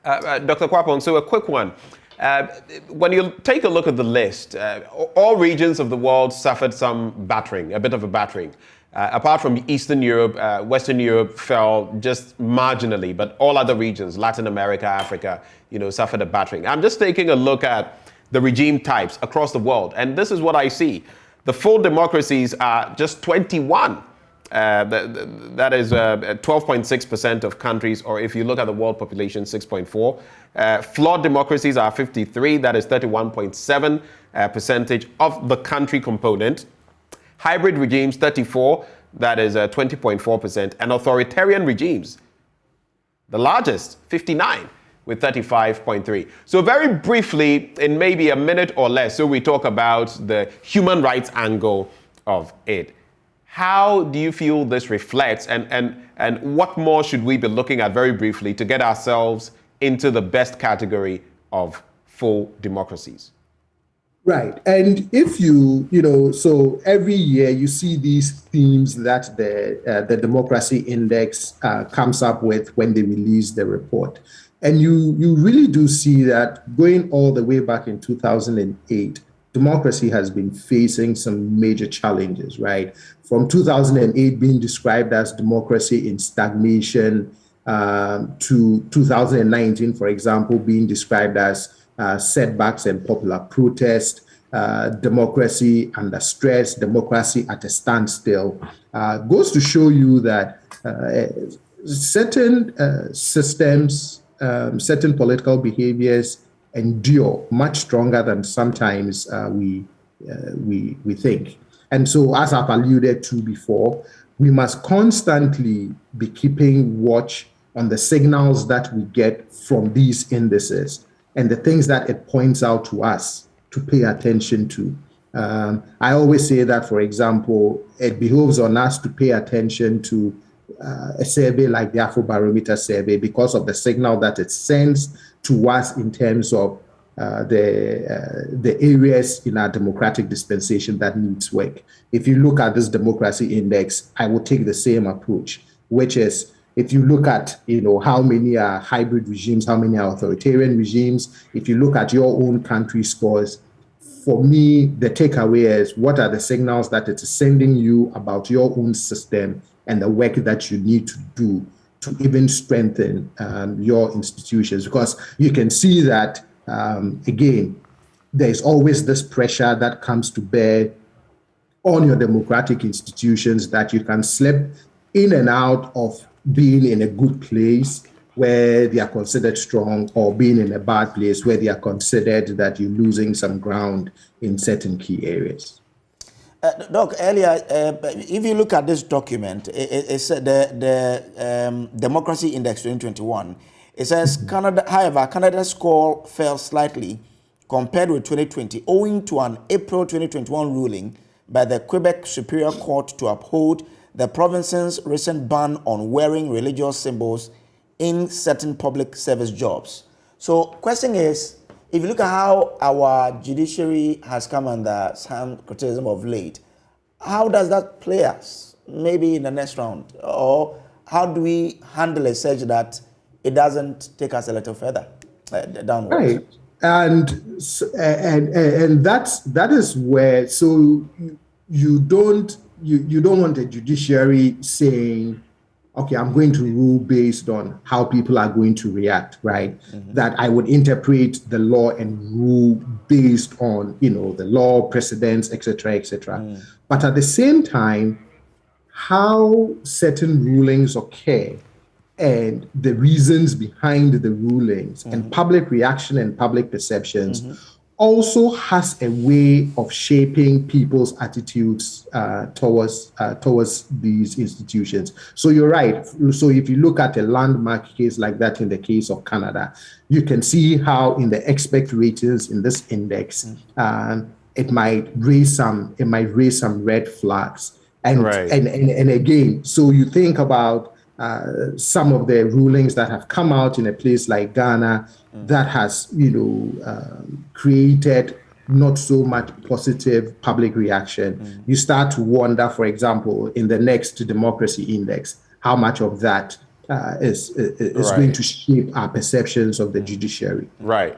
Dr. Kwapong, so a quick one. When you take a look at the list, all regions of the world suffered some battering, a bit of a battering. Apart from Eastern Europe, Western Europe fell just marginally, but all other regions, Latin America, Africa, suffered a battering. I'm just taking a look at the regime types across the world, and this is what I see. The full democracies are just 21. That is 12.6% of countries, or if you look at the world population, 6.4. Flawed democracies are 53, that is 31.7% of the country component. Hybrid regimes, 34, that is 20.4%. And authoritarian regimes, the largest, 59, with 35.3. So very briefly, in maybe a minute or less, so we talk about the human rights angle of it. How do you feel this reflects, and what more should we be looking at very briefly to get ourselves into the best category of full democracies? Right. And if so every year you see these themes that the Democracy Index comes up with when they release the report. And you really do see that going all the way back in 2008, democracy has been facing some major challenges, right? From 2008 being described as democracy in stagnation to 2019, for example, being described as setbacks and popular protest, democracy under stress, democracy at a standstill, goes to show you that certain systems, certain political behaviors endure much stronger than sometimes we think. And so, as I've alluded to before, we must constantly be keeping watch on the signals that we get from these indices and the things that it points out to us to pay attention to. I always say that, for example, it behoves on us to pay attention to a survey like the Afrobarometer survey because of the signal that it sends to us in terms of the areas in our democratic dispensation that needs work. If you look at this democracy index, I will take the same approach, which is if you look at how many are hybrid regimes, how many are authoritarian regimes, if you look at your own country scores, for me, the takeaway is what are the signals that it's sending you about your own system and the work that you need to do to even strengthen your institutions. Because you can see that, again, there's always this pressure that comes to bear on your democratic institutions that you can slip in and out of being in a good place where they are considered strong or being in a bad place where they are considered that you're losing some ground in certain key areas. Doc, earlier, if you look at this document, it said the Democracy Index 2021, it says, Canada's score fell slightly compared with 2020, owing to an April 2021 ruling by the Quebec Superior Court to uphold the province's recent ban on wearing religious symbols in certain public service jobs. So, question is, if you look at how our judiciary has come under some criticism of late, how does that play us? Maybe in the next round, or how do we handle it such that it doesn't take us a little further downwards? Right, and that is where you don't want a judiciary saying, okay, I'm going to rule based on how people are going to react, right? Mm-hmm. That I would interpret the law and rule based on, the law, precedents, etc., etc. Mm. But at the same time, how certain rulings occur and the reasons behind the rulings and public reaction and public perceptions also has a way of shaping people's attitudes towards these institutions. So you're right. So if you look at a landmark case like that in the case of Canada, you can see how in the expect ratings in this index, it might raise some red flags. And again, so you think about some of the rulings that have come out in a place like Ghana that has, created not so much positive public reaction. You start to wonder, for example, in the next democracy index, how much of that is going to shape our perceptions of the judiciary. Right.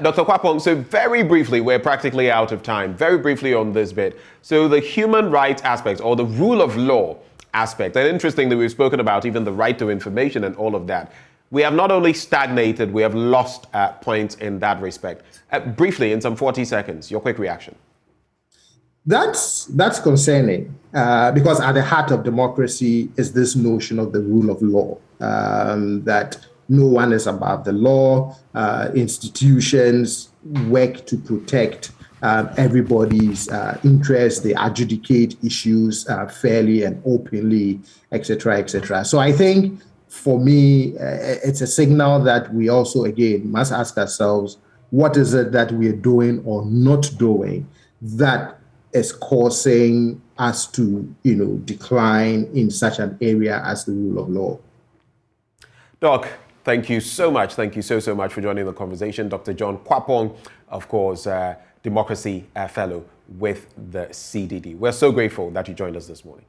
Dr. Kwapong, so very briefly, we're practically out of time, very briefly on this bit. So the human rights aspect or the rule of law aspect, and interestingly, we've spoken about even the right to information and all of that. We have not only stagnated, we have lost points in that respect. Briefly, in some 40 seconds, your quick reaction. That's concerning because at the heart of democracy is this notion of the rule of law, that no one is above the law, institutions work to protect everybody's interests, they adjudicate issues fairly and openly, etc., etc. So I think for me, it's a signal that we also, again, must ask ourselves, what is it that we are doing or not doing that is causing us to, decline in such an area as the rule of law? Doc, thank you so much. Thank you so much for joining the conversation. Dr. John Kwapong, of course, Democracy Fellow with the CDD. We're so grateful that you joined us this morning.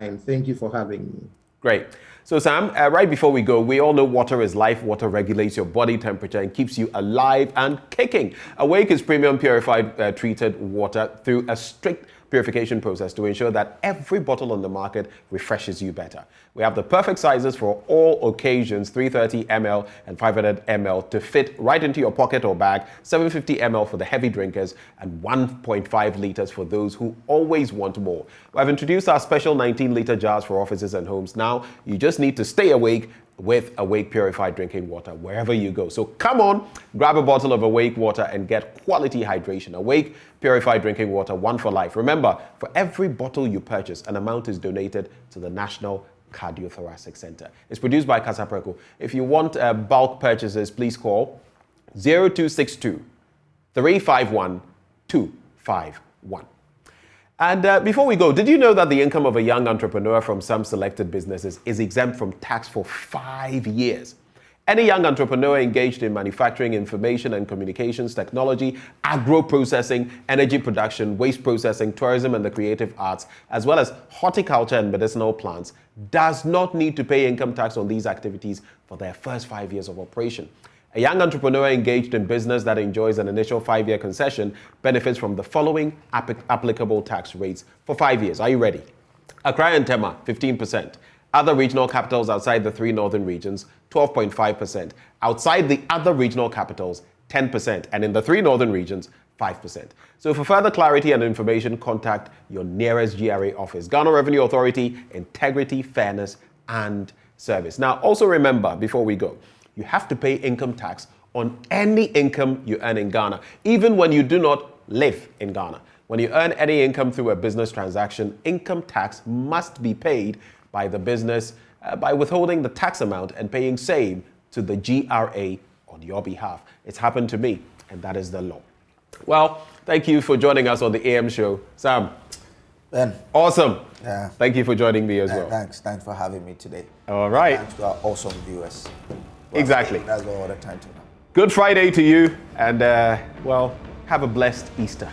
And thank you for having me. Great. So Sam, right before we go, we all know water is life. Water regulates your body temperature and keeps you alive and kicking. Awake is premium purified treated water through a strict purification process to ensure that every bottle on the market refreshes you better. We have the perfect sizes for all occasions, 330 ml and 500 ml to fit right into your pocket or bag, 750 ml for the heavy drinkers, and 1.5 liters for those who always want more. We have introduced our special 19-liter jars for offices and homes. Now, you just need to stay awake with Awake Purified Drinking Water wherever you go. So come on, grab a bottle of Awake Water and get quality hydration. Awake Purified Drinking Water, one for life. Remember, for every bottle you purchase, an amount is donated to the National Cardiothoracic Center. It's produced by Kasapreko. If you want bulk purchases, please call 0262 351 251. And before we go, did you know that the income of a young entrepreneur from some selected businesses is exempt from tax for 5 years? Any young entrepreneur engaged in manufacturing, information and communications technology, agro-processing, energy production, waste processing, tourism and the creative arts, as well as horticulture and medicinal plants, does not need to pay income tax on these activities for their first 5 years of operation. A young entrepreneur engaged in business that enjoys an initial 5-year concession benefits from the following applicable tax rates for 5 years. Are you ready? Accra and Tema, 15%. Other regional capitals outside the 3 northern regions, 12.5%. Outside the other regional capitals, 10%. And in the 3 northern regions, 5%. So for further clarity and information, contact your nearest GRA office. Ghana Revenue Authority, integrity, fairness, and service. Now, also remember, before we go, you have to pay income tax on any income you earn in Ghana, even when you do not live in Ghana. When you earn any income through a business transaction, income tax must be paid by the business by withholding the tax amount and paying same to the GRA on your behalf. It's happened to me, and that is the law. Well, thank you for joining us on the AM show. Sam. Ben. Awesome. Yeah. Thank you for joining me as well. Thanks for having me today. All right. Thanks to our awesome viewers. Exactly. That's all the time to know. Good Friday to you, and well, have a blessed Easter.